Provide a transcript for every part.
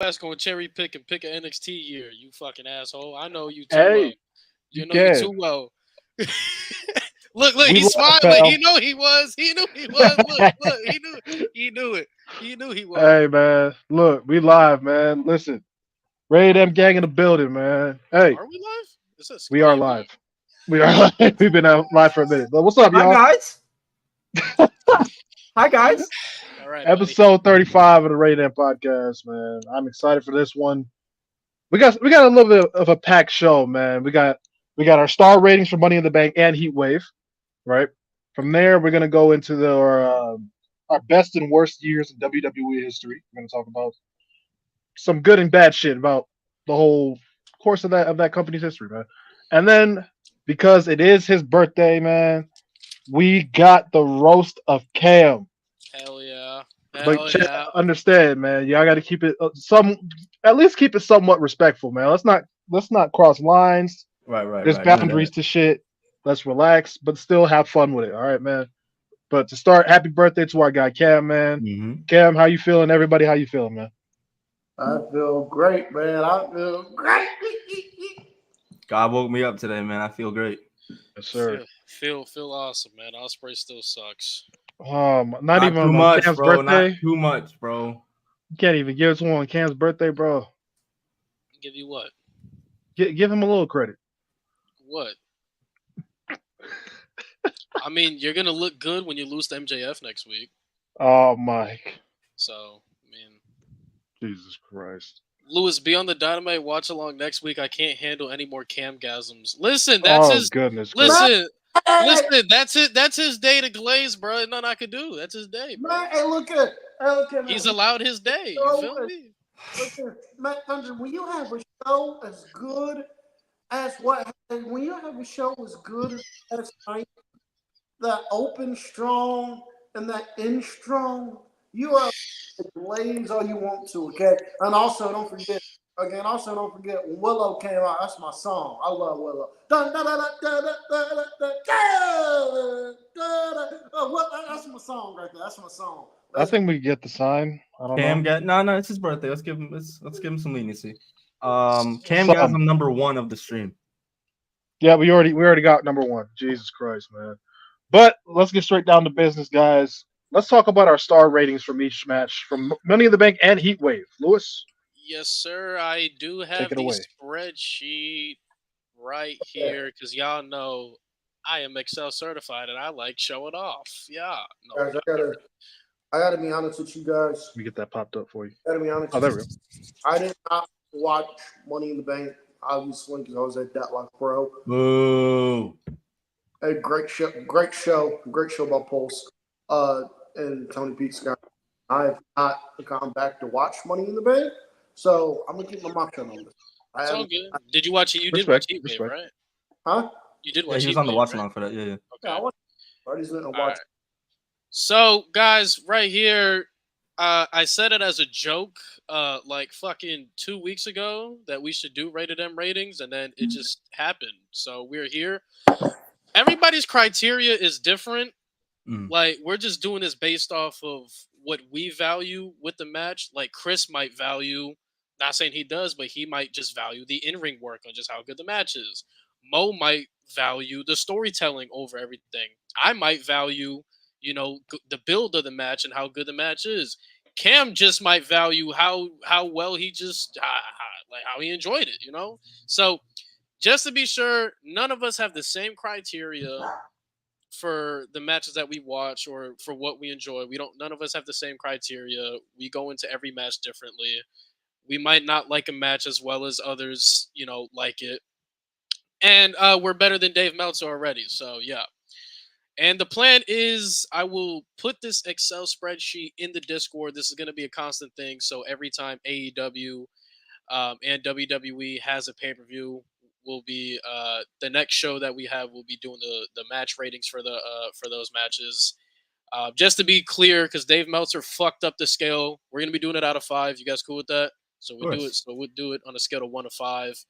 ass gonna cherry pick and pick an NXT year, you fucking asshole. I know you too well. Hey, you You know you can. too well. Look, We he's live, smiling. He pal. know he was. He knew he was. Look, he knew it. He knew he was. Hey, man. Look, we live, man. Listen, Ray them gang in the building, man. Hey, Are we live? It says we are Skype. live. We are live. We've been out live for a minute. But what's up, Hi y'all? guys. Hi guys. All right, buddy. Episode 35 of the Ray Them podcast, man. I'm excited for this one. We got a little bit of a packed show, man. We got our star ratings for Money in the Bank and Heat Wave, right? From there, we're gonna go into our best and worst years in WWE history. We're gonna talk about some good and bad shit about the whole course of that company's history, man. And then because it is his birthday, man, we got the roast of Cam. Hell yeah. But Hell chat, yeah. understand, man. Y'all got to keep it at least keep it somewhat respectful, man. Let's not cross lines. There's Right. You know boundaries that. to shit. Let's relax, but still have fun with it. All right, man. But to start, happy birthday to our guy Cam, man. Cam, how you feeling? Everybody, how you feeling, man? I feel great, man. I feel great. God woke me up today, man. I feel great. Yes, sir. Feel awesome, man. Osprey still sucks. Not Not too even on much, Cam's bro. Not birthday. too much, bro. You can't even give us one on Cam's birthday, bro. Give you what? Give him a little credit. What? I mean, you're gonna look good when you lose to MJF next week. Oh, Mike. So, I mean, Jesus Christ. Lewis, be on the Dynamite watch along next week. I can't handle any more camgasms. Listen, that's Oh, his. goodness gracious. Listen, listen. That's it. That's his day to glaze, bro. Nothing I could do. That's his day, bro. Man, hey, look at He's man. allowed his day. You feel me? Look at Matt Thunder. When you have a show as good as when you have a show as good as last night, that open strong and that end strong, you are blaze all you want to, okay? And also don't forget, when Willow came out, that's my song. I love Willow. That's my song right there. That's my song. I think we get the sign. I don't know. Cam got no. It's his birthday. Let's give him some leniency. Cam got Some. him number one of the stream. Yeah, we already got number one. Jesus Christ, man. But let's get straight down to business, guys. Let's talk about our star ratings from each match from Money in the Bank and Heat Wave. Lewis, Yes, sir. I do take have it the away. spreadsheet right here because y'all know I am Excel certified and I like showing off. Yeah. No, Guys, I gotta be honest with you guys. Let me get that popped up for you. I gotta be honest Oh, with there you. we go. I did not watch Money in the Bank, obviously, because I was at Deadlock Pro. Boo. A great show by Pulse and Tony Pete Scott. I have not gone back to watch Money in the Bank, so I'm gonna keep my mouth shut on this. it's all good. Did you watch it? You did watch Respect, Heatwave, respect. right? Huh? You did Yeah, watch he was on the Heatwave, watch right? along for that. Yeah. Yeah, Okay. I just didn't All watch. right. So, guys, right here, I said it as a joke, like fucking 2 weeks ago that we should do rated M ratings, and then it just happened. So we're here. Everybody's criteria is different. Mm. Like we're just doing this based off of what we value with the match. Like Khris might value, not saying he does, but he might just value the in-ring work on just how good the match is. Mo might value the storytelling over everything. I might value, the build of the match and how good the match is. Cam just might value how well he just like how he enjoyed it. So just to be sure, none of us have the same criteria for the matches that we watch or for what we enjoy. None of us have the same criteria. We go into every match differently. We might not like a match as well as others, like it. And we're better than Dave Meltzer already. So yeah. And the plan is I will put this Excel spreadsheet in the Discord. This is going to be a constant thing. So every time AEW and WWE has a pay-per-view, will be the next show that we have will be doing the match ratings for those matches. Just to be clear, because Dave Meltzer fucked up the scale, we're gonna be doing it out of 5. You guys cool with that? So Of we do it. course. So we'll do it on a scale of 1 to 5.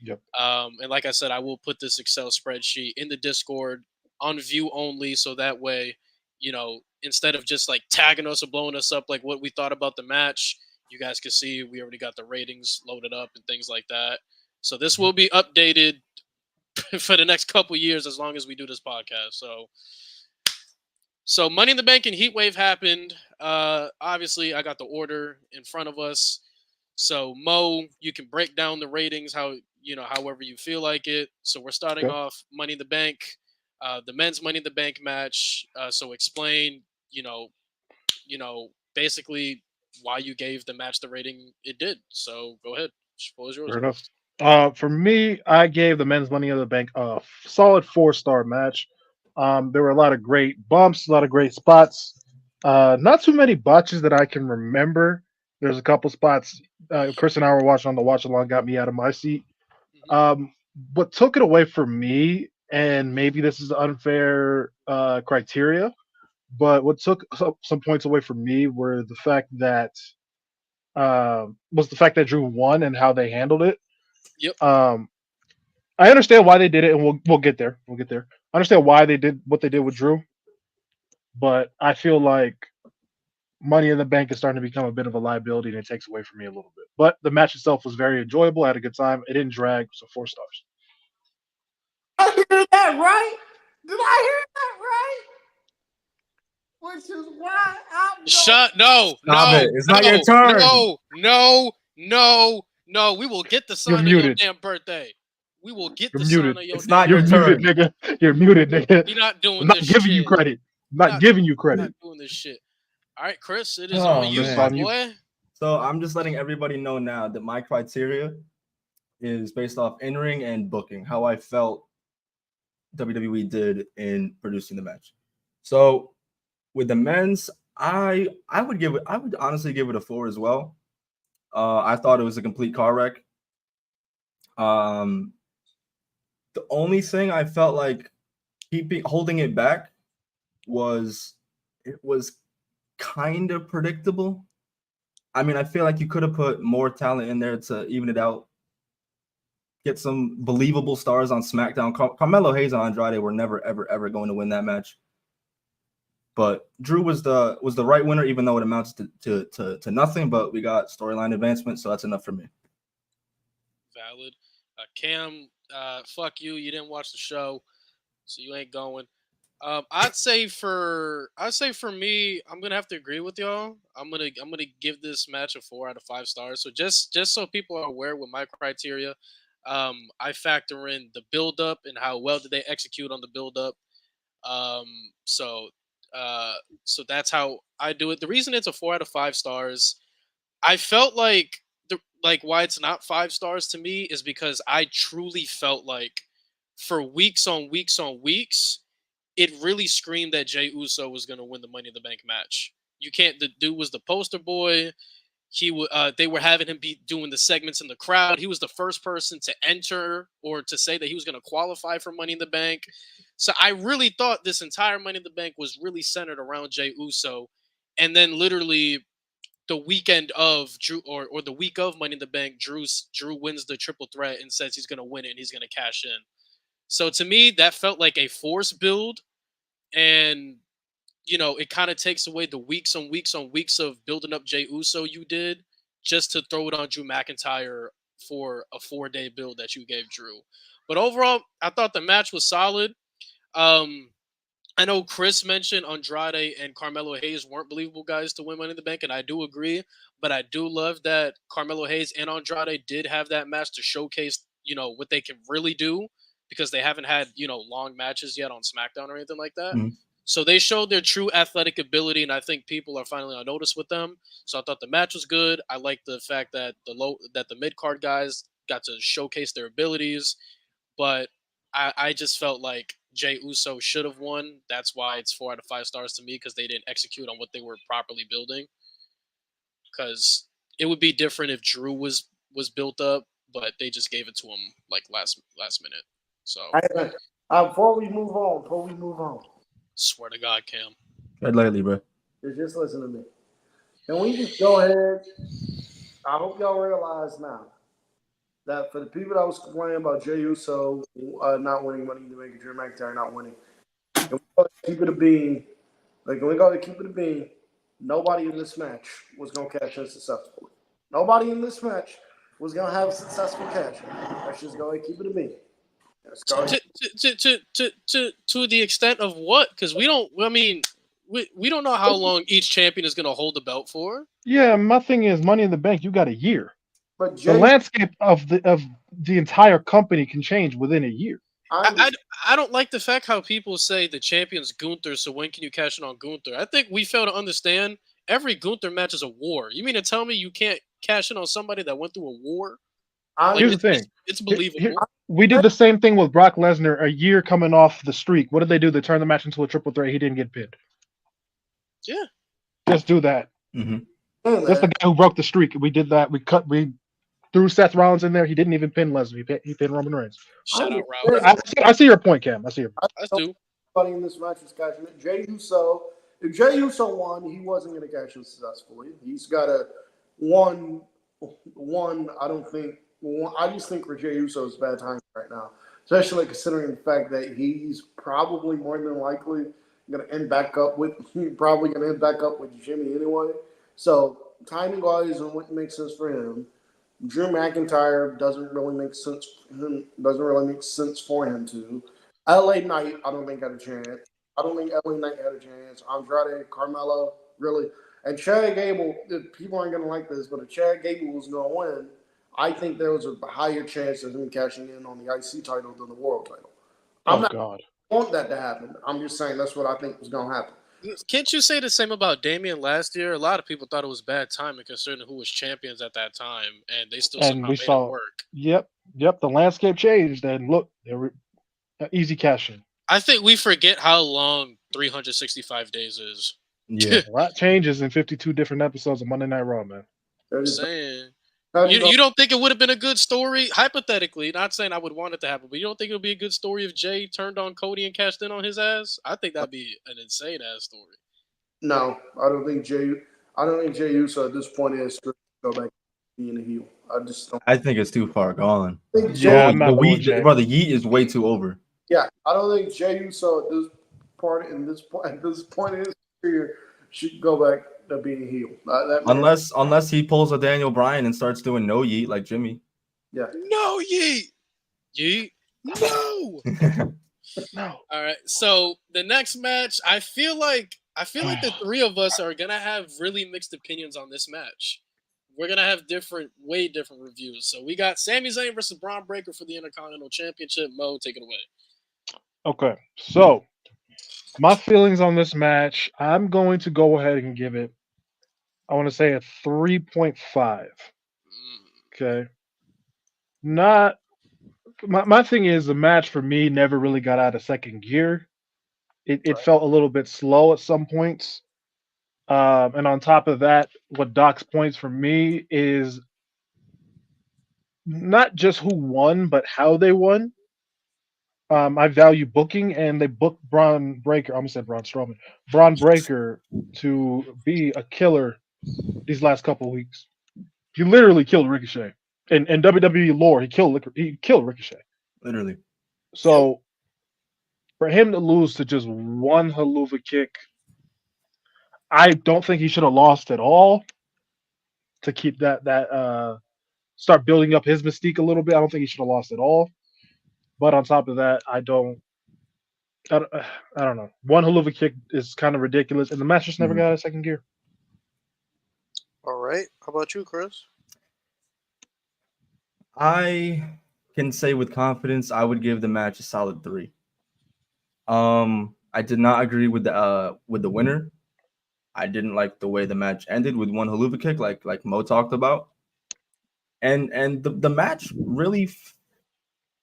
Yep. And like I said, I will put this Excel spreadsheet in the Discord on view only, so that way, instead of just like tagging us or blowing us up like what we thought about the match, you guys can see we already got the ratings loaded up and things like that. So this will be updated for the next couple years as long as we do this podcast. So Money in the Bank and Heat Wave happened. Obviously, I got the order in front of us. So Mo, you can break down the ratings however you feel like it. So we're starting off Money in the Bank, the men's Money in the Bank match. So explain, basically why you gave the match the rating it did. So go ahead. What was yours? Fair enough. For me, I gave the men's Money in the Bank a solid 4-star match. There were a lot of great bumps, a lot of great spots. Not too many botches that I can remember. There's a couple spots. Chris and I were watching on the watch along, got me out of my seat. What took it away from me, and maybe this is unfair criteria, but what took some points away from me were the fact that Drew won and how they handled it. Yep. I understand why they did it, and we'll get there. We'll get there. I understand why they did what they did with Drew, but I feel like Money in the Bank is starting to become a bit of a liability, and it takes away from me a little bit. But the match itself was very enjoyable. I had a good time. It didn't drag, so 4 stars. I hear that right? Did I hear that right? Which is why I'm No. It's not your turn. No. We will get the sign on your damn birthday. We will get the sign on your. It's not You're your turn, muted, nigga. You're muted, nigga. You're not doing I'm not this giving shit. you credit. I'm not giving you You're credit. not doing this shit. All right, Chris, it is on you, man. my boy. So I'm just letting everybody know now that my criteria is based off in-ring and booking, how I felt WWE did in producing the match. So with the men's, I would honestly give it a 4 as well. I thought it was a complete car wreck. The only thing I felt like holding it back was kind of predictable. I mean, I feel like you could have put more talent in there to even it out. Get some believable stars on SmackDown. Carmelo Hayes and Andrade were never, ever, ever going to win that match. But Drew was the right winner, even though it amounts to nothing. But we got storyline advancement, so that's enough for me. Valid. Cam, fuck you. You didn't watch the show, so you ain't going. I'd say for me, I'm gonna have to agree with y'all. I'm gonna give this match a 4 out of 5 stars. So just so people are aware with my criteria, I factor in the build up and how well did they execute on the build up. So that's how I do it. The reason it's a 4 out of 5 stars, I felt like why it's not 5 stars to me is because I truly felt like for weeks on weeks on weeks, it really screamed that Jey Uso was going to win the Money in the Bank match. The dude was the poster boy. They were having him be doing the segments in the crowd. He was the first person to enter or to say that he was going to qualify for Money in the Bank. So I really thought this entire Money in the Bank was really centered around Jey Uso. And then literally the weekend of Drew or the week of Money in the Bank, Drew wins the triple threat and says he's going to win it and he's going to cash in. So to me, that felt like a forced build, and it kind of takes away the weeks on weeks on weeks of building up Jey Uso you did just to throw it on Drew McIntyre for a 4-day build that you gave Drew. But overall, I thought the match was solid. I know Chris mentioned Andrade and Carmelo Hayes weren't believable guys to win Money in the Bank, and I do agree. But I do love that Carmelo Hayes and Andrade did have that match to showcase, what they can really do, because they haven't had, long matches yet on SmackDown or anything like that. Mm-hmm. So they showed their true athletic ability, and I think people are finally on notice with them. So I thought the match was good. I liked the fact that the mid-card guys got to showcase their abilities, but I just felt like Jey Uso should have won. That's why it's 4 out of 5 stars to me, because they didn't execute on what they were properly building. Because it would be different if Drew was built up, but they just gave it to him like last minute. So before we move on. Swear to God, Cam. Tread lightly, bro. Just listen to me. Can we just go ahead? I hope y'all realize now that for the people that was complaining about Jey Uso not winning Money in the Bank and Drew McIntyre not winning, can we go to keep it a bean? Nobody in this match was going to catch us successfully. Nobody in this match was gonna have a successful cash. Let's just go and keep it a me. Let's go. To the extent of what? Because we don't. I mean, we don't know how long each champion is going to hold the belt for. Yeah, my thing is Money in the Bank. You got a year. But The Jay, landscape of the entire company can change within a year. I don't like the fact how people say the champion's Gunther, so when can you cash in on Gunther? I think we fail to understand every Gunther match is a war. You mean to tell me you can't cash in on somebody that went through a war? Like, Here's the thing. it's believable. We did the same thing with Brock Lesnar a year coming off the streak. What did they do? They turned the match into a triple threat. He didn't get pinned. Yeah. Just do that. Mm-hmm. That's the guy who broke the streak. We did that. We threw Seth Rollins in there. He didn't even pin Lesnar. He pinned Roman Reigns. Shout out Rollins. I see your point, Cam. I see your point. I do. Everybody in this match was cashing it. Jey Uso. If Jey Uso won, he wasn't going to cash in successfully. He's got a one. I don't think. I just think for Jey Uso is bad timing right now, especially considering the fact that he's probably more than likely going to end back up with Jimmy anyway. So timing wise, and what makes sense for him, Drew McIntyre doesn't really make sense for him to. LA Knight, I don't think had a chance. I don't think LA Knight had a chance. Andrade, Carmelo, really. And Chad Gable, people aren't going to like this, but if Chad Gable was going to win, I think there was a higher chance of him cashing in on the IC title than the world title. I want that to happen. I'm just saying that's what I think was going to happen. Can't you say the same about Damian last year? A lot of people thought it was bad timing considering who was champions at that time, and they still somehow made it work. Yep. The landscape changed, and look, they were easy cashing. I think we forget how long 365 days is. Yeah, a lot changes in 52 different episodes of Monday Night Raw, man. I'm saying. You don't think it would have been a good story, hypothetically, not saying I would want it to happen, but you don't think it would be a good story if Jay turned on Cody and cashed in on his ass? I think that'd be an insane ass story. No, I don't think Jey Uso at this point is to go back being a heel. I just don't. I think it's too far gone. The yeet is way too over. Yeah, I don't think Jey Uso at this point in his career should go back to being a heel. Unless he pulls a Daniel Bryan and starts doing no yeet like Jimmy. Yeah. No yeet. Yeet. No. No. All right. So the next match, I feel like the three of us are gonna have really mixed opinions on this match. We're gonna have way different reviews. So we got Sami Zayn versus Braun Breaker for the Intercontinental Championship. Mo, take it away. Okay, so my feelings on this match, I'm going to go ahead and give it, I want to say a 3.5. Okay. Not my thing is the match for me never really got out of second gear. It felt a little bit slow at some points. And on top of that, what Doc's points for me is not just who won, but how they won. I value booking, and they booked Braun Breaker. I almost said Braun Strowman. Braun Breaker to be a killer these last couple of weeks. He literally killed Ricochet. In WWE lore, he killed Ricochet. Literally. So for him to lose to just one haluva kick, I don't think he should have lost at all. To keep that start building up his mystique a little bit, I don't think he should have lost at all. But on top of that, I don't know. One haluva kick is kind of ridiculous, and the match just never got out of second gear. All right. How about you, Khris? I can say with confidence I would give the match a solid 3. I did not agree with the winner. I didn't like the way the match ended with one haluva kick, like Mo talked about. And the match really.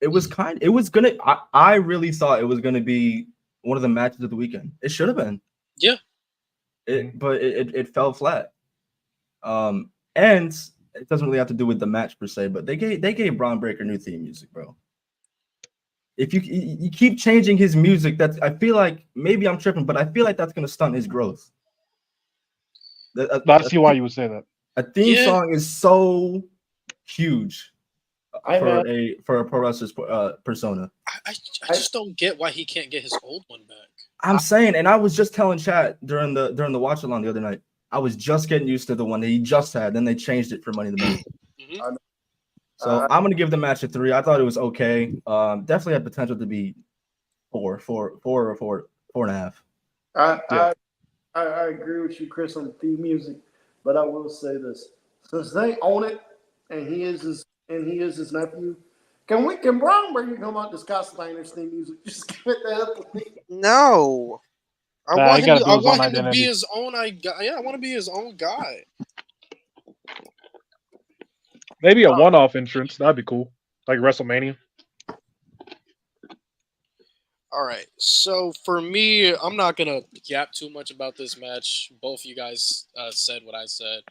I really thought it was gonna be one of the matches of the weekend. It should have been. Yeah. But it fell flat. And it doesn't really have to do with the match per se, but they gave Braun Breaker new theme music, bro. If you keep changing his music, I feel like maybe I'm tripping, but I feel like that's gonna stunt his growth. I see why you would say that. A theme song is so huge. For a pro wrestler's persona. I just don't get why he can't get his old one back. I'm saying, and I was just telling chat during the watch along the other night. I was just getting used to the one that he just had. Then they changed it for Money in the Bank. Mhm. So I'm gonna give the match a 3. I thought it was okay. Definitely had potential to be 4.5. I, Yeah. I I agree with you, Chris, on the theme music, but I will say this: since they own it, and he is his nephew, can Brian Brady come out to Scott Steiner's theme music? Just give it the theme. No, I Nah, want he him got to to. do I his own want him to be identity. his own. Yeah, I want to be his own guy. Maybe a one-off entrance. That'd be cool, like WrestleMania. All right. So for me, I'm not gonna yap too much about this match. Both you guys said what I said.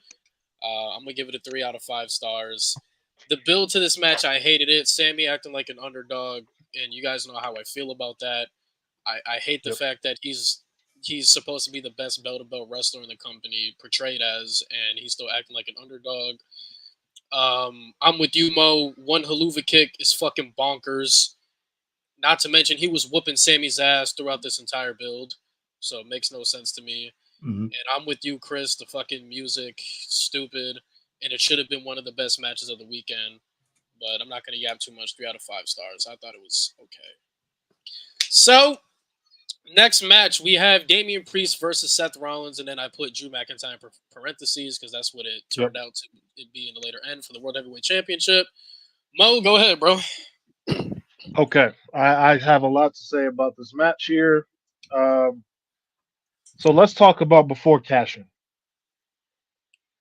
I'm gonna give it a 3 out of 5 stars. The build to this match, I hated it. Sammy acting like an underdog, and you guys know how I feel about that. I hate the Yep. fact that he's supposed to be the best bell to bell wrestler in the company, portrayed as, and he's still acting like an underdog. I'm with you, Mo. One haluva kick is fucking bonkers. Not to mention he was whooping Sammy's ass throughout this entire build, so it makes no sense to me. Mm-hmm. And I'm with you, Chris. The fucking music, stupid, and it should have been one of the best matches of the weekend. But I'm not gonna yap too much. 3 out of 5 stars. I thought it was okay. So next match we have Damian Priest versus Seth Rollins, and then I put Drew McIntyre in parentheses because that's what it Yep. turned out to be in the later end for the World Heavyweight Championship. Mo, go ahead, bro. Okay, I have a lot to say about this match here. Um, so let's talk about before cash-in.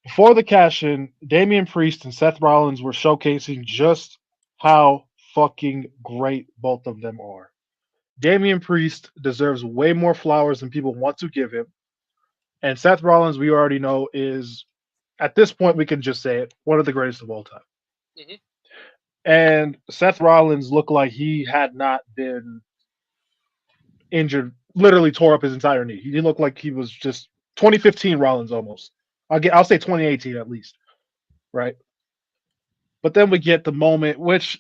Before the cash-in, Damian Priest and Seth Rollins were showcasing just how fucking great both of them are. Damian Priest deserves way more flowers than people want to give him. And Seth Rollins, we already know, is at this point we can just say it, one of the greatest of all time. Mm-hmm. And Seth Rollins looked like he had not been injured, literally tore up his entire knee. He looked like he was just 2015 Rollins almost. I'll say 2018 at least, right? But then we get the moment, which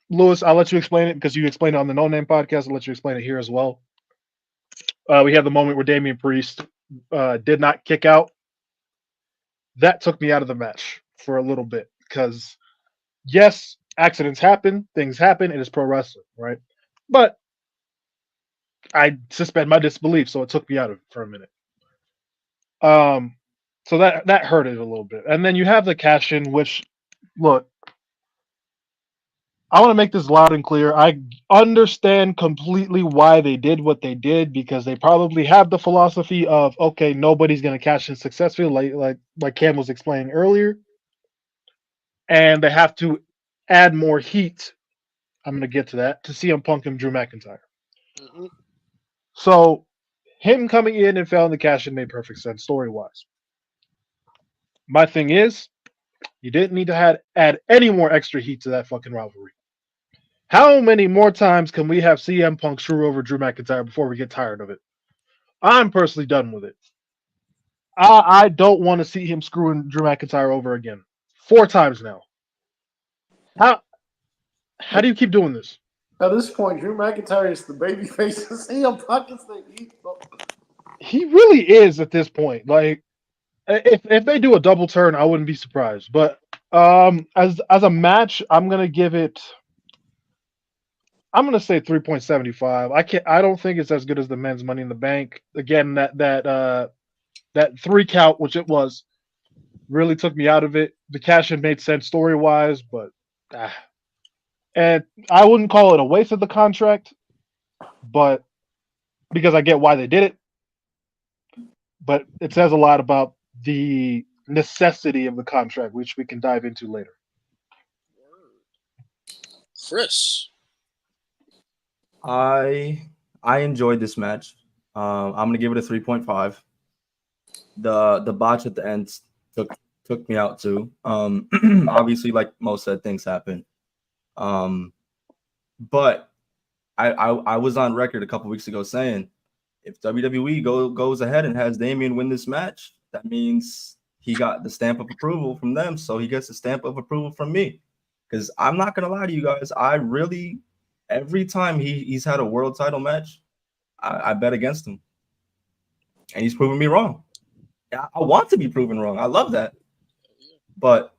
Lewis, I'll let you explain it because you explained it on the No Name podcast. I'll let you explain it here as well. We have the moment where Damian Priest did not kick out. That took me out of the match for a little bit because yes, accidents happen, things happen, it is pro wrestling, right? But I suspend my disbelief, so it took me out of it for a minute. So that hurt it a little bit, and then you have the cash in, which look, I want to make this loud and clear. I understand completely why they did what they did because they probably have the philosophy of okay, nobody's going to cash in successfully, like Cam was explaining earlier, and they have to add more heat. I'm going to get to that to CM Punk and Drew McIntyre. Mm-hmm. So him coming in and failing the cash in made perfect sense story wise. My thing is, you didn't need to add any more extra heat to that fucking rivalry. How many more times can we have CM Punk screw over Drew McIntyre before we get tired of it? I'm personally done with it. I don't want to see him screwing Drew McIntyre over again. 4 times now. How do you keep doing this? At this point, Drew McIntyre is the baby face of CM Punk is the heel. He really is at this point. Like, if they do a double turn, I wouldn't be surprised. But as a match, I'm gonna give it. I'm gonna say 3.75. I don't think it's as good as the men's Money in the Bank. Again, that 3 count, which it was, really took me out of it. The cash in made sense story wise, but and I wouldn't call it a waste of the contract, but because I get why they did it. But it says a lot about the necessity of the contract, which we can dive into later. Chris. I enjoyed this match. I'm gonna give it a 3.5. The botch at the end took me out too. Obviously, like Mo said, things happen. But I was on record a couple weeks ago saying if WWE goes ahead and has Damian win this match, that means he got the stamp of approval from them, so he gets the stamp of approval from me. Because I'm not gonna lie to you guys, I really every time he's had a world title match, I bet against him, and he's proven me wrong. I want to be proven wrong. I love that. But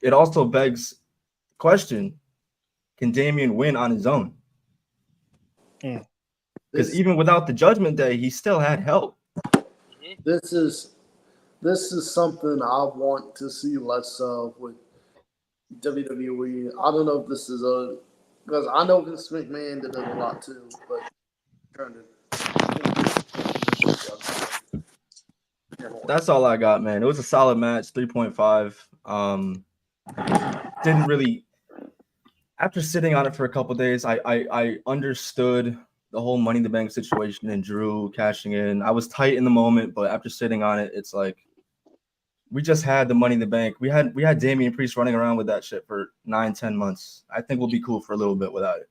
it also begs question, can Damian win on his own? Because even without the Judgment Day, he still had help. This is something I want to see less of with WWE. I don't know if this is because I know Vince McMahon did it a lot too, but trying to. That's all I got, man. It was a solid match, 3.5. Didn't really. After sitting on it for a couple days, I understood the whole Money in the Bank situation and Drew cashing in. I was tight in the moment, but after sitting on it, it's like we just had the Money in the Bank. We had Damian Priest running around with that shit for 9-10 months. I think we'll be cool for a little bit without it.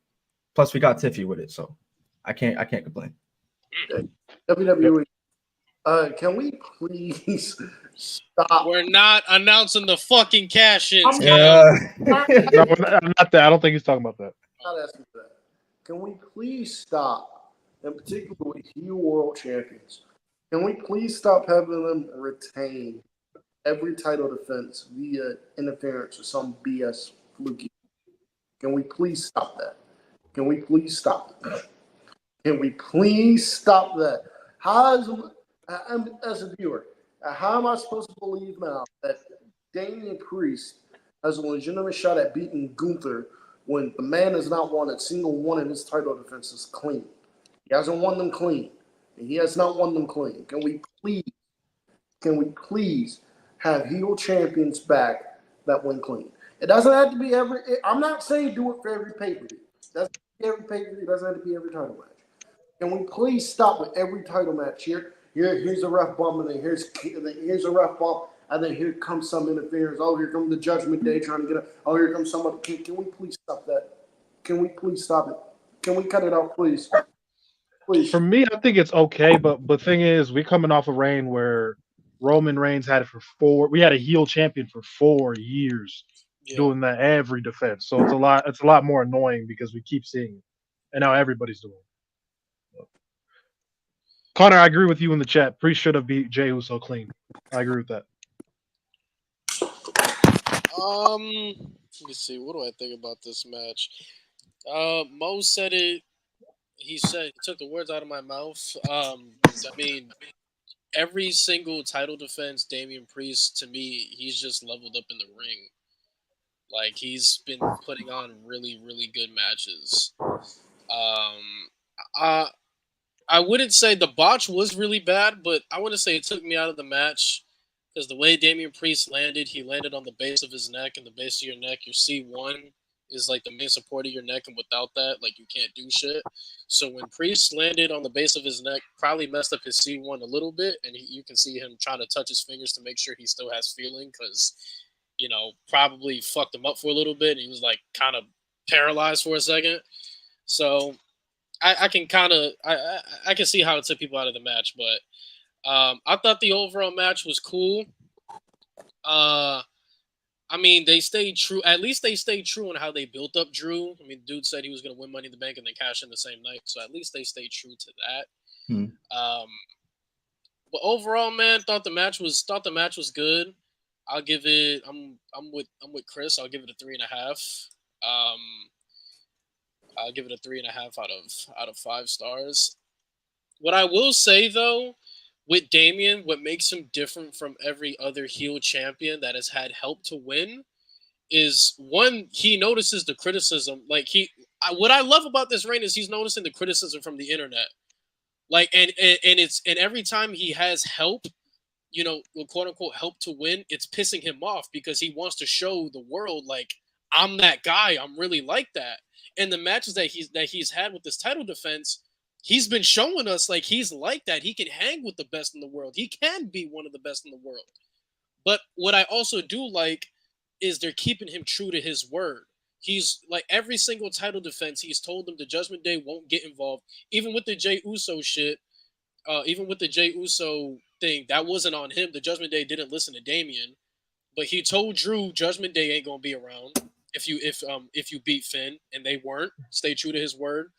Plus, we got Tiffy with it, so I can't complain. WWE, can we please stop? We're not announcing the fucking cash-ins. No, not that. I don't think he's talking about that. I'm not asking for that. Can we please stop, in particular with heel world champions? Can we please stop having them retain every title defense via interference or some BS fluky? Can we please stop that? Can we please stop it? Can we please stop that? As a viewer, how am I supposed to believe now that Damian Priest has a legitimate shot at beating Gunther when the man has not won a single one of his title defenses clean? He hasn't won them clean, and he has not won them clean. Can we please have heel champions back that win clean? It doesn't have to be every. I'm not saying do it for every pay-per-view. It doesn't have to be every pay-per-view. It doesn't have to be every title match. Can we please stop with every title match here? Here's a ref bump, and then here's a ref bump, and then here comes some interference. Oh, here comes the Judgment Day trying to get up. Oh, here comes somebody. Can we please stop that? Can we please stop it? Can we cut it out, please? Please. For me, I think it's okay, but thing is, we coming off a reign where Roman Reigns had it for 4. We had a heel champion for 4 years doing that every defense. So it's a lot more annoying because we keep seeing it, and now everybody's doing it. Connor, I agree with you in the chat. Priest should have beat Jey Uso clean. I agree with that. Let me see. What do I think about this match? Mo said it. He took the words out of my mouth. I mean, every single title defense, Damian Priest, to me, he's just leveled up in the ring. Like, he's been putting on really, really good matches. I wouldn't say the botch was really bad, but I wouldn't say it took me out of the match because the way Damian Priest landed, he landed on the base of his neck, and the base of your neck, your C1 is like the main support of your neck, and without that, like, you can't do shit. So when Priest landed on the base of his neck, probably messed up his C1 a little bit, and you can see him trying to touch his fingers to make sure he still has feeling because, probably fucked him up for a little bit, and he was like kind of paralyzed for a second. So I can kind of I can see how it took people out of the match, but I thought the overall match was cool. I mean, they stayed true. At least they stayed true on how they built up Drew. I mean, dude said he was going to win Money in the Bank and then cash in the same night, so at least they stayed true to that. But overall, man, thought the match was good. I'll give it. I'm with Khris. I'll give it a 3.5. I'll give it a 3.5 out of 5 stars. What I will say though, with Damian, what makes him different from every other heel champion that has had help to win is, one, he notices the criticism. Like, what I love about this reign is he's noticing the criticism from the internet. Like, and every time he has help, quote unquote help to win, it's pissing him off because he wants to show the world, like, I'm that guy. I'm really like that. And the matches that he's had with this title defense, he's been showing us, like, he's like that. He can hang with the best in the world. He can be one of the best in the world. But what I also do like is they're keeping him true to his word. He's like, every single title defense, he's told them the Judgment Day won't get involved. Even with the Jey Uso shit, even with the Jey Uso thing, that wasn't on him. The Judgment Day didn't listen to Damian, but he told Drew Judgment Day ain't gonna be around if you beat Finn, and they weren't. Stay true to his word.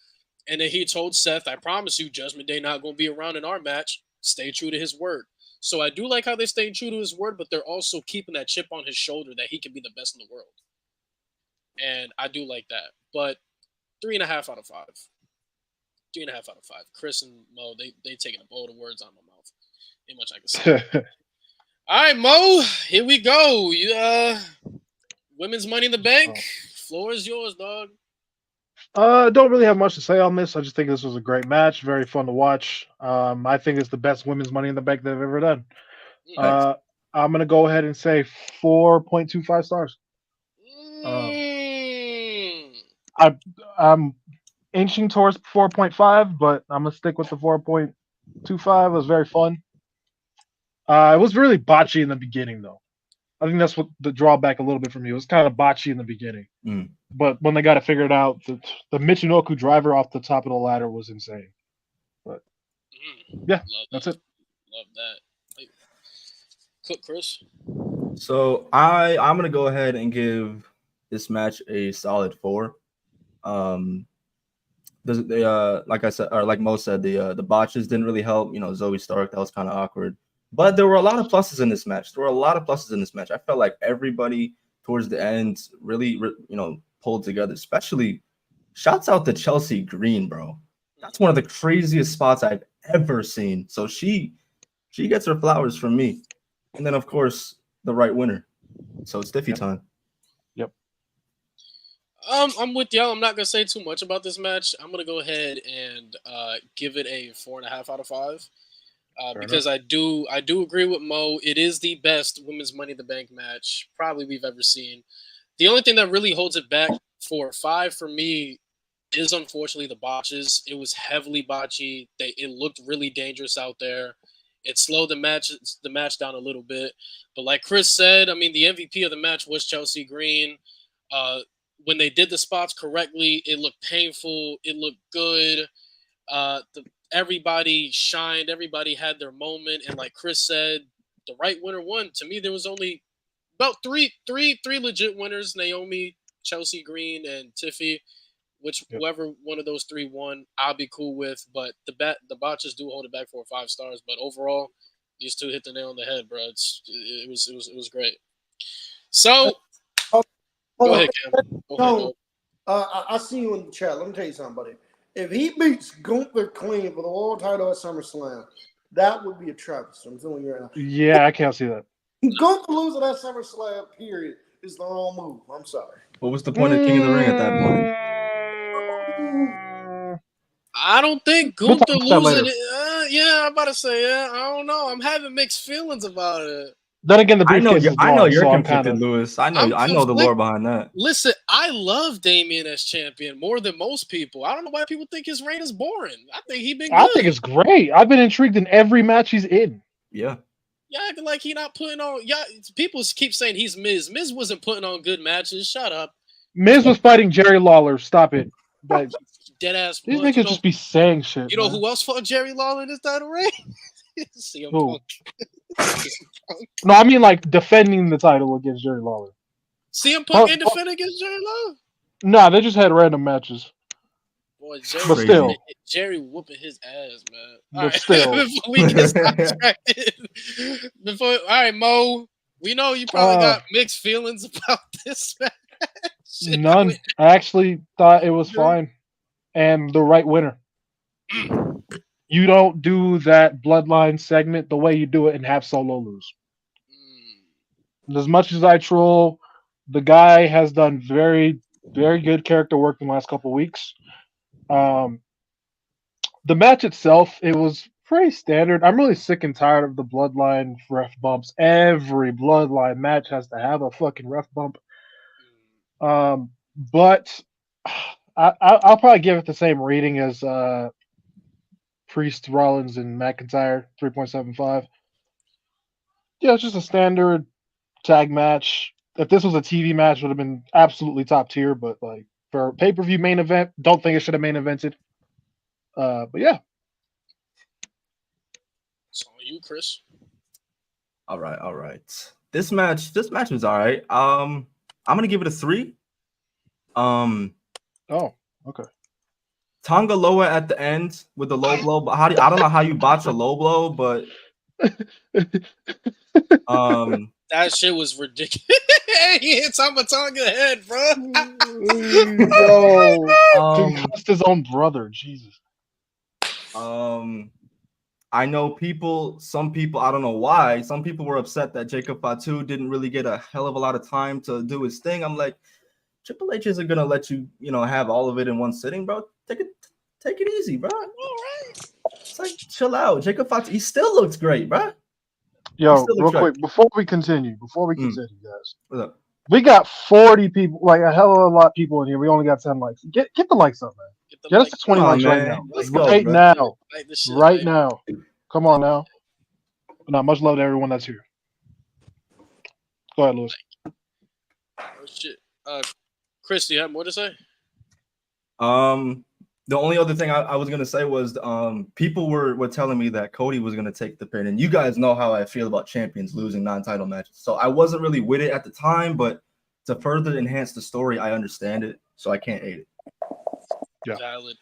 And then he told Seth, I promise you, Judgment Day not gonna be around in our match. stay true to his word. So I do like how they stay true to his word, but they're also keeping that chip on his shoulder that he can be the best in the world. And I do like that. But 3.5 out of 5. 3.5 out of 5. Khris and Mo, they taking a bowl of words out of my mouth. Ain't much I can say. All right, Mo, here we go. Women's Money in the Bank. Floor is yours, dog. Don't really have much to say on this. I just think this was a great match, very fun to watch. I think it's the best women's Money in the Bank they've ever done. I'm gonna go ahead and say 4.25 stars. I'm inching towards 4.5, but I'm gonna stick with the 4.25. It was very fun. It was really botchy in the beginning, though. I think that's what the drawback a little bit for me. It was kind of botchy in the beginning, but when they got it figured out, the Michinoku driver off the top of the ladder was insane. But yeah, that's it. Love that. Cook, Khris. So I'm gonna go ahead and give this match a solid 4. Like I said, or like Mo said, the botches didn't really help. Zoe Stark, that was kind of awkward. But there were a lot of pluses in this match. I felt like everybody towards the end really, pulled together. Especially, shouts out to Chelsea Green, bro. That's one of the craziest spots I've ever seen. So she gets her flowers from me. And then, of course, the right winner. So it's Diffie time. Yep. I'm with y'all. I'm not gonna say too much about this match. I'm gonna go ahead and give it a 4.5 out of 5. Because I do agree with Mo. It is the best women's Money in the Bank match probably we've ever seen. The only thing that really holds it back for 5 for me is unfortunately the botches. It was heavily botchy. It looked really dangerous out there. It slowed the match down a little bit. But like Khris said, I mean, the MVP of the match was Chelsea Green. When they did the spots correctly, it looked painful. It looked good. Everybody shined. Everybody had their moment. And like Khris said, the right winner won. To me, there was only about three legit winners: Naomi, Chelsea Green, and Tiffy. Whoever one of those 3 won, I'll be cool with. But the botches do hold it back for 5 stars. But overall, these 2 hit the nail on the head, bro. It was great. So go ahead, Cam. Go ahead. I see you in the chat. Let me tell you something, buddy. If he beats Gunther clean for the world title at SummerSlam, that would be a travesty. I'm telling you right now. Yeah, I can't see that. Gunther losing at SummerSlam, period, is the wrong move. I'm sorry. What was the point of King of the Ring at that point? I don't think Gunther losing it. Yeah, I'm about to say, I don't know. I'm having mixed feelings about it. Then again, the briefcase is gone, I know you're so conflicted, Lewis. I know the lore behind that. Listen, I love Damian as champion more than most people. I don't know why people think his reign is boring. I think he's been good. I think it's great. I've been intrigued in every match he's in. Yeah. Yeah, acting like he not putting on. Yeah, people keep saying he's Miz. Miz wasn't putting on good matches. Shut up. Miz was fighting Jerry Lawler. Stop it. Like, dead ass. These niggas just be saying shit. You know who else fought Jerry Lawler in this title reign? CM Punk. No, I mean like defending the title against Jerry Lawler. CM Punk ain't defending against Jerry Lawler? Nah, they just had random matches. Boy, Jerry whooping his ass, man. All right. Still. Before we get sidetracked. All right, Mo, we know you probably got mixed feelings about this match. None. I actually thought it was fine. And the right winner. You don't do that bloodline segment the way you do it and have Solo lose. As much as I troll, the guy has done very, very good character work in the last couple of weeks. The match itself, it was pretty standard. I'm really sick and tired of the bloodline ref bumps. Every bloodline match has to have a fucking ref bump. But I'll probably give it the same rating as Priest, Rollins, and McIntyre, 3.75. Yeah, it's just a standard tag match. If this was a TV match, it would have been absolutely top tier. But like for a pay-per-view main event, don't think it should have main evented. But yeah. It's on you, Khris. All right. This match was all right. I'm gonna give it a 3. Oh, okay. Tonga Loa at the end with the low blow, but I don't know how you botch a low blow, but that shit was ridiculous. He hit Tama Tonga head, bro. Yo, he cussed his own brother. Jesus. I know some people, I don't know why, some people were upset that Jacob Fatu didn't really get a hell of a lot of time to do his thing. I'm like, Triple H isn't gonna let you, have all of it in one sitting, bro. Take it easy, bro. All right. It's like, chill out. Jacob Fatu, he still looks great, bro. Yo, real quick, before we continue, guys. What's up? We got 40 people, like a hell of a lot of people in here. We only got 10 likes. Get the likes up, man. Get us to 20 likes right now. Let's right go, now. Right now. Come on now. Not much love to everyone that's here. Go ahead, Lewis. Oh shit. Khris, do you have more to say? The only other thing I was gonna say was people were telling me that Cody was gonna take the pin, and you guys know how I feel about champions losing non-title matches. So I wasn't really with it at the time, but to further enhance the story, I understand it, so I can't hate it. Yeah. Valid.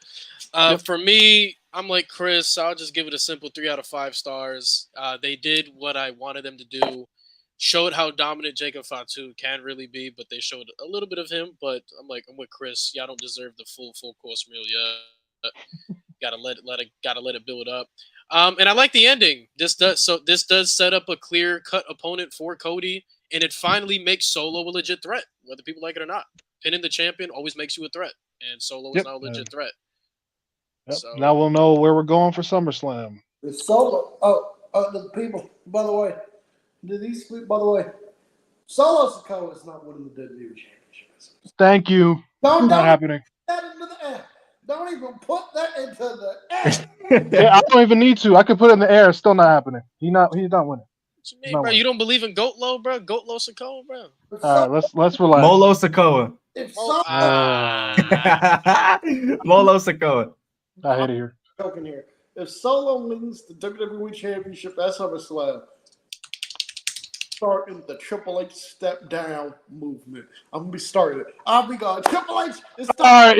For me, I'm like Khris. I'll just give it a simple 3 out of 5 stars. They did what I wanted them to do. Showed how dominant Jacob Fatu can really be, but they showed a little bit of him. But I'm with Khris. Y'all don't deserve the full course meal yet. Gotta let it build up. And I like the ending. This does set up a clear cut opponent for Cody, and it finally makes Solo a legit threat, whether people like it or not. Pinning the champion always makes you a threat, and Solo is now a legit threat. Yep. So, now we'll know where we're going for SummerSlam. The Solo. The people. By the way, Solo Sikoa is not winning the WWE Championship. Thank you. Don't not happening. That into the air. Don't even put that into the air. Yeah, I don't even need to. I could put it in the air. It's still not happening. He's not winning. What you mean, bro? You don't believe in Goatlo, bro? Goatlo Sikoa, bro. All right, let's relax. Molo Sikoa. Molo Sikoa. I hate it here. Joking here. If Solo wins the WWE Championship at SummerSlam, starting the Triple H step down movement. I'm gonna be starting it. I'll be going. Triple H is all right.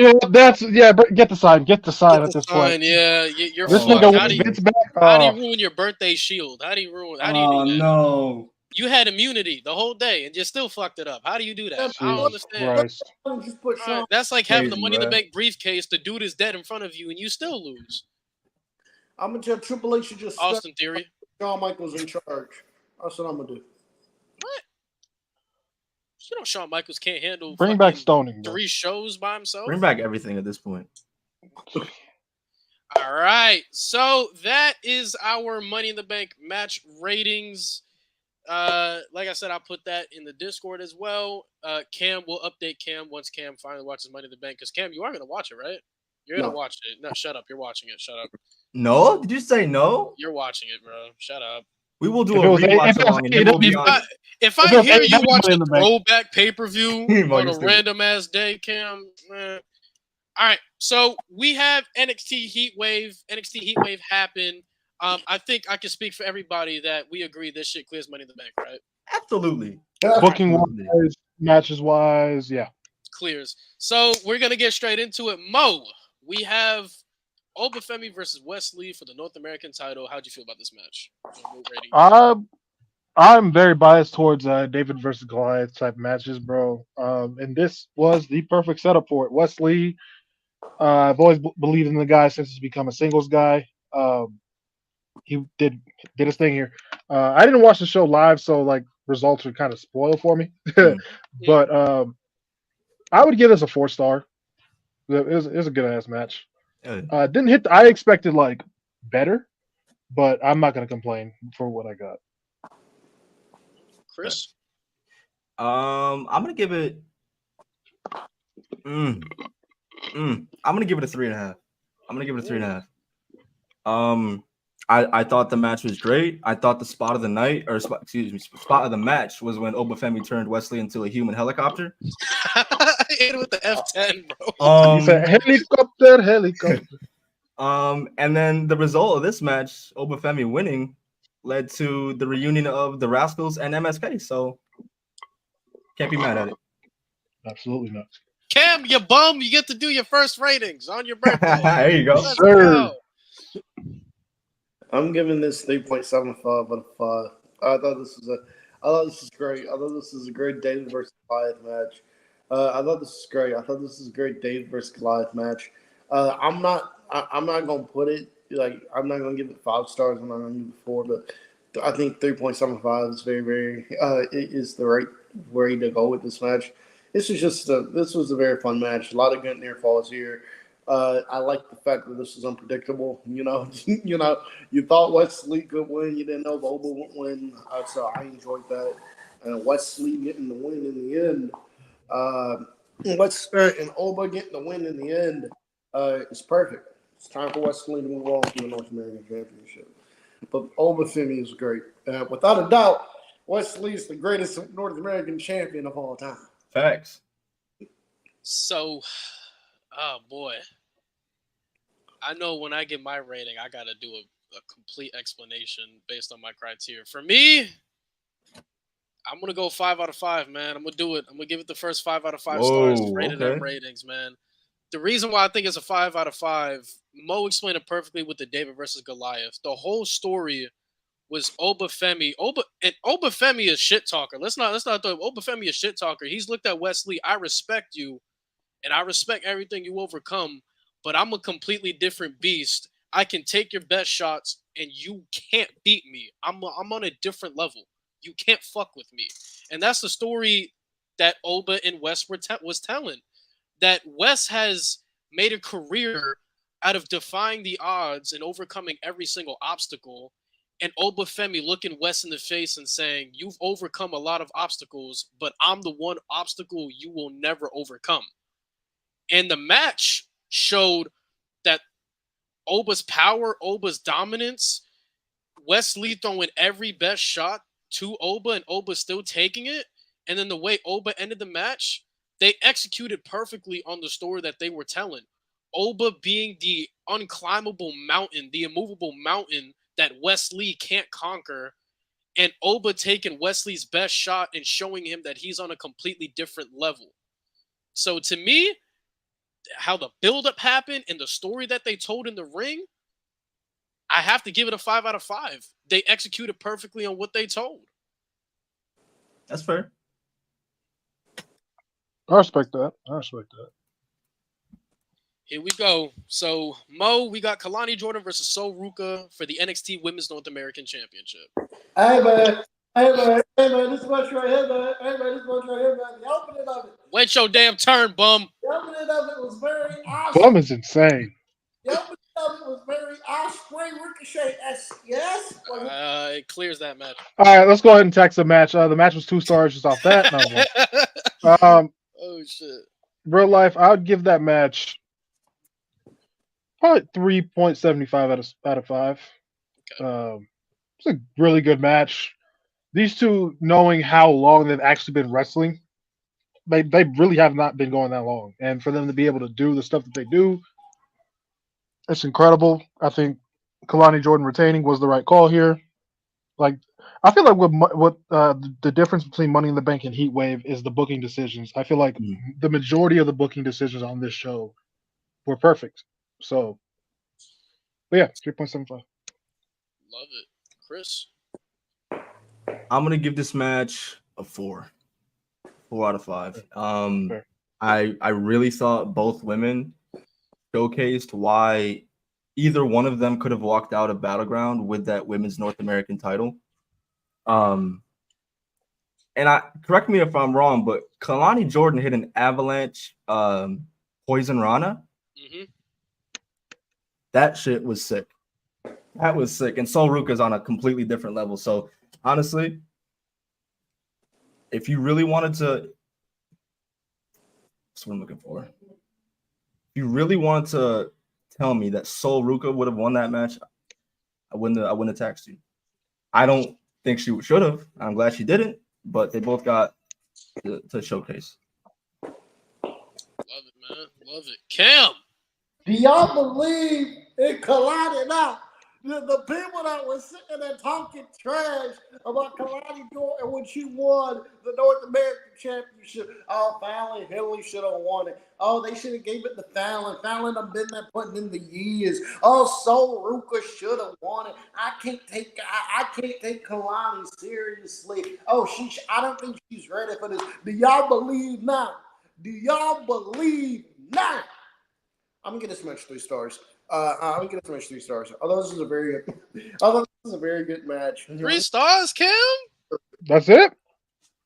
Get the sign. Get the sign at this point. Yeah, you're this fucked. How do you ruin your birthday shield? How do you do that? No. You had immunity the whole day and you still fucked it up. How do you do that? I don't understand. Right. That's like having the Money in the Bank briefcase. The dude is dead in front of you and you still lose. I'm gonna tell Triple H should just Austin Theory. Shawn Michaels in charge. That's what I'm gonna do. What? You know Shawn Michaels can't handle bring back stoning. 3 shows by himself. Bring back everything at this point. All right. So that is our Money in the Bank match ratings. Like I said, I'll put that in the Discord as well. Cam will update Cam once Cam finally watches Money in the Bank. Because Cam, you are gonna watch it, right? You're gonna watch it. No, shut up. You're watching it. Shut up. No? Did you say no? You're watching it, bro. Shut up. We will do a rewatch along. If I hear you watch a throwback pay-per-view on a random ass day, Cam, man. All right, so we have NXT Heat Wave. NXT Heat Wave happened. I think I can speak for everybody that we agree this shit clears Money in the Bank, right? Absolutely. Booking wise, matches wise, yeah. Clears. So we're gonna get straight into it. Mo, we have Obafemi versus Wesley for the North American title. How'd you feel about this match? I'm very biased towards David versus Goliath type matches, bro. And this was the perfect setup for it. Wesley, I've always believed in the guy since he's become a singles guy. He did his thing here. I didn't watch the show live, so like results are kind of spoiled for me. But I would give this a 4-star. It was a good ass match. Didn't hit. I expected like better, but I'm not gonna complain for what I got. Khris, I'm gonna give it. I'm gonna give it a 3.5. I'm gonna give it a 3.5. I thought the match was great. I thought the spot of the night, spot of the match was when Obafemi turned Wesley into a human helicopter. Hit it with the F10, bro. He said helicopter. And then the result of this match, Obafemi winning, led to the reunion of the Rascals and MSK. So can't be mad at it. Absolutely not. Cam, you bum. You get to do your first ratings on your birthday. There you go. Let's Sir. go. I'm giving this 3.75 out of 5. I thought this was great. I thought this was a great David versus Goliath match. I thought this was great. I thought this was a great David versus Goliath match. I'm not gonna put it like I'm not gonna give it 5 stars. I'm not gonna give it 4, but I think 3.75 is very, very it is the right way to go with this match. This was a very fun match. A lot of good near falls here. I like the fact that this is unpredictable. You thought Wesley could win. You didn't know if Oba would win. So I enjoyed that. And Wesley getting the win in the end. And Oba getting the win in the end is perfect. It's time for Wesley to move on to the North American Championship. But Oba Femi is great. Without a doubt, Wesley is the greatest North American champion of all time. Facts. So, oh boy. I know when I get my rating, I got to do a complete explanation based on my criteria. For me, I'm going to go 5 out of 5, man. I'm going to do it. I'm going to give it the first 5 out of 5 stars rated okay. M ratings, man. The reason why I think it's a 5 out of 5, Mo explained it perfectly with the David versus Goliath. The whole story was Oba Femi. Oba Femi is shit talker. Let's not throw Oba Femi is shit talker. He's looked at Wesley. I respect you, and I respect everything you overcome, but I'm a completely different beast. I can take your best shots, and you can't beat me. I'm on a different level. You can't fuck with me. And that's the story that Oba and Wes was telling. That Wes has made a career out of defying the odds and overcoming every single obstacle. And Oba Femi looking Wes in the face and saying, you've overcome a lot of obstacles, but I'm the one obstacle you will never overcome. And the match showed that Oba's power, Oba's dominance, Wesley throwing every best shot to Oba and Oba still taking it. And then the way Oba ended the match, they executed perfectly on the story that they were telling. Oba being the unclimbable mountain, the immovable mountain that Wesley can't conquer, and Oba taking Wesley's best shot and showing him that he's on a completely different level. So to me, how the buildup happened and the story that they told in the ring, I have to give it a 5 out of 5. They executed perfectly on what they told. That's fair. I respect that. Here we go. So, Mo, we got Kalani Jordan versus Sol Ruka for the NXT Women's North American Championship. Hey man, this much right here, man. The opening of it. Wait your damn turn, bum. The opening of it was very awesome. Bum is insane. The opening of it was very Osprey Ricochet. Yes. It clears that match. All right, let's go ahead and tax the match. The match was 2 stars just off that. Oh shit. Real life, I would give that match probably 3.75 out of 5. Okay. It's a really good match. These two, knowing how long they've actually been wrestling, they really have not been going that long. And for them to be able to do the stuff that they do, it's incredible. I think Kalani Jordan retaining was the right call here. Like, I feel like what the difference between Money in the Bank and Heat Wave is the booking decisions. I feel like the majority of the booking decisions on this show were perfect. So, but yeah, 3.75. Love it. Chris? I'm gonna give this match a 4. 4 out of 5. I really thought both women showcased why either one of them could have walked out of Battleground with that women's North American title. And correct me if I'm wrong, but Kalani Jordan hit an avalanche Poison Rana. Mm-hmm. That shit was sick. That was sick. And Sol Ruka's on a completely different level. So honestly, if you really wanted to, that's what I'm looking for. If you really wanted to tell me that Sol Ruka would have won that match, I wouldn't have taxed you. I don't think she should have. I'm glad she didn't, but they both got to showcase. Love it, man. Love it. Cam! Do y'all believe in Kalani now? the people that were sitting there talking trash about Kalani Jordan when she won the North American Championship. Oh, Fallon Henley should have won it. Oh, they should have gave it to Fallon. Fallon have been there putting in the years. Oh, Sol Ruka should have won it. I can't take Kalani seriously. Oh, I don't think she's ready for this. Do y'all believe now? Do y'all believe now? I'm gonna give this match 3 stars. I'm gonna give this match 3 stars. Although this is a very good, match. 3 stars, Kim? That's it.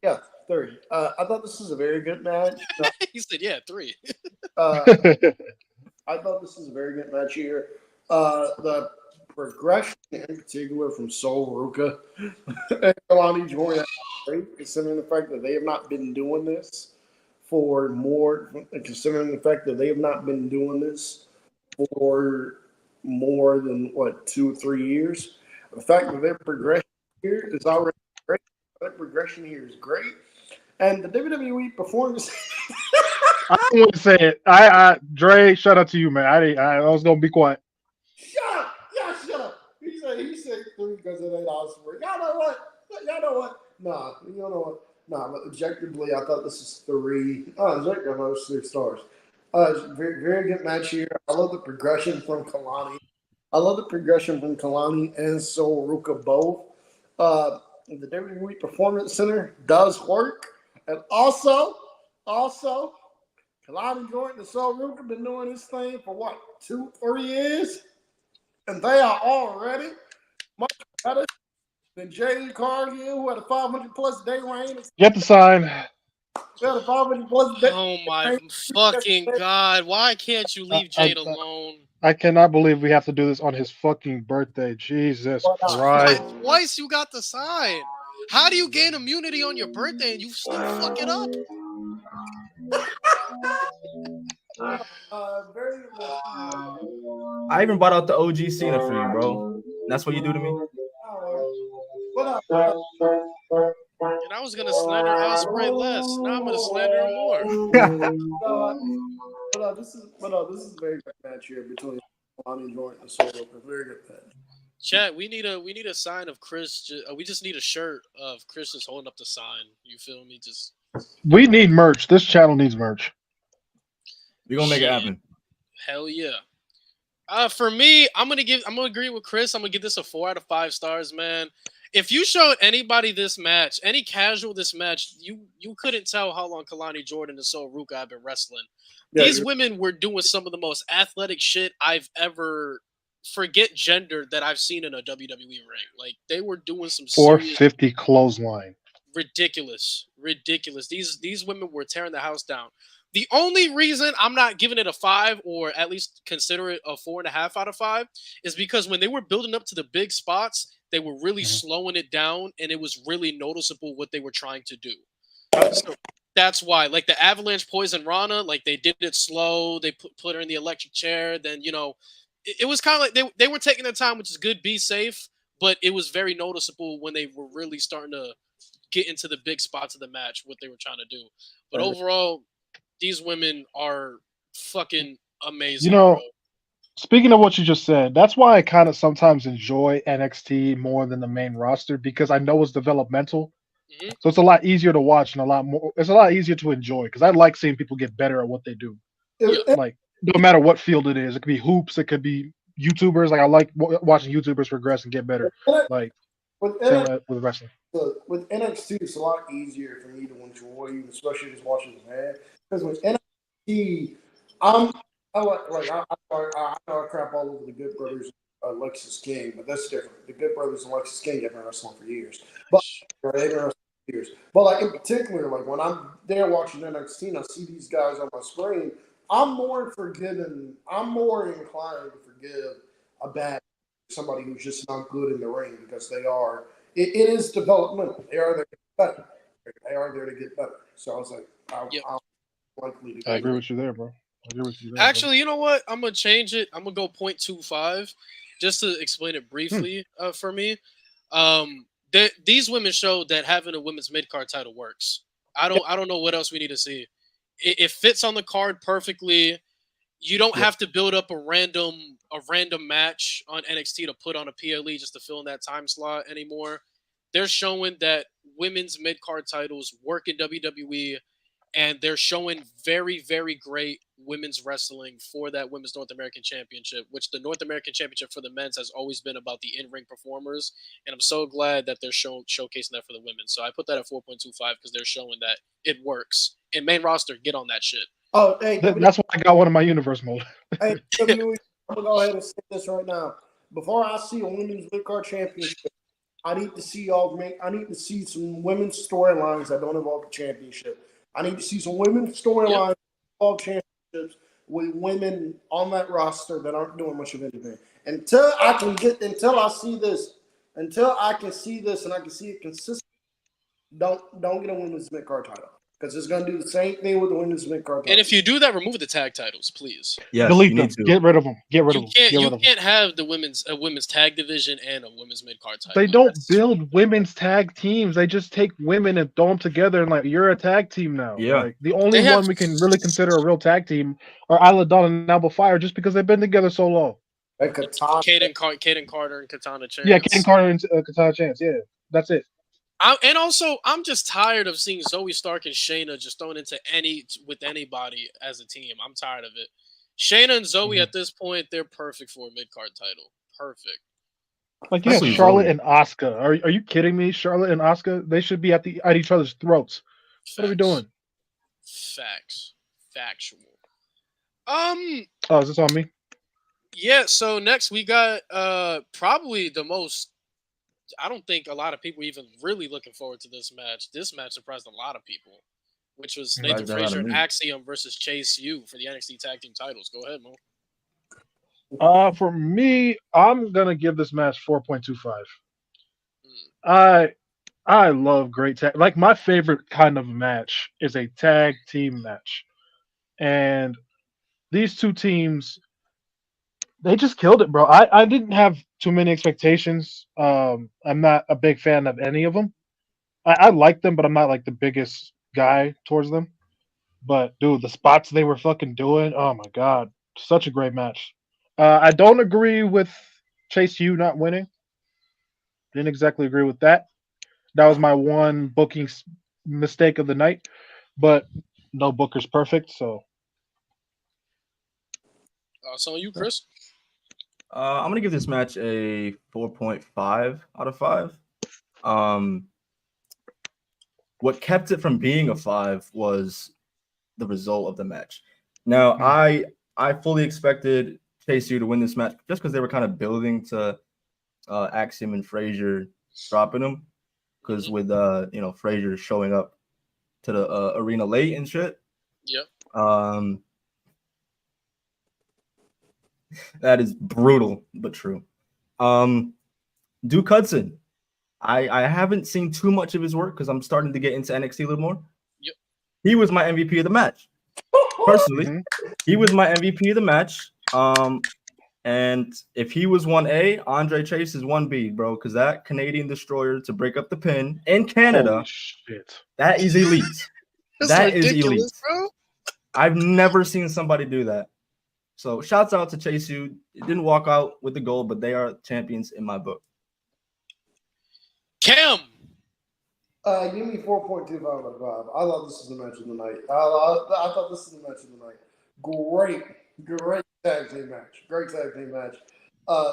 Yeah, 3. I thought this was a very good match. He said, yeah, 3. I thought this was a very good match here. The progression in particular from Sol Ruka and Kalani Jordan, considering the fact that they have not been doing this for more than 2 or 3 years. The fact that their progression here is already great. Their progression here is great. And the WWE performance. I don't want to say it. Dre, shout out to you, man. I was gonna be quiet. Shut up! Yeah, shut up. He said 3 because it ain't awesome. Y'all know what? Nah, you know what? Nah, but objectively, I thought this is 3. Objectively, I thought this was 3 stars. Very, very good match here. I love the progression from Kalani. And Sol Ruka both. The WWE Performance Center does work. And also, Kalani Jordan and Sol Ruka have been doing this thing for what, 2-3 years? And they are already much better than Jay Cargill, who had a 500-plus day reign. Get the sign. He had a 500-plus day Oh my fucking God. Why can't you leave Jade alone? I cannot believe we have to do this on his fucking birthday. Jesus Christ. Twice you got the sign. How do you gain immunity on your birthday and you still fuck it up? I even brought out the OG Cena for you, bro. That's what you do to me. And I was gonna slander Ospreay less. Now I'm gonna slander him more. This is a very good match here between Kalani Jordan and Sol Ruka. Very good match. Chat, we need a sign of Khris. We just need a shirt of Khris just holding up the sign. You feel me? We need merch. This channel needs merch. We're gonna make it happen. Hell yeah. For me, I'm gonna agree with Khris. I'm gonna give this a 4 out of 5 stars, man. If you showed anybody this match, any casual this match, you couldn't tell how long Kalani Jordan and Sol Ruka have been wrestling. Yeah, these women were doing some of the most athletic shit I've ever, forget gender, that I've seen in a WWE ring. Like, they were doing some 450 clothesline. Ridiculous. These women were tearing the house down. The only reason I'm not giving it a 5, or at least consider it a 4.5 out of 5, is because when they were building up to the big spots, they were really slowing it down, and it was really noticeable what they were trying to do. So that's why, like the Avalanche Poison Rana, like they did it slow. They put her in the electric chair. Then, it was kind of like they were taking their time, which is good, be safe. But it was very noticeable when they were really starting to get into the big spots of the match, what they were trying to do. But overall, these women are fucking amazing. Bro. Speaking of what you just said, that's why I kind of sometimes enjoy NXT more than the main roster, because I know it's developmental. Mm-hmm. So it's a lot easier to watch and it's a lot easier to enjoy, because I like seeing people get better at what they do. Yeah. Like, no matter what field it is, it could be hoops, it could be YouTubers. Like, I like watching YouTubers progress and get better. Like, with wrestling. With NXT, it's a lot easier for me to enjoy, especially just watching the man. Because with NXT, I crap all over the Good Brothers, Lexus King, but that's different. The Good Brothers and Lexus King have been wrestling for years, but like in particular, like when I'm there watching NXT and I see these guys on my screen, I'm more inclined to forgive a bad somebody who's just not good in the ring, because they are. It is developmental. They are there to get better. They are there to get better. So I was like, I'm likely to. I agree with you there, bro. Actually, you know what? I'm gonna change it. I'm gonna go 0.25, just to explain it briefly for me. These women showed that having a women's mid-card title works. I don't know what else we need to see. It fits on the card perfectly. You don't have to build up a random a random match on NXT to put on a PLE just to fill in that time slot anymore. They're showing that women's mid card titles work in WWE, and they're showing very, very great women's wrestling for that women's North American Championship, which the North American Championship for the men's has always been about the in-ring performers. And I'm so glad that they're showcasing that for the women. So I put that at 4.25 because they're showing that it works. And main roster, get on that shit. Oh, hey, That's why I got one of my universe mode. hey, WWE, I'm gonna go ahead and say this right now. Before I see a women's mid card championship, I need to see some women's storylines that don't involve the championship. I need to see some women's storylines that involve championships with women on that roster that aren't doing much of anything. Until I see this and I can see it consistent, don't get a women's mid card title. Because it's going to do the same thing with the women's mid card title. And if you do that, remove the tag titles, please. Yes, delete them. Get rid of them. You can't have the women's tag division and a women's mid card title. They don't build women's tag teams. They just take women and throw them together and like you're a tag team now. Yeah. Like, the only one we can really consider a real tag team are Isla Dawn and Alba Fire, just because they've been together so long. And Kaden Carter and Katana Chance. Yeah, Kaden Carter and Katana Chance. Yeah, that's it. I'm just tired of seeing Zoe Stark and Shayna just thrown into with anybody as a team. I'm tired of it. Shayna and Zoe at this point, they're perfect for a mid card title. Perfect. Like, yeah, Charlotte and Asuka. Are you kidding me? Charlotte and Asuka, they should be at each other's throats. Facts. What are we doing? Factual. Oh, is this on me? Yeah. So next we got probably the most. I don't think a lot of people even really looking forward to this match. This match surprised a lot of people, which was Nathan Frazier and Axiom versus Chase U for the NXT Tag Team titles. Go ahead, Mo. For me, I'm gonna give this match 4.25. I love great tag. Like, my favorite kind of match is a tag team match, and these two teams, they just killed it, bro. I didn't have too many expectations. I'm not a big fan of any of them. I like them, but I'm not like the biggest guy towards them. But dude, the spots they were fucking doing, oh my god, such a great match. I don't agree with Chase U not winning. Didn't exactly agree with that. That was my one booking mistake of the night. But no booker's perfect, so. So you, Khris? I'm gonna give this match a 4.5 out of 5. What kept it from being a 5 was the result of the match. Now, I fully expected Chase U to win this match just because they were kind of building to Axiom and Frazier dropping him. Because with Frazier showing up to the arena late and shit. Yep. That is brutal, but true. Duke Hudson. I haven't seen too much of his work because I'm starting to get into NXT a little more. Yep. He was my MVP of the match. Personally, he was my MVP of the match. And if he was 1A, Andre Chase is 1B, bro, because that Canadian Destroyer to break up the pin in Canada, that is elite. That is elite. Bro. I've never seen somebody do that. So shouts out to Chase U. It didn't walk out with the gold, but they are champions in my book. Cam. Give me 4.25 out of 5. I thought this was the match of the night. I thought this was the match of the night. Great tag team match. Great tag team match.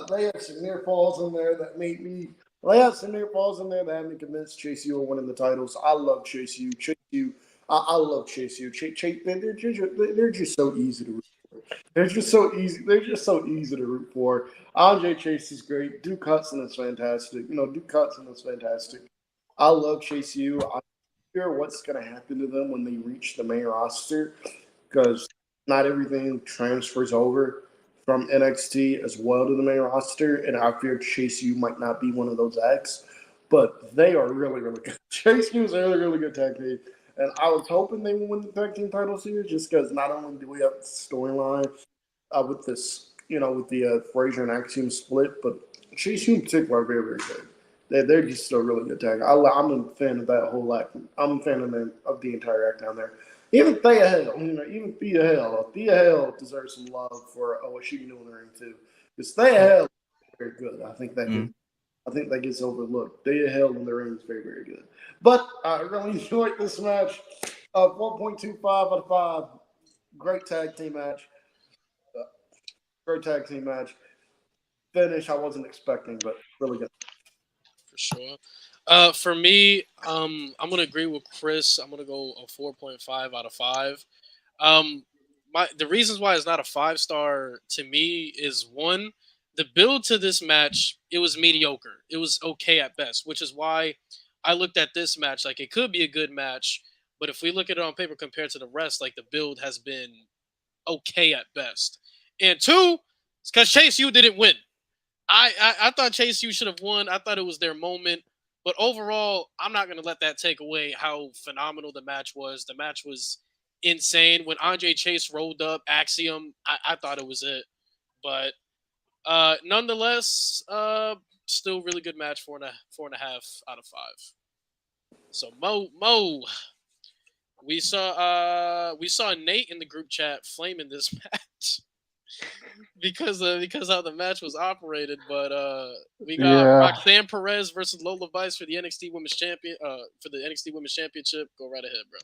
They had some near falls in there that made me. They had some near falls in there that had me convinced Chase U were winning the titles. I love Chase U. I love Chase U. They're just so easy to root for. They're just so easy to root for. Andre Chase is great. Duke Hudson is fantastic. I love Chase U. I'm not sure what's going to happen to them when they reach the main roster because not everything transfers over from NXT as well to the main roster, and I fear Chase U might not be one of those acts, but they are really, really good. Chase U is a really, really good tag team, and I was hoping they would win the tag team titles here just because not only do we have the storyline with this, with the Frazier and Axiom split, but Chase U in particular are very, very good. They're just a really good tag. I'm a fan of that whole act. I'm a fan of the entire act down there. Even Thea Hale, Thea Hale deserves some love for what she can do in the ring too. Because Thea Hale is very good. I think Mhm. that gets overlooked. Thea Hale in the ring is very, very good. But I really enjoyed this match. 4.25 out of 5. Great tag team match. Great tag team match. Finish I wasn't expecting, but really good. For sure. For me, I'm gonna agree with Chris. I'm gonna go a 4.5 out of 5. Um, the reasons why it's not a 5-star to me is one, the build to this match, it was mediocre. It was okay at best, which is why I looked at this match like it could be a good match, but if we look at it on paper compared to the rest, like the build has been okay at best. And two, it's because Chase U didn't win. I thought Chase U should have won. I thought it was their moment. But overall, I'm not going to let that take away how phenomenal the match was. The match was insane. When Andre Chase rolled up Axiom, I thought it was it. But nonetheless, still really good match. 4.5 out of 5. So Mo, we saw Nate in the group chat flaming this match because how the match was operated. But we got Yeah. Roxanne Perez versus Lola Vice for the NXT Women's Champion for the NXT Women's Championship. Go right ahead, bro.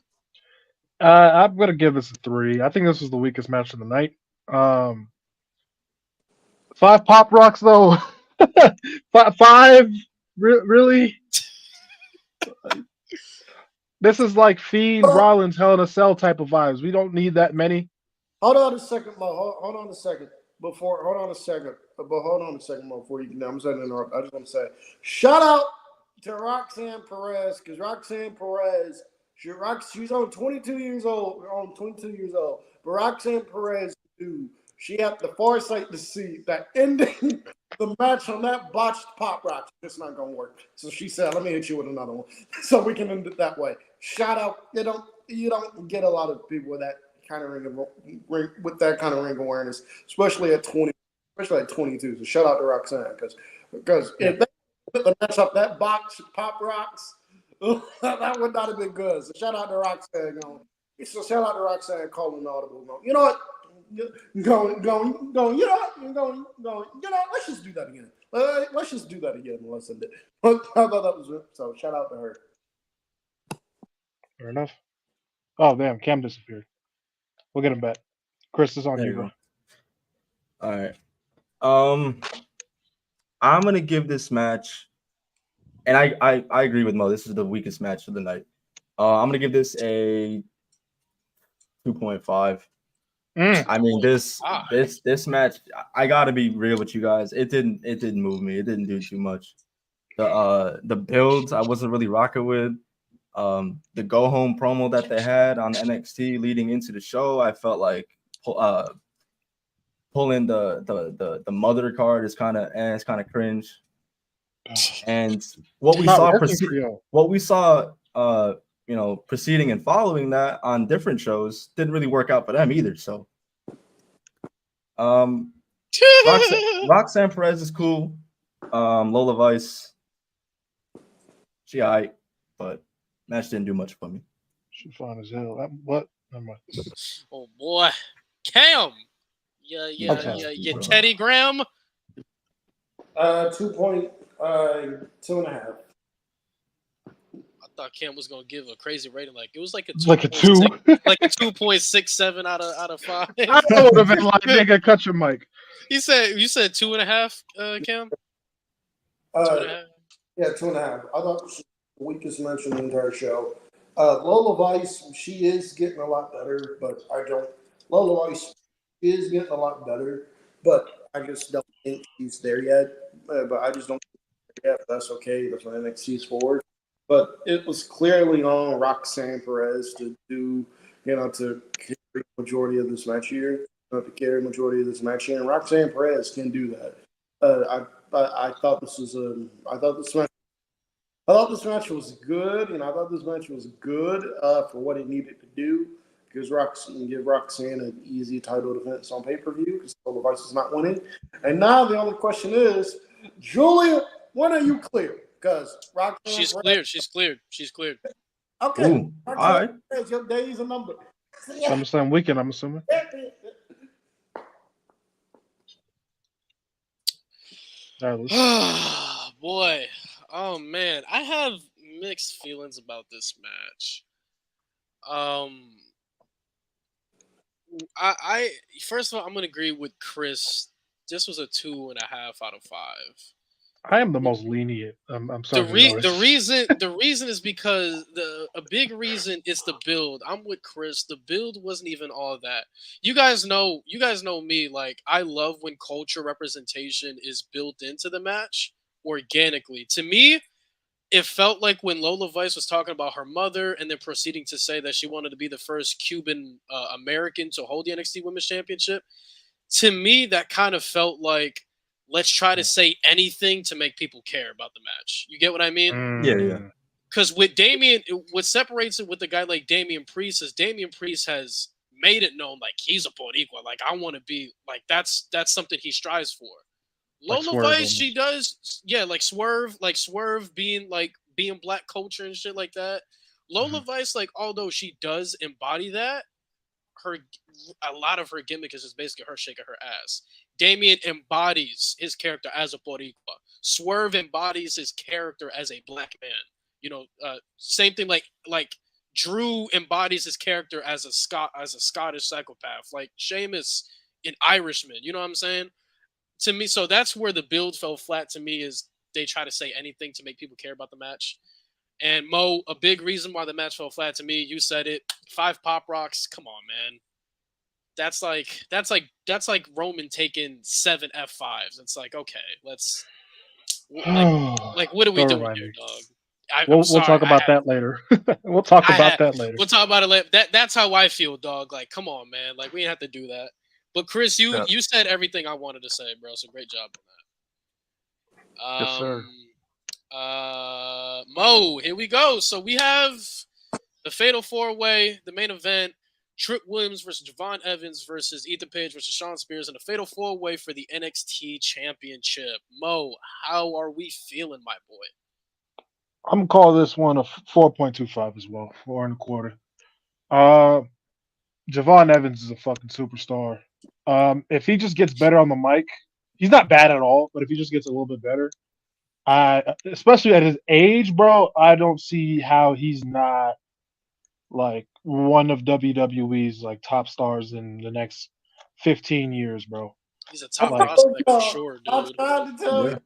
I'm gonna give this a 3. I think this was the weakest match of the night. 5 pop rocks though. Five, really? This is like Fiend, Rollins, Hell in a Cell type of vibes. We don't need that many. Hold on a second, Mo. Hold on a second. Hold on a second, Mo. Before you, I'm sorry to interrupt. I just want to say, shout out to Roxanne Perez because Roxanne Perez, she's on 22 years old. But Roxanne Perez, dude, she had the foresight to see that ending the match on that botched pop rock. It's not gonna work. So she said, "Let me hit you with another one," so we can end it that way. Shout out. You don't get a lot of people with that kind of ring awareness, especially at 22. So shout out to Roxanne because if they put the match up that box pop rocks, that would not have been good. So shout out to Roxanne. Shout out to Roxanne calling audible. You know what? Going. You know what? Going. Let's just do that again. Let's just do that again. Listen, I thought that was it. So shout out to her. Fair enough. Oh damn, Cam disappeared. We'll get him back. Chris is on There you, you bro. go. All right. I'm gonna give this match, and I agree with Mo. This is the weakest match of the night. I'm gonna give this a 2.5. I mean, this match, I gotta be real with you guys. It didn't move me. It didn't do too much. The builds I wasn't really rocking with. The go home promo that they had on NXT leading into the show, I felt like pulling the mother card is kind of cringe. And what we saw proceeding and following that on different shows didn't really work out for them either. So Roxanne Perez is cool. Lola Vice, she aight, but match didn't do much for me. She's fine as hell. What? Never mind. Oh boy, Cam. Yeah, Teddy Graham. 2.5. I thought Cam was gonna give a crazy rating. Like it was like a 2. Like a 2. Like a 2.67 out of 5. I would have been like, nigga, cut your mic. You said 2.5, Cam. 2.5. Yeah, 2.5. I thought it was the weakest match in the entire show. Lola Vice, she is getting a lot better, but Lola Vice is getting a lot better, but I just don't think she's there yet. But I just don't think she's there yet. That's okay. That's what NXT's for. But it was clearly on Roxanne Perez to do, to carry the majority of this match here. And Roxanne Perez can do that. I thought this match was good, and I thought this match was good for what it needed to do. Because give Roxanne an easy title defense on pay-per-view because Lola Vice is not winning. And now the only question is, Julia, when are you clear? Because Roxanne She's cleared. Okay. Ooh, all right. Your days are numbered. SummerSlam weekend, I'm assuming. Boy, oh man, I have mixed feelings about this match. I first of all, I'm gonna agree with Khris. This was a 2.5 out of 5. I am the most lenient. I'm sorry to notice. The reason is because a big reason is the build. I'm with Khris. The build wasn't even all that. You guys know me. Like, I love when culture representation is built into the match organically. To me, it felt like when Lola Vice was talking about her mother and then proceeding to say that she wanted to be the first Cuban American to hold the NXT Women's Championship. To me, that kind of felt like, let's try to say anything to make people care about the match. You get what I mean? Yeah. Because with Damian, what separates it with a guy like Damian Priest is Damian Priest has made it known like he's a Boricua. Like, I want to be like that's something he strives for. Like Lola Vice, she does, yeah, like Swerve being black culture and shit like that. Lola Vice, like, although she does embody that, a lot of her gimmick is just basically her shaking her ass. Damian embodies his character as a Boricua. Swerve embodies his character as a black man. You know, same thing like Drew embodies his character as a Scottish psychopath. Like Sheamus, an Irishman. You know what I'm saying? To me, so that's where the build fell flat to me, is they try to say anything to make people care about the match. And Mo, a big reason why the match fell flat to me, you said it, 5 pop rocks. Come on, man. That's like Roman taking 7 F5s. It's like, okay, let's like what are we doing here, dog? We'll talk about that later. We'll talk about that later. We'll talk about it later. That's how I feel, dog. Like, come on, man. Like, we didn't have to do that. But Khris, you said everything I wanted to say, bro. So great job on that. Yes, sir. Mo, here we go. So we have the Fatal 4-Way, the main event. Trick Williams versus Javon Evans versus Ethan Page versus Shawn Spears in the Fatal 4-Way for the NXT Championship. Mo, how are we feeling, my boy? I'm gonna call this one a 4.25 as well, 4.25. Javon Evans is a fucking superstar. If he just gets better on the mic, he's not bad at all, but if he just gets a little bit better, especially at his age, bro, I don't see how he's not like one of WWE's like top stars in the next 15 years, bro. He's a top prospect for sure, dude. I'm trying to tell you.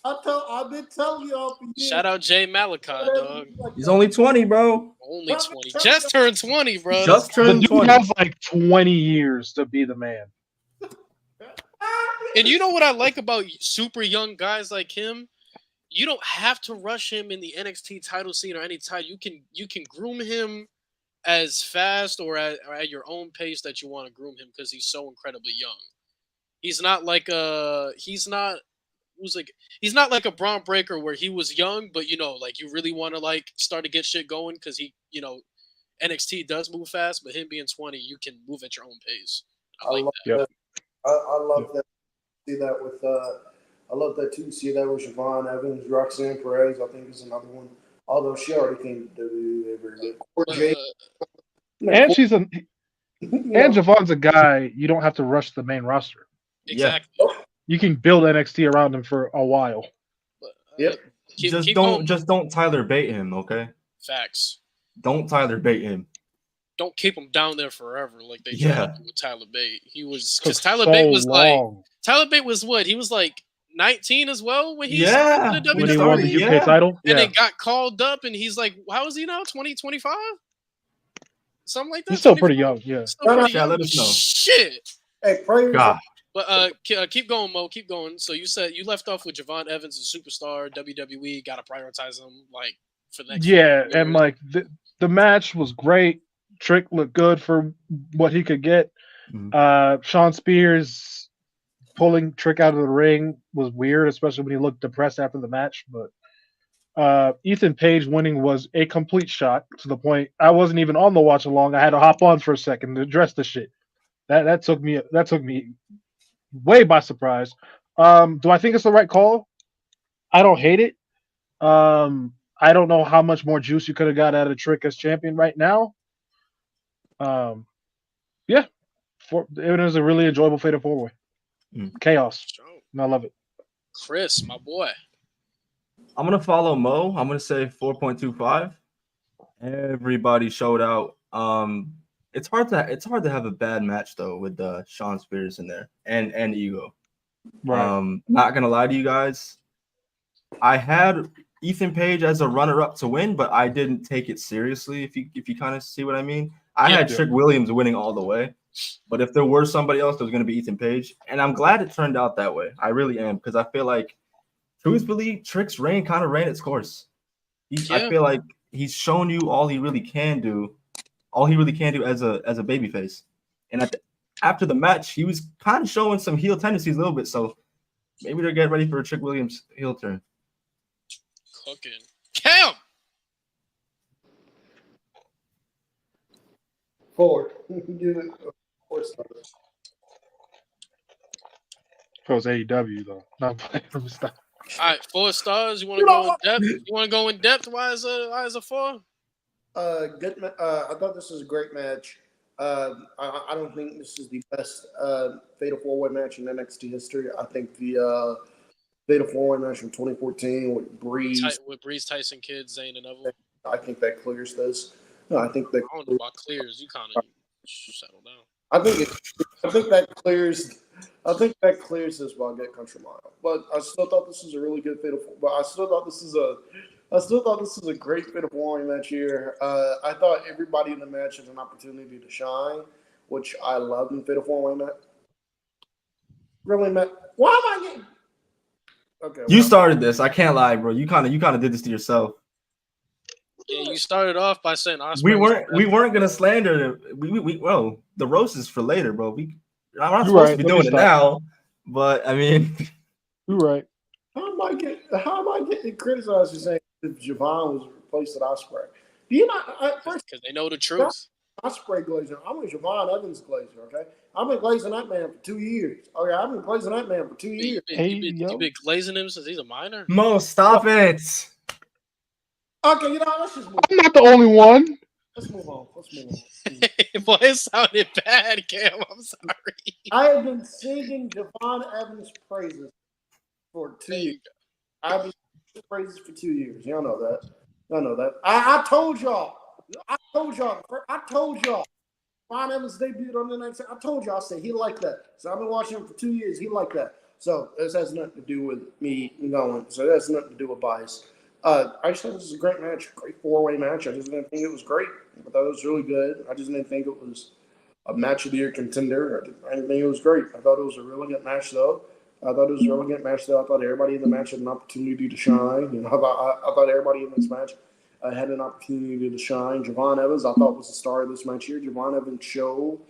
I've been telling y'all for years. Shout out Jay Malachi, dog. He's only 20, bro. Only 20. Just turned 20, bro. Just turned 20. The dude has like 20 years to be the man. And you know what I like about super young guys like him? You don't have to rush him in the NXT title scene or any title. You can groom him as fast or at your own pace that you want to groom him, because he's so incredibly young. He's not like a Braun Breaker where he was young, but like you really want to like start to get shit going because he, NXT does move fast, but him being 20, you can move at your own pace. I like that. Yep. I love that. See that with I love that too. See that with Siobhan Evans, Roxanne Perez. I think is another one. Although she already came to WWE very good. And she's and Javon's a guy you don't have to rush the main roster. Exactly. Yeah. You can build NXT around him for a while. Yep. Just don't Tyler bait him, okay? Facts. Don't Tyler bait him. Don't keep him down there forever like they tried to do with Tyler Bate. He was because Tyler Bate was what? He was like 19 as well when he started the WWE. When he won the UK title. And it got called up, and he's like, how is he now? 20, 25? Something like that. He's still pretty young, yeah. Let us know. Shit. Hey, praise God. But keep going, Mo. Keep going. So you said you left off with Javon Evans, a superstar, WWE. Got to prioritize him like for the next. Yeah, and like the match was great. Trick looked good for what he could get. Shawn Spears pulling Trick out of the ring was weird, especially when he looked depressed after the match. But Ethan Page winning was a complete shock to the point I wasn't even on the watch along. I had to hop on for a second to address the shit. That took me way by surprise. Do I think it's the right call? I don't hate it. I don't know how much more juice you could have got out of Trick as champion right now. It was a really enjoyable Fatal 4-Way. Chaos. And I love it. Khris, my boy. I'm gonna follow Mo. I'm gonna say 4.25. Everybody showed out. It's hard to have a bad match though with Sean Spears in there and Ego. Right. Not gonna lie to you guys, I had Ethan Page as a runner-up to win, but I didn't take it seriously. If you kind of see what I mean, I had Yeah. Trick Williams winning all the way. But if there were somebody else, there was going to be Ethan Page, and I'm glad it turned out that way. I really am, because I feel like, truthfully, Trick's reign kind of ran its course. I feel like he's shown you all he really can do, as a babyface. And after the match, he was kind of showing some heel tendencies a little bit. So maybe they're getting ready for a Trick Williams heel turn. Cooking. Cam! 4. Give it 4 stars. If it was AEW though, not from stuff. All right, 4 stars. You want to go in depth? You want to go in depth? Why is a 4? Good. I thought this was a great match. I don't think this is the best Fatal 4-Way match in NXT history. I think the Fatal 4-Way match from 2014 with Breeze. With Breeze, Tyson Kidd, Zayn, and Neville. I think that clears this. No, I think that. I don't know about clears. You kind of settle down. I think that clears. I think that clears this by Get Country Mile. But I still thought this was a really good Fatal. But I still thought this is a great Fatal 4-Way match here. I thought everybody in the match has an opportunity to shine, which I love in Fatal 4-Way match. Really, Matt? Why am I getting? Okay. You started this. I can't lie, bro. You kind of did this to yourself. Yeah, you started off by saying we weren't gonna slander. Well, the roast is for later, bro. I'm not supposed to be doing it now, but I mean, you're right. How am I getting criticized for saying if Javon was replaced with Ospreay? Do you not? First, because they know the truth. Ospreay glazer. I'm a Javon Evans glazer. Okay, I've been glazing that man for 2 years. Okay, I've been glazing that man for 2 years. You've been glazing him since he's a minor. Mo, stop it. Okay, let's just move on. I'm not the only one. Let's move on. Boy, it sounded bad, Cam. I'm sorry. I have been singing Javon Evans' praises for 2 years. I've been singing praises for 2 years. Y'all know that. I told y'all. Javon Evans debuted on the next. I told y'all. I said he liked that. So I've been watching him for 2 years. He liked that. So this has nothing to do with me going. So it has nothing to do with bias. I just thought this was a great match, great 4-way match. I just didn't think it was great. I thought it was really good. I just didn't think it was a match of the year contender. I didn't think it was great. I thought it was a really good match, though. I thought everybody in the match had an opportunity to shine. I thought everybody in this match had an opportunity to shine. Javon Evans, I thought, was the star of this match here. Javon Evans showed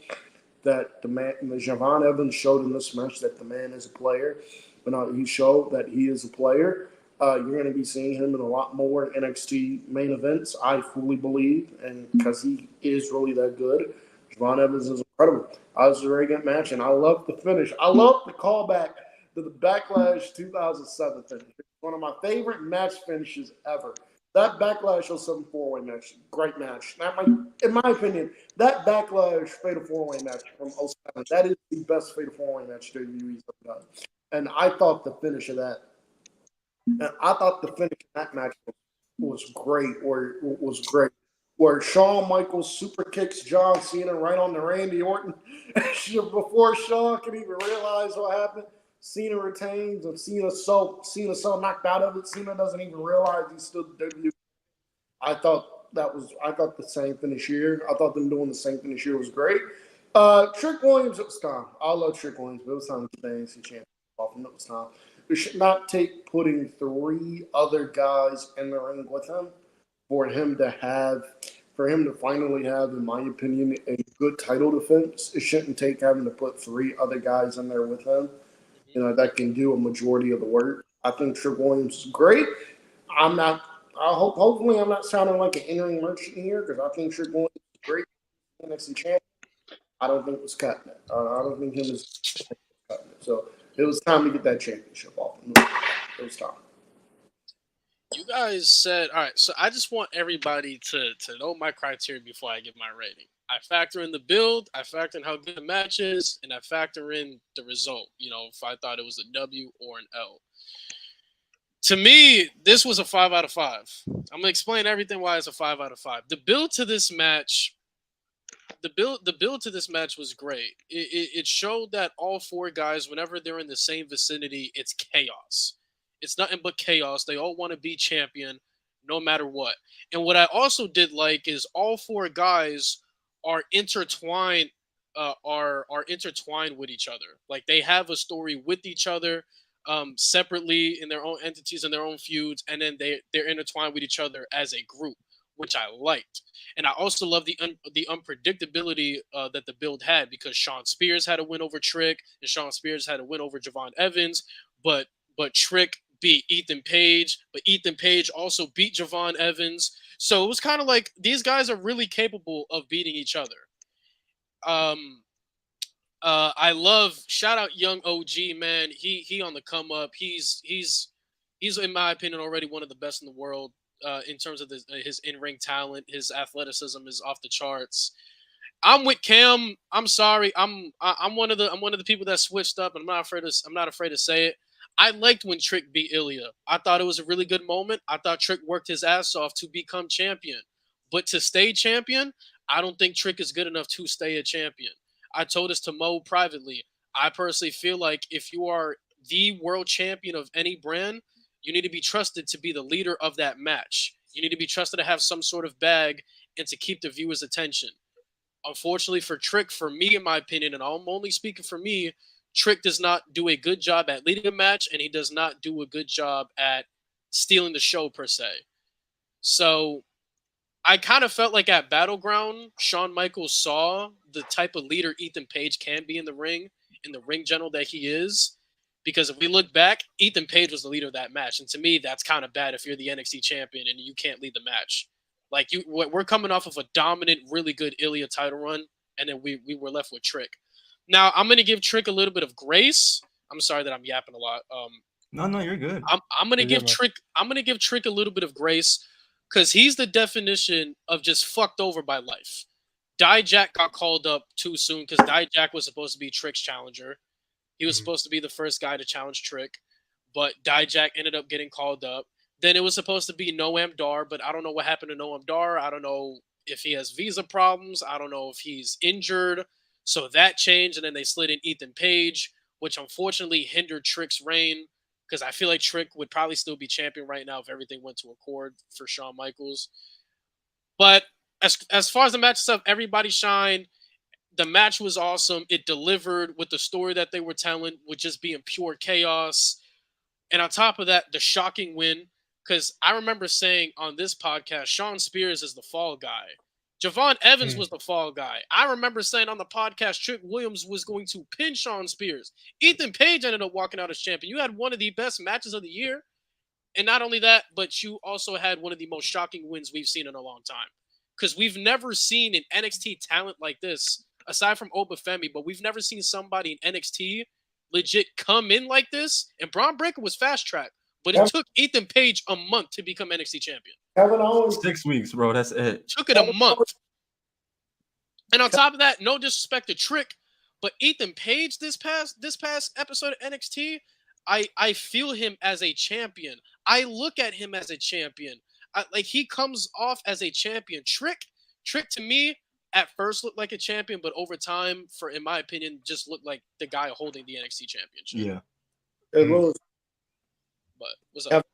that Javon Evans showed in this match that the man is a player. But he showed that he is a player. You're going to be seeing him in a lot more NXT main events, I fully believe, and because he is really that good. Javon Evans is incredible. It was a very good match, and I love the finish. I love the callback to the Backlash 2007 finish. It's one of my favorite match finishes ever. That Backlash 07 4-way match, great match. In my opinion, that Backlash Fatal 4-way match from 07, that is the best Fatal 4-way match WWE's ever done. And I thought the finish of that. And I thought the finish of that match was great. Where Shawn Michaels super kicks John Cena right on the Randy Orton before Shawn can even realize what happened. Cena retains, and Cena's so knocked out of it. Cena doesn't even realize he's still WWE. I thought the same finish here. I thought them doing the same finish here was great. Trick Williams, it was time. I love Trick Williams, but it was time to get the NXT champion off him. It was time. It should not take putting 3 other guys in the ring with him for him to finally have, in my opinion, a good title defense. It shouldn't take having to put 3 other guys in there with him, that can do a majority of the work. I think Trick Williams is great. Hopefully I'm not sounding like an in-ring merchant here, because I think Trick Williams is great. NXT champion. I don't think it was cutting it. I don't think him is cutting it. So it was time to get that championship off. It was time. You guys said, all right, so I just want everybody to know my criteria before I give my rating. I factor in the build, I factor in how good the match is, and I factor in the result, if I thought it was a W or an L. To me, this was a 5 out of 5. I'm gonna explain everything why it's a 5 out of 5. The build to this match was great. It showed that all four guys, whenever they're in the same vicinity, it's chaos. It's nothing but chaos. They all want to be champion, no matter what. And what I also did like is all four guys are intertwined. Are intertwined with each other. Like they have a story with each other, separately in their own entities and their own feuds, and then they're intertwined with each other as a group, which I liked. And I also love the unpredictability that the build had, because Shawn Spears had a win over Trick, and Shawn Spears had a win over Javon Evans, but Trick beat Ethan Page, but Ethan Page also beat Javon Evans. So it was kind of like these guys are really capable of beating each other. I love, shout out Young OG, man. He on the come up. He's in my opinion already one of the best in the world. In terms of his in-ring talent, his athleticism is off the charts. I'm with Cam. I'm sorry. I'm one of the people that switched up, and I'm not afraid to say it. I liked when Trick beat Ilya. I thought it was a really good moment. I thought Trick worked his ass off to become champion. But to stay champion, I don't think Trick is good enough to stay a champion. I told this to Mo privately. I personally feel like if you are the world champion of any brand, you need to be trusted to be the leader of that match. You need to be trusted to have some sort of bag and to keep the viewers' attention. Unfortunately for Trick, for me, in my opinion, and I'm only speaking for me, Trick does not do a good job at leading a match, and he does not do a good job at stealing the show, per se. So I kind of felt like at Battleground, Shawn Michaels saw the type of leader Ethan Page can be in the ring general that he is. Because if we look back, Ethan Page was the leader of that match. And to me, that's kind of bad if you're the NXT champion and you can't lead the match. Like, we're coming off of a dominant, really good Ilya title run, and then we were left with Trick. Now, I'm going to give Trick a little bit of grace. I'm sorry that I'm yapping a lot. No, you're good. I'm going to give Trick a little bit of grace, because he's the definition of just fucked over by life. Dijak got called up too soon, because Dijak was supposed to be Trick's challenger. He was supposed to be the first guy to challenge Trick, but Dijak ended up getting called up. Then it was supposed to be Noam Dar, but I don't know what happened to Noam Dar. I don't know if he has visa problems. I don't know if he's injured. So that changed, and then they slid in Ethan Page, which unfortunately hindered Trick's reign, because I feel like Trick would probably still be champion right now if everything went to accord for Shawn Michaels. But as far as the match itself, everybody shined. The match was awesome. It delivered with the story that they were telling, with just being pure chaos. And on top of that, the shocking win, because I remember saying on this podcast, Shawn Spears is the fall guy. Javon Evans was the fall guy. I remember saying on the podcast, Trick Williams was going to pin Shawn Spears. Ethan Page ended up walking out as champion. You had one of the best matches of the year. And not only that, but you also had one of the most shocking wins we've seen in a long time. Because we've never seen an NXT talent like this, aside from Obafemi, but we've never seen somebody in NXT legit come in like this. And Braun Breaker was fast track, but it took Ethan Page a month to become NXT champion. Kevin Owens, 6 weeks, bro. That's it. Took it a month. And on top of that, no disrespect to Trick, but Ethan Page this past episode of NXT, I feel him as a champion. I look at him as a champion. Like, he comes off as a champion. Trick to me at first looked like a champion, but over time, in my opinion, just looked like the guy holding the NXT championship. Yeah. But what's up?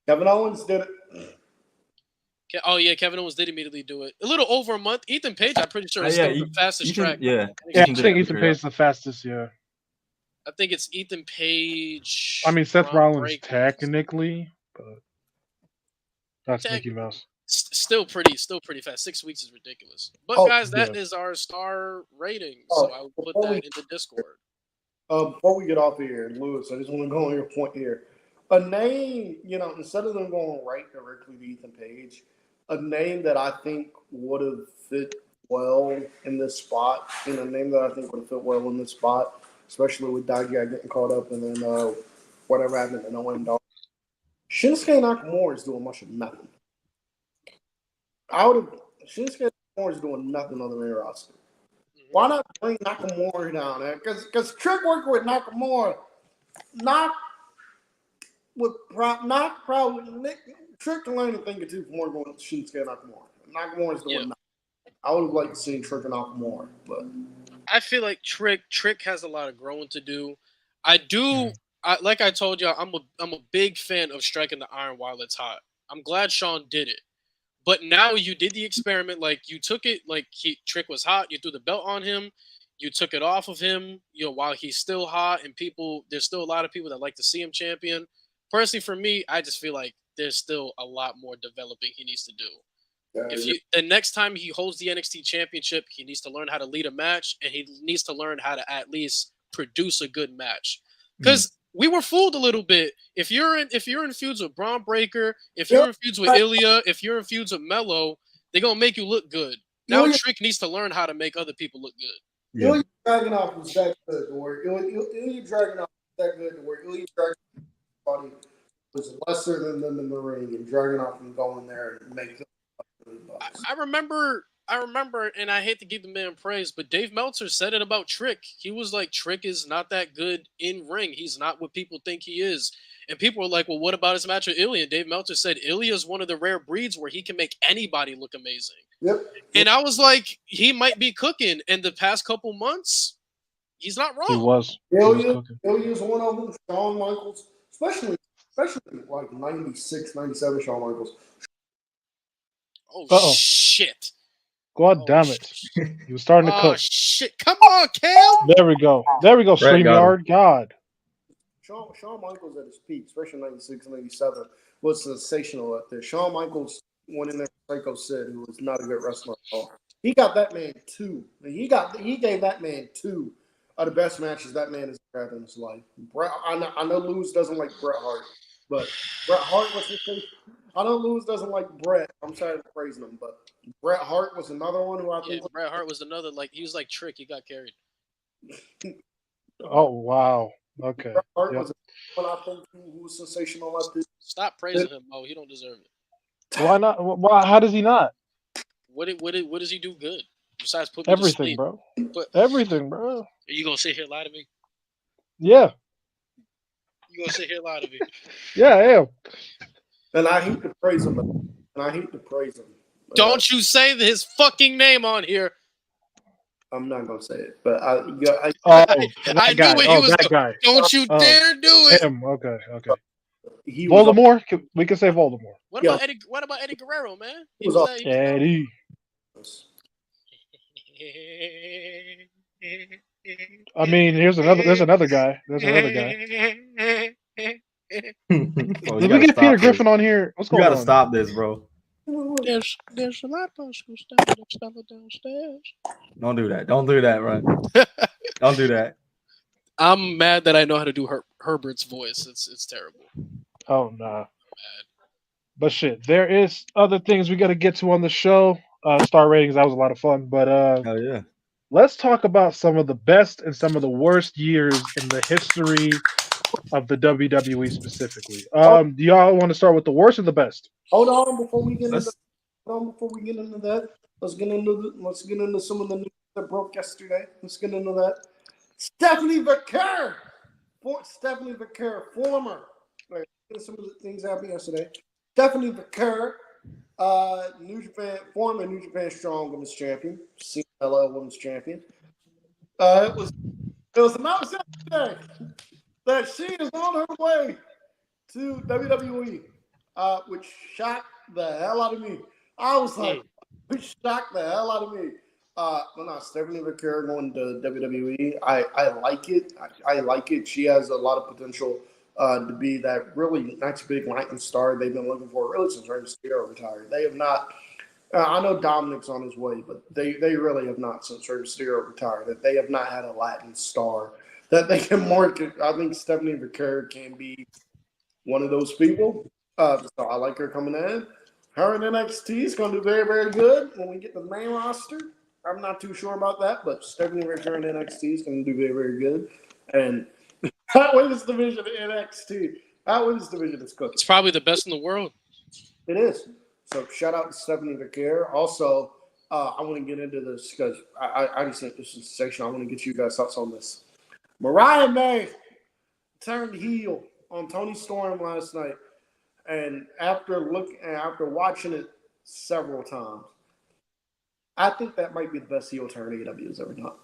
Kevin Owens did it. Oh yeah, Kevin Owens did immediately do it. A little over a month. Ethan Page, I'm pretty sure, is still the fastest track. Yeah, I think Ethan Page is the fastest. Yeah. I think it's Ethan Page. I mean, Seth Rollins technically, but that's Mickey Mouse. Still pretty fast. 6 weeks is ridiculous. But guys, that is our star rating. So I will put that in the Discord. Before we get off here, Lewis, I just want to go on your point here. A name, instead of them going right directly to Ethan Page, a name that I think would have fit well in this spot, a name that I think would have fit well in this spot, especially with Dijak getting caught up and then whatever happened to Noam Dar. Shinsuke Nakamura is doing much of nothing. Shinsuke Nakamura is doing nothing on the main roster. Why not bring Nakamura down there? Because Trick working with Nakamura, not probably Nick Trick can learn a thing or two from more going to Shinsuke Nakamura. Nakamura's doing nothing. I would have liked to see Trick and Nakamura, but I feel like Trick has a lot of growing to do. Like I told you, I'm a big fan of striking the iron while it's hot. I'm glad Sean did it. But now you did the experiment, like you took it, like Trick was hot, you threw the belt on him, you took it off of him, while he's still hot, and there's still a lot of people that like to see him champion. Personally, for me, I just feel like there's still a lot more developing he needs to do. The next time he holds the NXT championship, he needs to learn how to lead a match, and he needs to learn how to at least produce a good match. Because we were fooled a little bit. If you're in feuds with Braun Breaker, if you're in feuds with Ilya, if you're in feuds with Melo, they're gonna make you look good. Now Trick needs to learn how to make other people look good. Ilya Dragunov was that good to where Ilya Dragunov was that good to where Ilya Dragunov was lesser than them in the ring, and Dragunov can go in there and make them. I remember, and I hate to give the man praise, but Dave Meltzer said it about Trick. He was like, Trick is not that good in ring. He's not what people think he is. And people were like, well, what about his match with Ilya? And Dave Meltzer said Ilya is one of the rare breeds where he can make anybody look amazing. Yep. And I was like, he might be cooking. And the past couple months, he's not wrong. He was. Ilya's one of them. Shawn Michaels, especially like 96, 97 Shawn Michaels. Oh, shit. God damn it. He was starting to cook. Oh, shit. Come on, Cam. There we go, StreamYard. God. Shawn Michaels at his peak, especially 96, 97, was sensational up there. Shawn Michaels went in there, Psycho Sid, who was not a good wrestler at all. He got that man two. He gave that man two of the best matches that man has had in his life. I know Luz doesn't like Bret Hart, but Bret Hart was his face. I know Luz doesn't like Bret. I'm sorry for praising him, but Bret Hart was another one who I think. Yeah, Bret Hart was another, he was like Trick. He got carried. Oh, wow. Okay. Bret Hart was one I think who was sensational at this. Stop praising him, Mo. He don't deserve it. Why not? Why? How does he not? What does he do good besides put me Everything, to sleep? bro. Everything, bro. Are you gonna sit here and lie to me? Yeah. You gonna sit here and lie to me? Yeah, I am. And I hate to praise him. Don't you say his fucking name on here. I'm not gonna say it, but I knew it. He was that guy. Don't you dare do it. Him. Okay. He Voldemort. We can say Voldemort. What about Eddie Guerrero, man? Eddie. I mean, there's another guy. Did we get Peter Griffin on here? What's going on? You gotta stop this, bro. There's a lot of possible stuff downstairs. Don't do that. Don't do that, right? Don't do that. I'm mad that I know how to do Herbert's voice. It's terrible. Oh nah. But shit, there is other things we got to get to on the show. Star ratings, that was a lot of fun. But hell yeah. Let's talk about some of the best and some of the worst years in the history of the WWE specifically. Do y'all want to start with the worst or the best? Hold on before we get into that. Let's get into some of the news that broke yesterday. Let's get into that. Stephanie Vaquer, former. Right, some of the things happened yesterday. Stephanie Vaquer, former New Japan Strong Women's Champion, CLL Women's Champion. It was announced yesterday that she is on her way to WWE, which shocked the hell out of me. I was like, which shocked the hell out of me. Stephanie Vaquer going to WWE. I like it. I like it. She has a lot of potential to be that really nice big lightning star they've been looking for really since Rey Mysterio retired. They have not. I know Dominic's on his way, but they really have not since Rey Mysterio retired. That they have not had a Latin star that they can market. I think Stephanie Vaquer can be one of those people. So I like her coming in. Her in NXT is going to do very, very good when we get to the main roster. I'm not too sure about that, but Stephanie Vaquer in NXT is going to do very, very good. And that women's division in NXT, that women's division is cooking. It's probably the best in the world. It is. So shout out to Stephanie Vaquer. Also, I want to get into this because I just think this is sensational. I want to get you guys' thoughts on this. Mariah May turned heel on Tony Storm last night, and after watching it several times, I think that might be the best heel turn AEW has ever done.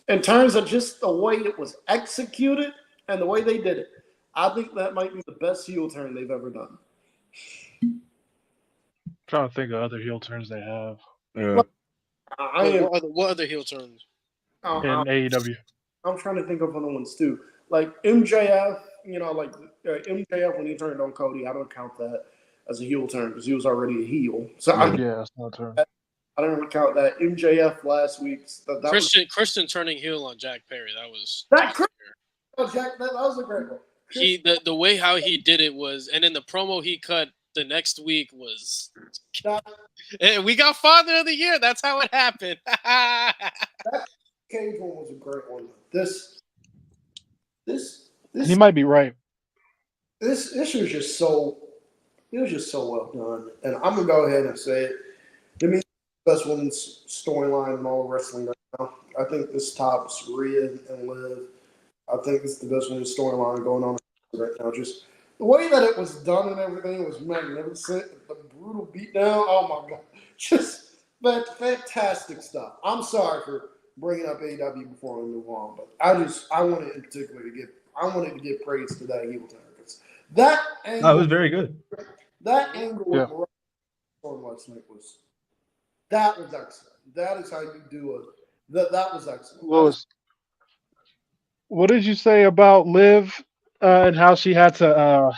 In terms of just the way it was executed and the way they did it, I think that might be the best heel turn they've ever done. Trying to think of other heel turns they have Yeah. What other heel turns? in AEW. I'm trying to think of other ones too. Like MJF, MJF when he turned on Cody, I don't count that as a heel turn because he was already a heel. So Yeah, that's not a turn. I don't count that. MJF last week's Christian turning heel on Jack Perry. That was Jack. That was a great one. The way how he did it was, and then the promo he cut the next week was. And we got Father of the Year. That's how it happened. That Cage one was a great one. This He might be right. This was just so well done, and I'm gonna go ahead and say it. To me, the best women's storyline in all of wrestling right now. I think this tops Rhea and Liv. I think it's the best women's storyline going on right now. Just the way that it was done and everything was magnificent. The brutal beatdown. Oh my god, just fantastic stuff. I'm sorry for bringing up AEW before we move on, but I wanted in particular to give praise to that heel turn. That angle, it was very good. That angle with Storm last night was excellent. That is how you do it. That was excellent. Louis, what did you say about Liv and how she had to?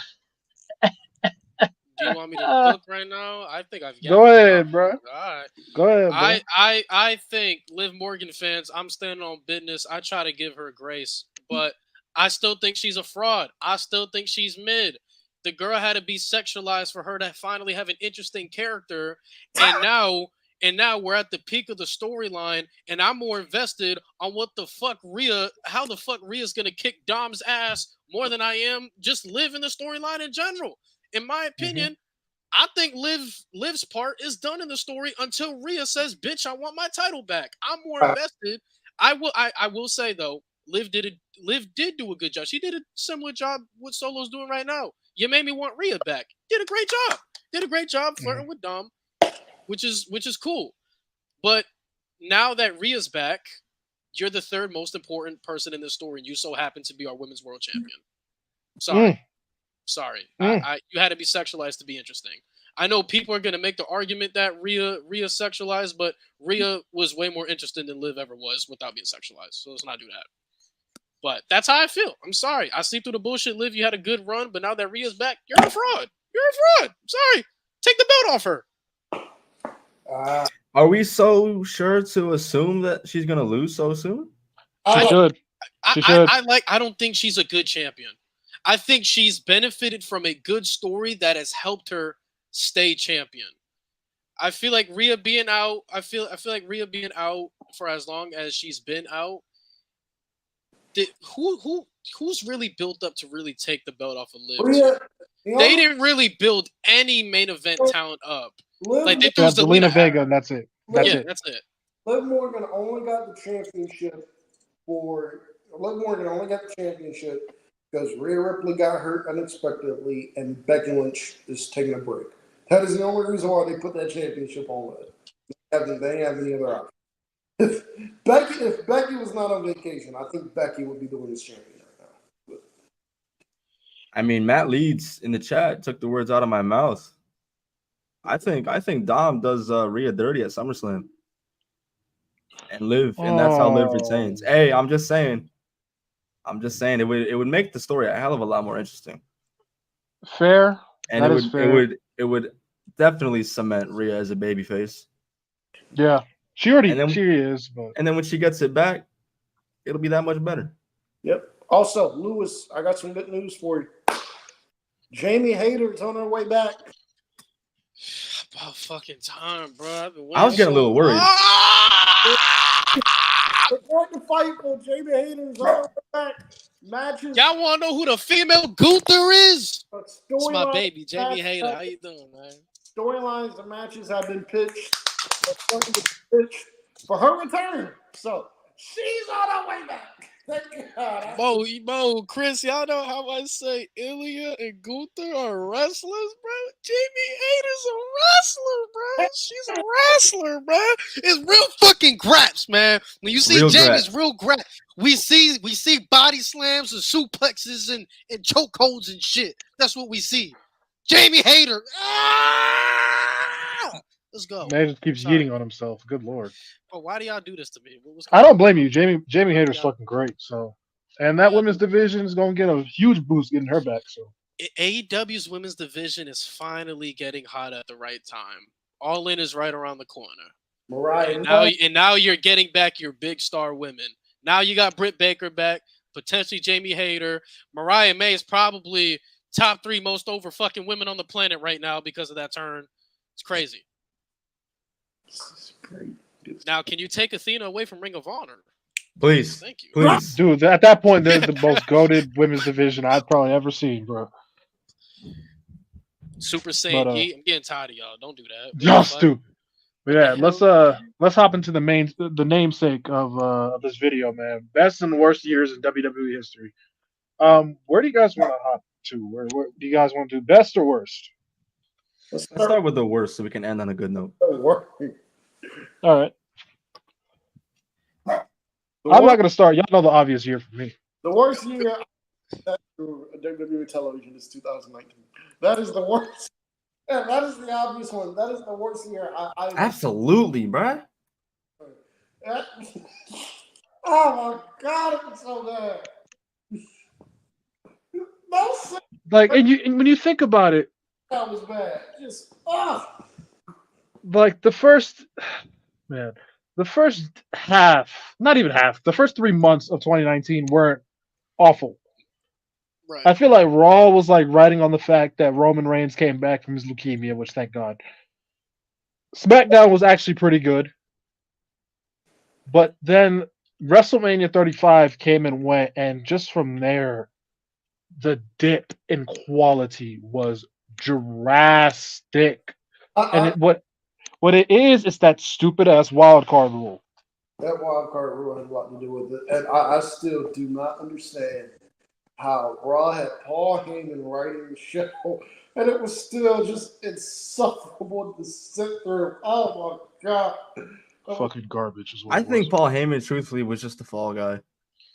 Do you want me to cook right now? I think I've got. Go ahead, bro. All right. Go ahead, bro. I think Liv Morgan fans, I'm standing on business. I try to give her grace, but I still think she's a fraud. I still think she's mid. The girl had to be sexualized for her to finally have an interesting character, and now we're at the peak of the storyline, and I'm more invested on how the fuck Rhea's gonna kick Dom's ass more than I am just Liv in the storyline in general. In my opinion, I think Liv's part is done in the story until Rhea says, "Bitch, I want my title back." I'm more invested. I will say though, Liv did do a good job. She did a similar job what Solo's doing right now. You made me want Rhea back. Did a great job. Flirting with Dom, which is cool. But now that Rhea's back, you're the third most important person in this story, and you so happen to be our women's world champion. Sorry. You had to be sexualized to be interesting. I know people are going to make the argument that Rhea sexualized, but Rhea was way more interesting than Liv ever was without being sexualized. So let's not do that. But that's how I feel. I'm sorry. I see through the bullshit. Liv, you had a good run, but now that Rhea's back, you're a fraud. I'm sorry. Take the belt off her. Are we so sure to assume that she's going to lose so soon? She should. I don't think she's a good champion. I think she's benefited from a good story that has helped her stay champion. I feel like Rhea being out. I feel like Rhea being out for as long as she's been out. Who's really built up to really take the belt off of Liv? They didn't really build any main event talent up. Like they threw Zelina Vega, and that's it. That's it. Liv Morgan only got the championship because Rhea Ripley got hurt unexpectedly, and Becky Lynch is taking a break. That is the only reason why they put that championship on Liv. They didn't have any other option. If Becky was not on vacation, I think Becky would be the women's champion right now. I mean, Matt Leeds in the chat took the words out of my mouth. I think Dom does Rhea dirty at SummerSlam and Liv, and that's how Liv retains. Hey, I'm just saying it would make the story a hell of a lot more interesting. Fair. And it would definitely cement Rhea as a babyface. Yeah. She is, but and then when she gets it back, it'll be that much better. Yep. Also, Lewis, I got some good news for you. Jamie Hayter's on her way back. About fucking time, bro. I was getting a little worried. Support the fight for Jamie Hayter's on her way back. Matches. Y'all want to know who the female Gunther is? It's my baby, Jamie Hayter. How you doing, man? Storylines and matches have been pitched for her return. So she's on her way back. Thank God. Chris, y'all know how I say Ilya and Gunther are wrestlers, bro? Jamie Hayter's a wrestler, bro. She's a wrestler, bro. It's real fucking graps, man. When you see Real Jamie's graps. real grap, we see body slams and suplexes and chokeholds and shit. That's what we see. Jamie Hayter. Ah! Let's go. Man just keeps Sorry. yeeting on himself. Good lord. But why do y'all do this to me? What's I going don't on? blame you. Jamie Why do Hayter's y'all- fucking great. So, and why that y'all women's do- division is gonna get a huge boost getting her back. So, AEW's women's division is finally getting hot at the right time. All In is right around the corner. Mariah, And now you're getting back your big star women. Now you got Britt Baker back, potentially Jamie Hayter. Mariah May is probably top 3 most over fucking women on the planet right now because of that turn. It's crazy. great. Now, can you take Athena away from Ring of Honor? Please. Thank you. Please. dude, at that point, they're the most goated women's division I've probably ever seen, bro. Super Saiyan But, Yeet. I'm getting tired of y'all. Don't do that. What Y'all the fuck? stupid. But What yeah, the let's hop into the namesake of this video, man. Best and worst years in WWE history. Where do you guys want to hop to? Where do you guys want to do best or worst? Let's Let's start with the worst so we can end on a good note. All right. I'm not gonna start. Y'all know the obvious year for me. The worst year WWE television is 2019. That is the worst. Yeah, that is the obvious one. That is the worst year. Absolutely, bruh. Oh my god, it's so bad. No sense Like, and when you think about it, that was bad. Just like the first half, not even half, the first 3 months of 2019 weren't awful. Right. I feel like Raw was like riding on the fact that Roman Reigns came back from his leukemia, which thank God. SmackDown was actually pretty good. But then WrestleMania 35 came and went, and just from there, the dip in quality was drastic. And what it is that stupid ass wild card rule. that wild card rule had a lot to do with it. And I still do not understand how Raw had Paul Heyman writing the show, and it was still just insufferable to sit through. Oh my god. Fucking garbage is what I it think was. Paul Heyman, truthfully, was just the fall guy.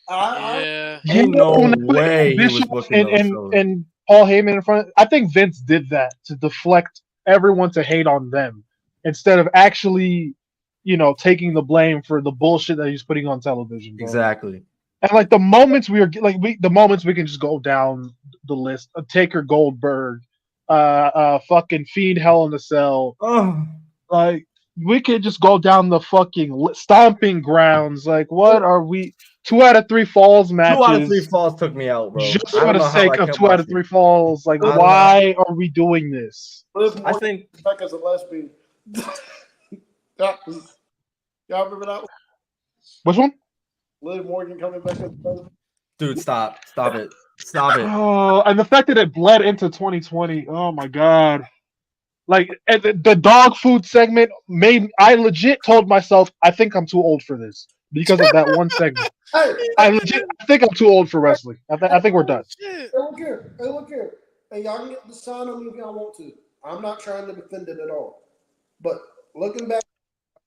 Yeah. Ain't no but way he was Bischoff booking those shows. and Paul Heyman in front. I think Vince did that to deflect everyone to hate on them instead of actually, taking the blame for the bullshit that he's putting on television. Bro. Exactly. And like the moments we can just go down the list. Taker Goldberg, fucking Fiend Hell in a Cell. Oh, Like we could just go down the fucking stomping grounds. Like what are we? 2 out of 3 falls matches. 2 out of 3 falls took me out, bro. Just I for don't the know how sake I of kept 2 out of 3 watching. falls. Like I don't why are we doing this? I think back as a lesbian. That was, y'all remember that one? Which one? Liv Morgan coming back as a lesbian. dude, stop it. Stop it. Oh, and the fact that it bled into 2020. Oh my god. Like the dog food segment I legit told myself I think I'm too old for this because of that one segment. Hey, I think I'm too old for wrestling. I think we're done. Shit. Hey, look here. Hey, y'all can get the sign on me if y'all want to. I'm not trying to defend it at all. But looking back,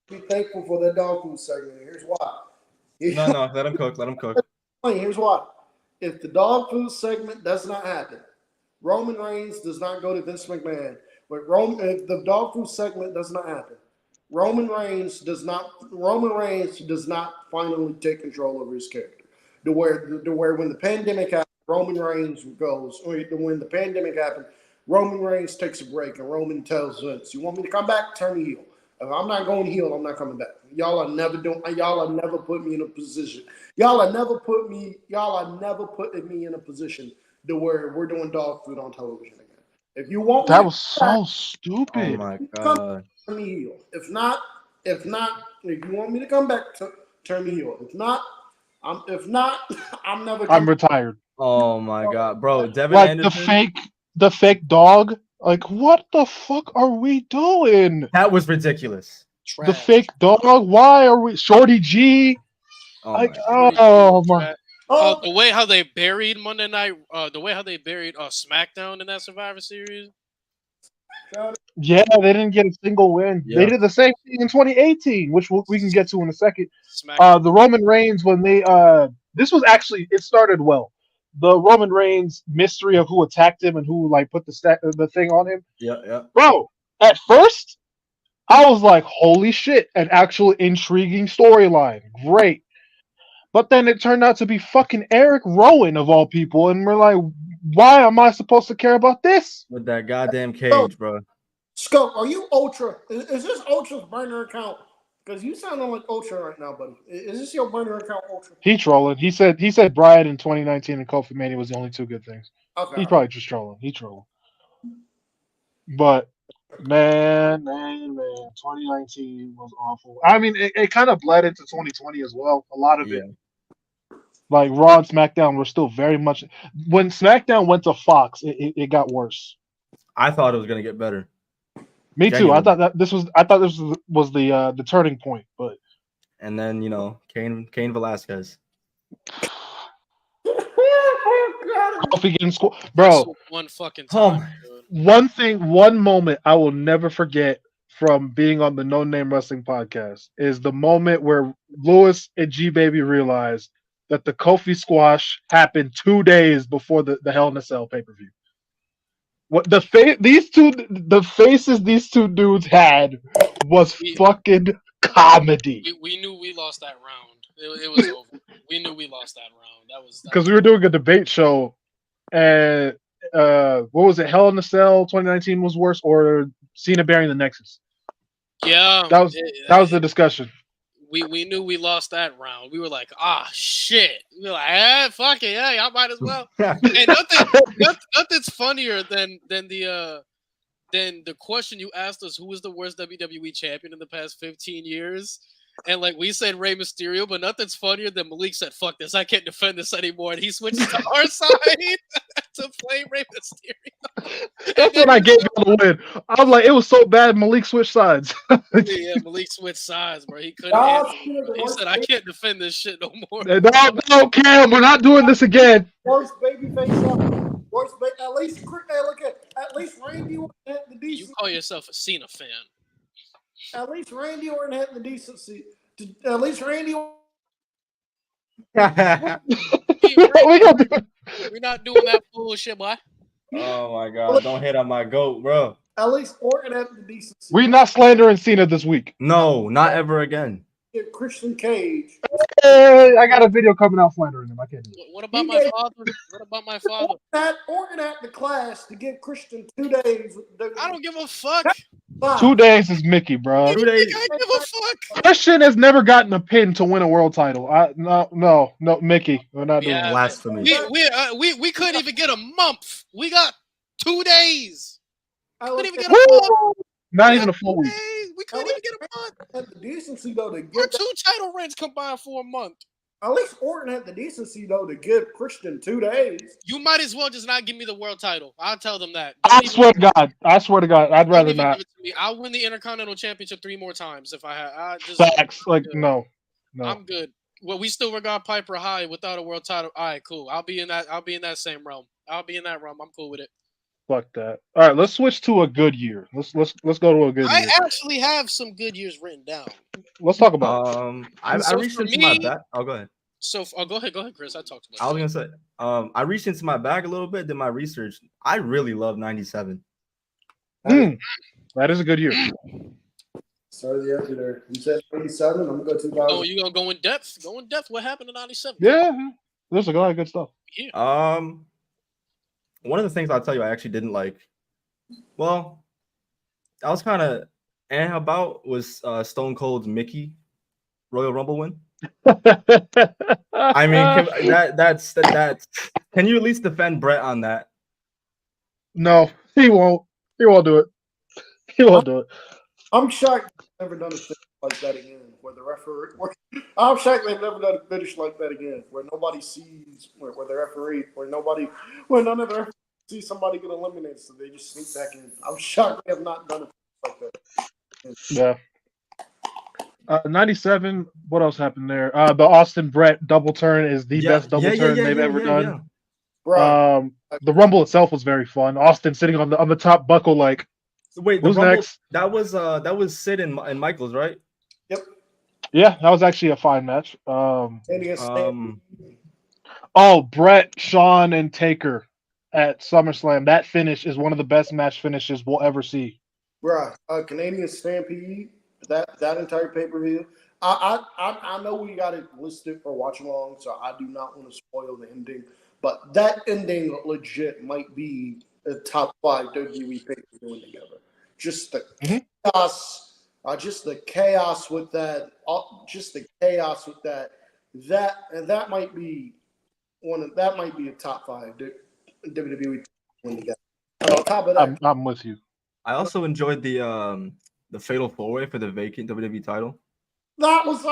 be thankful for that dog food segment. Here's why. No, let him cook. Let him cook. Here's why. If the dog food segment does not happen, Roman Reigns does not go to Vince McMahon. But if the dog food segment does not happen, Roman Reigns does not finally take control over his character. To where when the pandemic happened, Roman Reigns goes. When the pandemic happened, Roman Reigns takes a break, and Roman tells Vince, "You want me to come back? Turn me heel. If I'm not going heel, I'm not coming back. Y'all are never put me in a position. Y'all are never putting me in a position to where we're doing dog food on television again. If you want That me was so stupid. Oh my god. turn me heel. If you want me to come back, turn me heel. I'm never. I'm retired. Oh my god, bro. Devin Like Anderson. the fake dog. Like what the fuck are we doing? That was ridiculous. The Trash. fake dog. Why are we Shorty G? Oh Like my god. oh my. Oh, The way how they buried Monday Night, the way how they buried SmackDown in that Survivor Series. Yeah, they didn't get a single win. Yeah. They did the same thing in 2018, which we can get to in a second. SmackDown. The Roman Reigns, when they this was actually, it started well. The Roman Reigns mystery of who attacked him and who like put the thing on him. Yeah. Bro, at first I was like, holy shit, an actual intriguing storyline. Great. But then it turned out to be fucking Eric Rowan of all people, and we're like, why am I supposed to care about this? With that goddamn cage, bro. Scope, are you Ultra? Is this Ultra's burner account? Because you sounding like Ultra right now, buddy. Is this your burner account, Ultra? He trolling. He said Bryan in 2019 and Kofi Mania was the only two good things. Okay. He's probably just trolling. He trolling. But man, 2019 was awful. I mean, it kind of bled into 2020 as well. A lot of it. Like Raw and SmackDown were still very much. When SmackDown went to Fox, it got worse. I thought it was gonna get better. Me too. I thought this was the turning point, but and then Cain Velasquez. Kofi getting bro. One fucking time. One moment I will never forget from being on the No Name Wrestling podcast is the moment where Lewis and G Baby realized that the Kofi squash happened 2 days before the Hell in a Cell pay-per-view. What the faces these two dudes had was fucking comedy. We knew we lost that round. It was over. We knew we lost that round. That was because we were doing a debate show, and what was it? Hell in a Cell 2019 was worse, or Cena bearing the Nexus? Yeah, that was the discussion. We knew we lost that round. We were like, shit. We were like, fuck it, yeah, y'all might as well. And nothing's funnier than the question you asked us: who was the worst WWE champion in the past 15 years? And like we said, Rey Mysterio, but nothing's funnier than Malik said, "Fuck this, I can't defend this anymore," and he switches to our side to play Rey Mysterio. That's what I gave him the win. I was like, it was so bad. Malik switched sides. Yeah, Malik switched sides, bro. He couldn't. He said, "I can't defend this shit no more." No, Cam, we're not doing this again. Worst babyface ever. At least Randy Orton had the decency. You call yourself a Cena fan. At least Randy Orton had the decency. At least Randy Orton. We're not doing that bullshit, boy. Oh my god! Don't hit on my goat, bro. At least Orton had the decency. We're not slandering Cena this week. No, not ever again. Christian Cage. Hey, I got a video coming out slandering him. I can't do it. What about my father? What about my father? Orton had the class to give Christian 2 days. I don't give a fuck. 2 days is Mickey, bro. 2 days. I give a fuck. Christian has never gotten a pin to win a world title. No, Mickey. We're not doing blasphemy. We couldn't even get a month. We got 2 days. Couldn't even get a month. Not even a full week. We couldn't even get a month. Had the decency though to Our give 2 title reigns combined for a month. At least Orton had the decency though to give Christian 2 days. You might as well just not give me the world title. I'll tell them that. I swear to God, I'd rather not. Give it to me. I'll win the Intercontinental Championship 3 more times if I had. Facts. Like no. I'm good. Well, we still regard Piper high without a world title. All right, cool. I'll be in that same realm. I'll be in that realm. I'm cool with it. Fuck that. All right, let's switch to a good year. Let's go to a good year. I actually have some good years written down. Let's talk about it. I reached into my bag. Oh, go ahead. So go ahead, Chris. I talked about. I was gonna say, I reached into my bag a little bit, did my research. I really love '97. That is a good year. Sorry, the answer there. You said 97. I'm gonna go 2000. Oh, you gonna go in depth? Go in depth. What happened in '97? Yeah, there's a lot of good stuff. Yeah. One of the things I'll tell you I actually didn't like. Well, I was kind of about was Stone Cold's Mickey Royal Rumble win. I mean, that's. Can you at least defend Brett on that? No, he won't. He won't do it. He won't do it. I'm shocked they've never done a finish like that again. Where the referee, I'm shocked they've never done a finish like that again. Where nobody sees, where the referee, where none of the referees see somebody get eliminated, so they just sneak back in. I'm shocked they have not done it like that. Yeah. '97. What else happened there? The Austin Brett double turn is the Yeah, best double yeah, yeah, turn yeah, they've yeah, ever yeah, done. yeah. Bro, The Rumble itself was very fun. Austin sitting on the top buckle, like, Wait, the who's Rumble next? that was Sid and Michaels, right? yep. Yeah, that was actually a fine match. Canadian Um, Stampede. Oh, Brett, Shawn, and Taker at SummerSlam. That finish is one of the best match finishes we'll ever see. Bruh, Canadian Stampede, that entire pay per view. I know we got it listed for watch along, so I do not want to spoil the ending. But that ending legit might be the top 5 WWE pay per view together. Just the Mhm. chaos, just the chaos with that, just the chaos with that. That might be that might be a top 5 WWE win together. And on top of that, I'm with you. I also enjoyed the Fatal 4-Way for the vacant WWE title. that was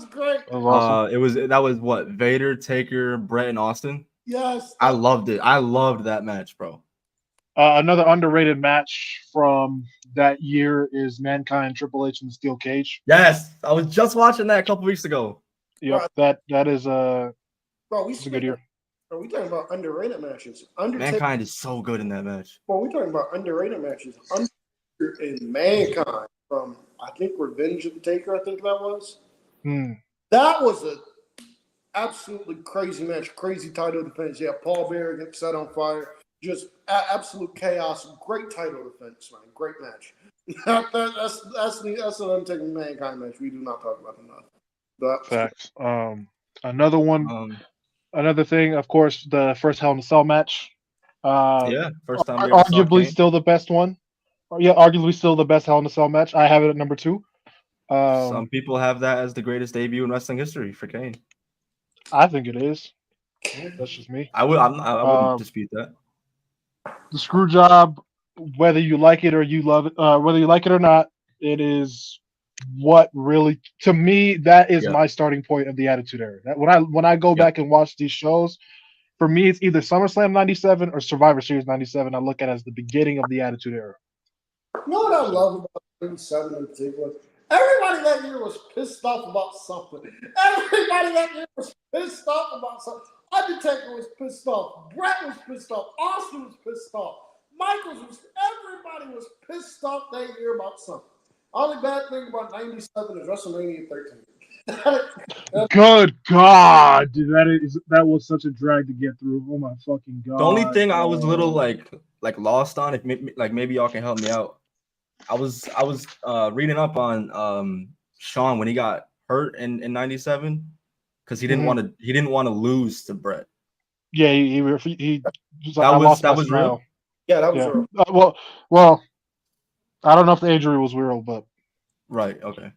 great. That was awesome. That was what Vader, Taker, Brett, and Austin. Yes, I loved it. I loved that match, bro. Another underrated match from that year is Mankind, Triple H, and the Steel Cage. Yes, I was just watching that a couple weeks ago. Yep, bro, that is bro, we it's a good year. bro, we talking about underrated matches. Undertaker, Mankind is so good in that match. bro, we talking about underrated matches. Undertaker and Mankind from I think Revenge of the Taker. I think that was. Hmm. That was a absolutely crazy match, crazy title defense. Yeah, Paul Bearer gets set on fire. Just absolute chaos. Great title defense, man. Great match. That's an Undertaker Mankind match we do not talk about enough. But Facts. Another one, Um, another thing, of course, the first Hell in a Cell match. Uh, yeah, first time we ever saw Arguably Kane. still the best one. Yeah, arguably still the best Hell in a Cell match. I have it at number 2. Some people have that as the greatest debut in wrestling history for Kane. I think it is. That's just me. I wouldn't Um, dispute that. the screw job, whether you like it or you love it, whether you like it or not, it is what really, to me, that is Yeah, my starting point of the Attitude Era. That when I go yeah. back and watch these shows, for me, it's either SummerSlam '97 or Survivor Series '97. I look at it as the beginning of the Attitude Era. you know what I So, love about 37 in particular? Everybody that year was pissed off about something. Everybody that year was pissed off about something. Undertaker was pissed off. Brett was pissed off. Austin was pissed off. Everybody was pissed off that year about something. Only bad thing about 97 is WrestleMania 13. good God, dude, that was such a drag to get through. Oh my fucking The only God, thing I was a little bro. like lost on, if maybe y'all can help me out. I was reading up on Sean when he got hurt in '97 because Mhm. he didn't want to lose to Brett. Yeah, he was like, I lost That my was real. smile. Yeah, that was Yeah. real. Well, I don't know if the injury was real, but Right. Okay.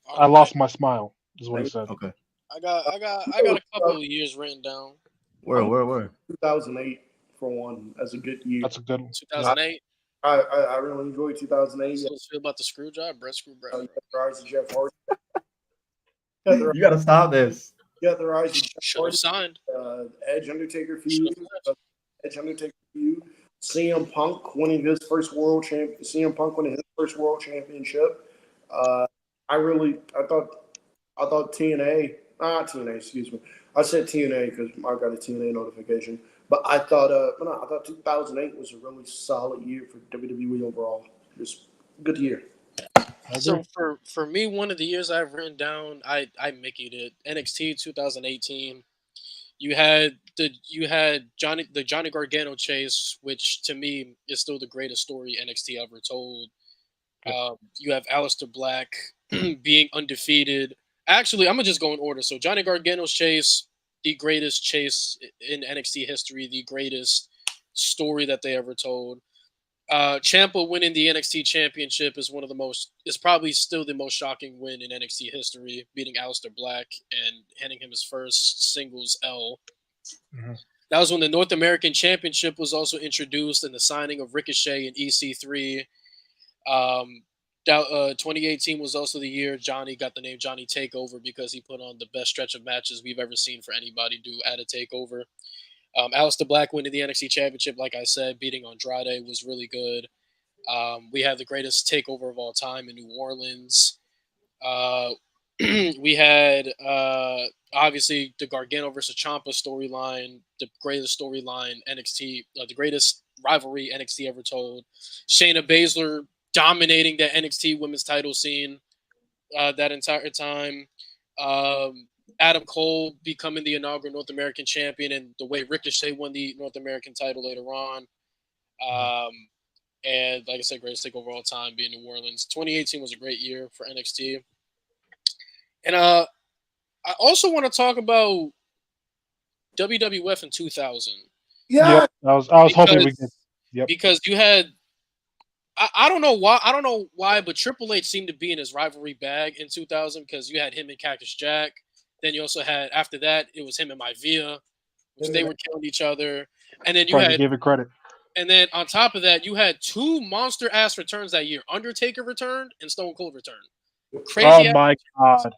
I All right, lost my smile, is what he said. Okay. I got a couple of years written down. I'm Where? 2008 for one as a good year. That's a good one. Yeah. 2008. I really enjoyed 2008. So let's feel about the screw job. Brett screw Brett. You got the rise of Jeff Hardy. You gotta stop this. You got the rise of Jeff Should have Hardy. signed. Edge Undertaker Should feud. have. Edge Undertaker feud. CM Punk winning his first world champ. CM Punk winning his first world championship. Uh, I thought TNA. Excuse me. I said TNA because I got a TNA notification. But I thought, I thought 2008 was a really solid year for WWE overall. Just good year. I So agree. for me, one of the years I've written down, I Mickeyed it. NXT 2018. You had Johnny Gargano chase, which to me is still the greatest story NXT ever told. Yep. You have Aleister Black being undefeated. Actually, I'm gonna just go in order. So Johnny Gargano's chase, the greatest chase in NXT history, the greatest story that they ever told. Ciampa winning the NXT Championship is probably still the most shocking win in NXT history, beating Aleister Black and handing him his first singles L. Mhm. That was when the North American Championship was also introduced and the signing of Ricochet and EC3. 2018 was also the year Johnny got the name Johnny Takeover because he put on the best stretch of matches we've ever seen for anybody do at a takeover. Aleister Black winning the NXT Championship, like I said, beating Andrade was really good. We had the greatest takeover of all time in New Orleans. We had obviously the Gargano versus Ciampa storyline, the greatest storyline NXT, the greatest rivalry NXT ever told. Shayna Baszler dominating the NXT women's title scene that entire time. Adam Cole becoming the inaugural North American champion, and the way Ricochet won the North American title later on. And like I said, greatest takeover of all time being New Orleans. 2018 was a great year for NXT. And I also want to talk about WWF in 2000. Yeah, Yep. I was hoping we could. Yep. Because you had I don't know why, but Triple H seemed to be in his rivalry bag in 2000 because you had him and Cactus Jack. Then you also had after that it was him and Maivia, which they were killing each other. And then you Trying to had give it credit. and then on top of that, you had two monster ass returns that year. Undertaker returned and Stone Cold returned. Oh my god.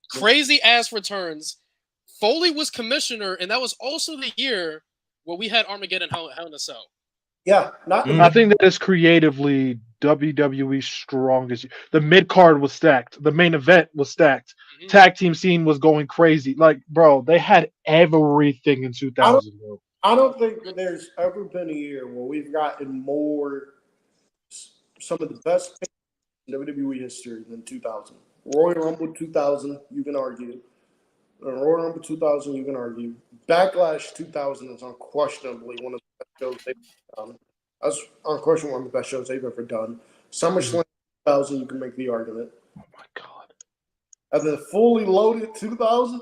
Crazy ass returns. Foley was commissioner, and that was also the year where we had Armageddon Hell in a Cell. yeah. Not I think that is creatively WWE's strongest. The mid card was stacked. The main event was stacked. Mhm. Tag team scene was going crazy. Like, bro, they had everything in 2000. Bro. I don't think that there's ever been a year where we've gotten some of the best in WWE history than 2000. Royal Rumble 2000, you can argue. Royal Rumble 2000, you can argue. Backlash 2000 is unquestionably one of the best shows they've ever done. That's unquestionably one of the best shows they've ever done. SummerSlam 2000, you can make the argument. Oh my god. And then Fully Loaded 2000,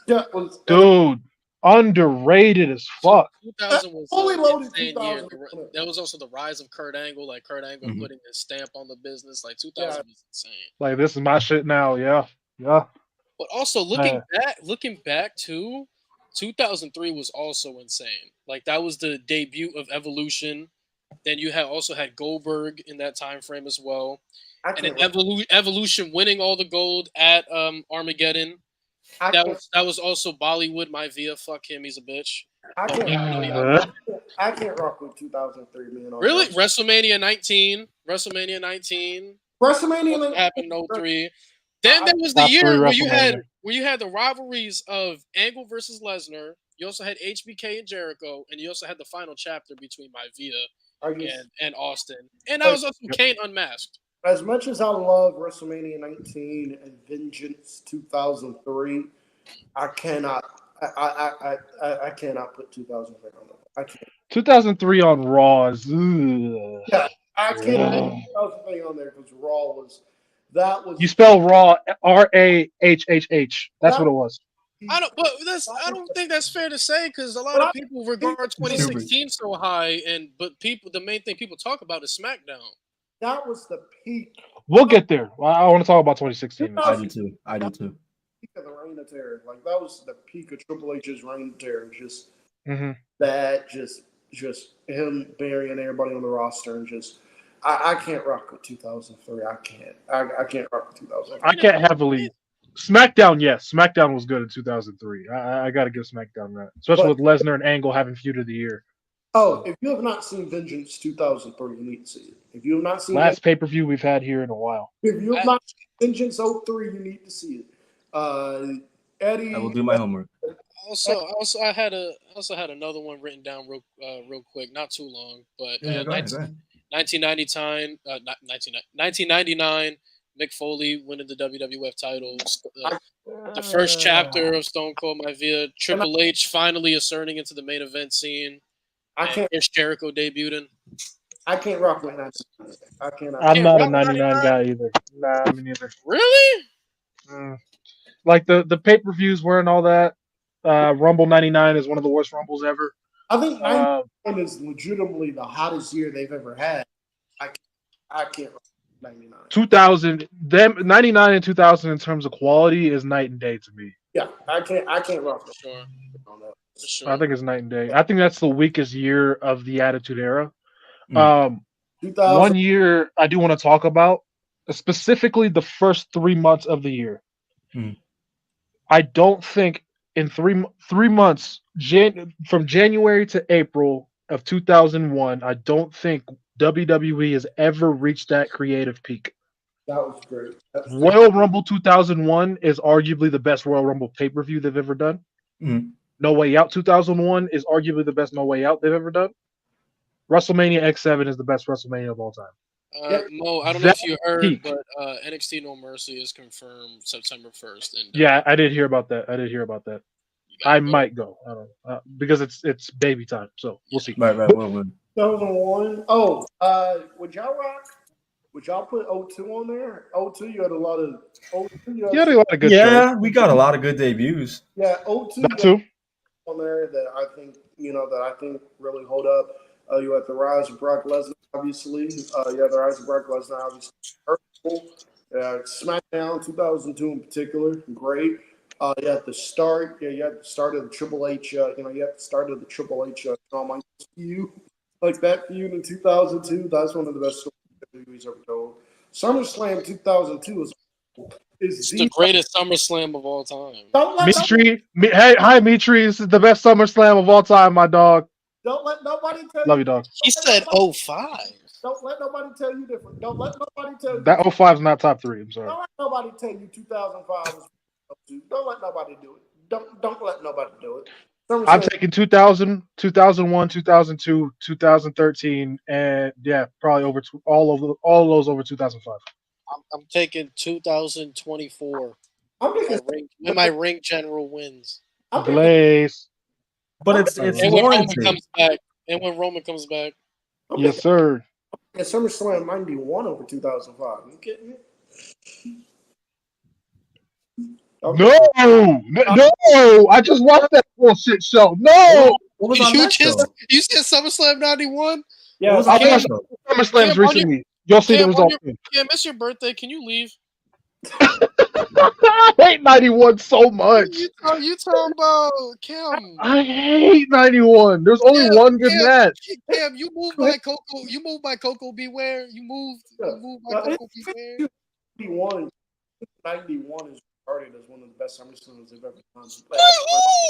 that was Dude, underrated as fuck. 2000 was Fully Loaded insane 2000. year. That was also the rise of Kurt Angle, like Kurt Angle putting his stamp on the business. Like 2000 was insane. Like, this is my shit now. Yeah. Yeah. But also looking back too, 2003 was also insane. Like that was the debut of Evolution. Then you also had Goldberg in that time frame as well. And then Evolution winning all the gold at Armageddon. That was also Bollywood Maivia. Fuck him, he's a bitch. I can't rock with 2003, man. Really? WrestleMania 19 happened in 03. Then there was the year where you had the rivalries of Angle versus Lesnar. You also had HBK and Jericho, and you also had the final chapter between Maivia and Austin. And that was also Kane Unmasked. As much as I love WrestleMania 19 and Vengeance 2003, I cannot put 2003 on them. I can't. 2003 on Raw is. Yeah, I can't put 2003 on there because Raw was. That was. You spell Raw RAHHH. That's what it was. I don't think that's fair to say because a lot of people regard 2016 so high, but the main thing people talk about is SmackDown. That was the peak. We'll get there. I want to talk about 2016. I do too. Peak of the reign of terror. Like that was the peak of Triple H's reign of terror. Just that, just him burying everybody on the roster and just. I can't rock with 2003. I can't. I can't rock with 2003. I can't heavily. SmackDown, yes. SmackDown was good in 2003. I got to give SmackDown that. Especially with Lesnar and Angle having feud of the year. Oh, if you have not seen Vengeance 2003, you need to see it. If you have not seen last pay-per-view we've had here in a while. If you have not seen Vengeance 03, you need to see it. Eddie, I will do my homework. I had another one written down real quick, not too long, but 1999, Mick Foley winning the WWF titles. The first chapter of Stone Cold Maivia. Triple H finally asserting into the main event scene. Chris Jericho debuting. I can't rock with 99. I cannot. I'm not a 99 guy either. Nah, me neither. Really? Like the pay-per-views weren't all that. Rumble 99 is one of the worst Rumbles ever. I think 99 is legitimately the hottest year they've ever had. I can't rock 99. 2000, 99 and 2000 in terms of quality is night and day to me. Yeah, I can't rock with sure. For sure. I think it's night and day. I think that's the weakest year of the Attitude Era. 1 year I do want to talk about, specifically the first 3 months of the year. I don't think in three months, from January to April of 2001, I don't think WWE has ever reached that creative peak. That was great. Royal Rumble 2001 is arguably the best Royal Rumble pay-per-view they've ever done. Mhm. No Way Out 2001 is arguably the best No Way Out they've ever done. WrestleMania X7 is the best WrestleMania of all time. Mo, I don't know That if you heard, peak. but NXT No Mercy is confirmed September 1st. And Yeah, I did hear about that. I might go. I don't know. Because it's baby time, so we'll see. Right. Well. 2001. Oh, would y'all rock? Would y'all put 02 on there? 02, you had a lot of 02. You You had a lot of good Yeah, shows. we got a lot of good debuts. Yeah, 02 That too. on there that I think really hold up. You had the rise of Brock Lesnar, obviously. You had the rise of Brock Lesnar, obviously. SmackDown 2002 in particular, great. You had the start. Yeah, you had the start of the Triple H. You had the start of the Triple H. You like that feud in 2002. That's one of the best stories we've ever told. SummerSlam 2002 is the greatest SummerSlam of all time. Hi Mitri. This is the best SummerSlam of all time, my dog. Don't let nobody tell Love you, dog. He said 05. Don't let nobody tell you different. Don't let nobody tell you that 05 is not top 3. I'm sorry. Don't let nobody tell you 2005 was. Don't let nobody do it. Don't let nobody do it. I'm taking 2000, 2001, 2002, 2013, and yeah, probably all of those over 2005. I'm taking 2024. When my ring general wins. Blaze. But it's and when Roman warranted. comes back. And when Roman comes back. Yes, sir. Yeah, SummerSlam 91 over 2005. You kidding me? Okay. No! I just watched that bullshit show. No! What was on that show? You said SummerSlam 91? Yeah, I watched SummerSlams recently. You'll see the results. Yeah, miss your birthday. Can you leave? I hate 91 so much. You talking about Kim? I hate 91. There's only one good match. Kim, you moved by Coco. You moved by Coco Beware. You moved by Coco Beware. 91 is regarded as one of the best SummerSlams they've ever done.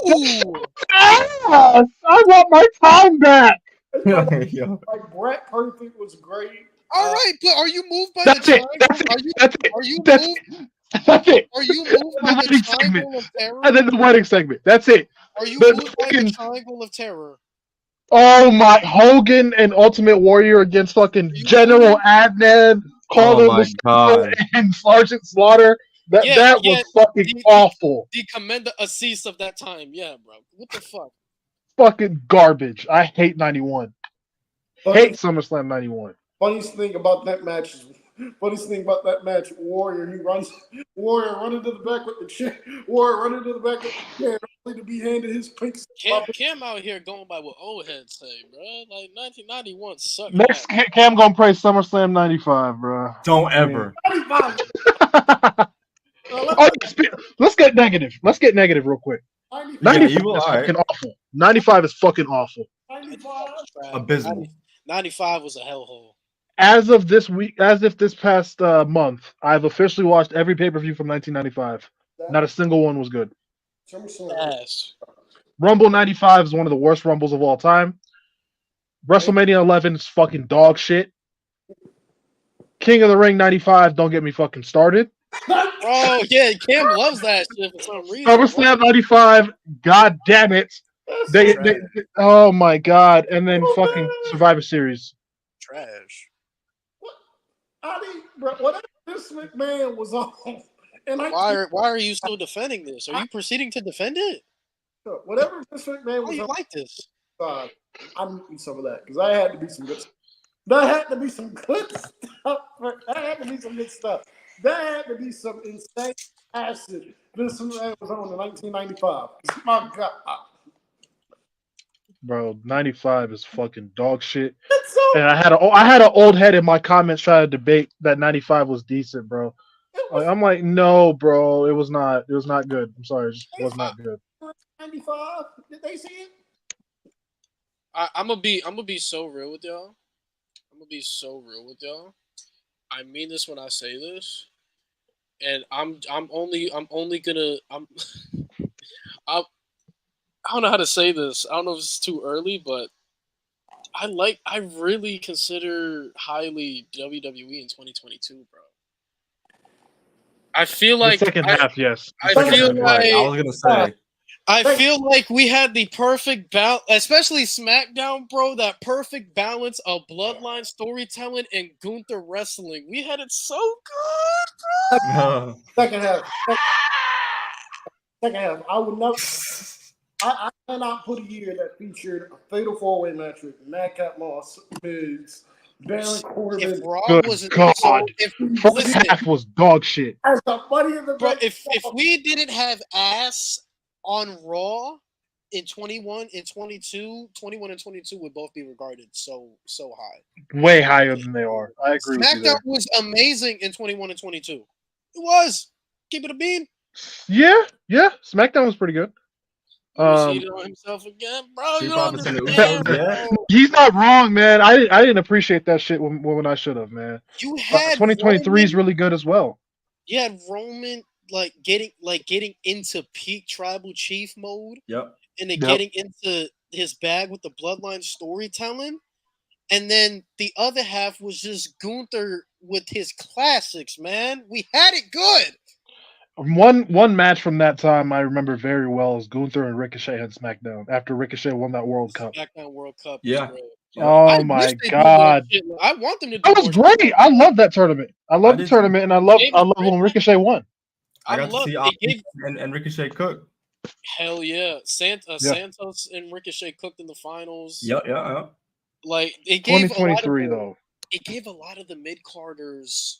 Yes! I want my time back. Like Brett Perfect was great. All right, but are you moved by that's the it. triangle? That's it. Are you that's moved? It. That's it. Are you moved by the triangle of terror? And then the wedding segment. That's it. Are you moved by the triangle of terror? Oh my! Hogan and Ultimate Warrior against fucking General Adnan, Carlo and Sergeant Slaughter. That was fucking awful. The Commander Assis of that time. Yeah, bro. What the fuck? Fucking garbage. I hate 91. Hate SummerSlam 91. Funniest thing about that match, Warrior running to the back with the chair, only to be handed his pink. Cam out here going by what old heads say, bro. Like 1991 sucked. Next, Cam gonna praise SummerSlam 95, bro. Don't ever. 95. Let's get negative. Let's get negative real quick. 95 is fucking awful. 95 is fucking awful. 95. Abysmal. 95 was a hellhole. As of this past month, I've officially watched every pay-per-view from 1995. Not a single one was good. Yes. Rumble 95 is one of the worst Rumbles of all time. WrestleMania 11 is fucking dog shit. King of the Ring 95, don't get me fucking started. Oh, yeah, Cam loves that shit for some reason. SummerSlam 95, god damn it. They, oh my god. And then fucking Survivor Series. Trash. Whatever this McMahon was on. And why are you still defending this? Are you proceeding to defend it? Whatever this McMahon was you on. Like this? I need some of that because I had to be some good stuff. That had to be some good stuff. That had to be some good stuff. That had to be some insane acid. This McMahon was on in 1995. My God. Bro, 95 is fucking dog shit. And I had an old head in my comments trying to debate that 95 was decent, bro. I'm like, no, bro, it was not. It was not good. I'm sorry, it just was not good. 95? Did they see it? I'm gonna be so real with y'all. I mean this when I say this, and I don't know how to say this. I don't know if it's too early, but I really consider highly WWE in 2022, bro. I feel The like second half, yes. I Second feel half, right. I like was gonna say. I feel like we had the perfect balance, especially SmackDown, bro. That perfect balance of bloodline storytelling and Gunther wrestling. We had it so good. Second half. Second half. I would not. I cannot put a year that featured a fatal 4-way match with Madcap Moss, Miz, Baron Corbin. If Raw Good wasn't God. so, First listen, half was dog shit. As the Money in the bro, Bank. if we didn't have ass on Raw in 21 and 22, 21 and 22 would both be regarded so high. Way higher than they are. I agree with you SmackDown there. was amazing in 21 and 22. It was. Keep it a bean. Yeah. SmackDown was pretty good. He cheated on himself again, bro. He You probably don't seen the understand, Usos, yeah. bro. He's not wrong, man. I didn't appreciate that shit when I should have, man. You had 2023 is Roman, really good as well. you had Roman getting into peak tribal chief mode, Yep. and then Yep. getting into his bag with the bloodline storytelling. And then the other half was just Gunther with his classics, man. We had it good. One match from that time I remember very well is Gunther and Ricochet on SmackDown after Ricochet won that World Cup. SmackDown World Cup. Yeah. Was great. Yep. Oh I my wish they do more God. shit. I want them to do That was more shit. great. I love that tournament. I love the did too. tournament, and I love It was when great. Ricochet won. I got to love see it. Ali It gave- and Ricochet cook. Hell yeah. Santos and Ricochet cooked in the finals. Yep. Like it gave 2023 though. It gave a lot of the mid-carders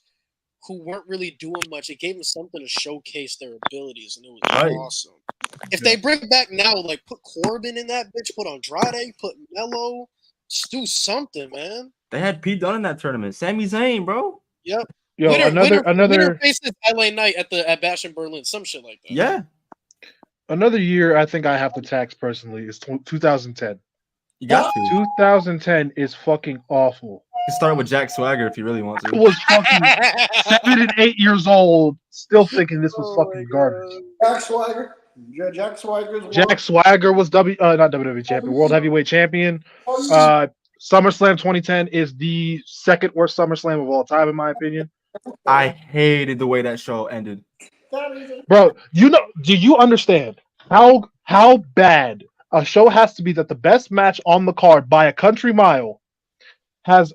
who weren't really doing much. It gave them something to showcase their abilities, and it was Right. awesome. If they bring it back now, like put Corbin in that bitch, put Andrade, put Mello, just do something, man. They had Pete Dunne in that tournament. Sami Zayn, bro. Yep. Yo, Winner faces LA Knight at Bash in Berlin, some shit like that. Yeah. another year I think I have to tax personally is 2010. You got to. 2010 is fucking awful. You start with Jack Swagger if you really want I to. was fucking 7 and 8 years old, still thinking this was fucking garbage. Jack Swagger. Jack Swagger's Jack Swagger was not WWE champion, World Heavyweight Champion. SummerSlam 2010 is the second worst SummerSlam of all time, in my opinion. I hated the way that show ended. Bro, do you understand how bad a show has to be that the best match on the card by a country mile has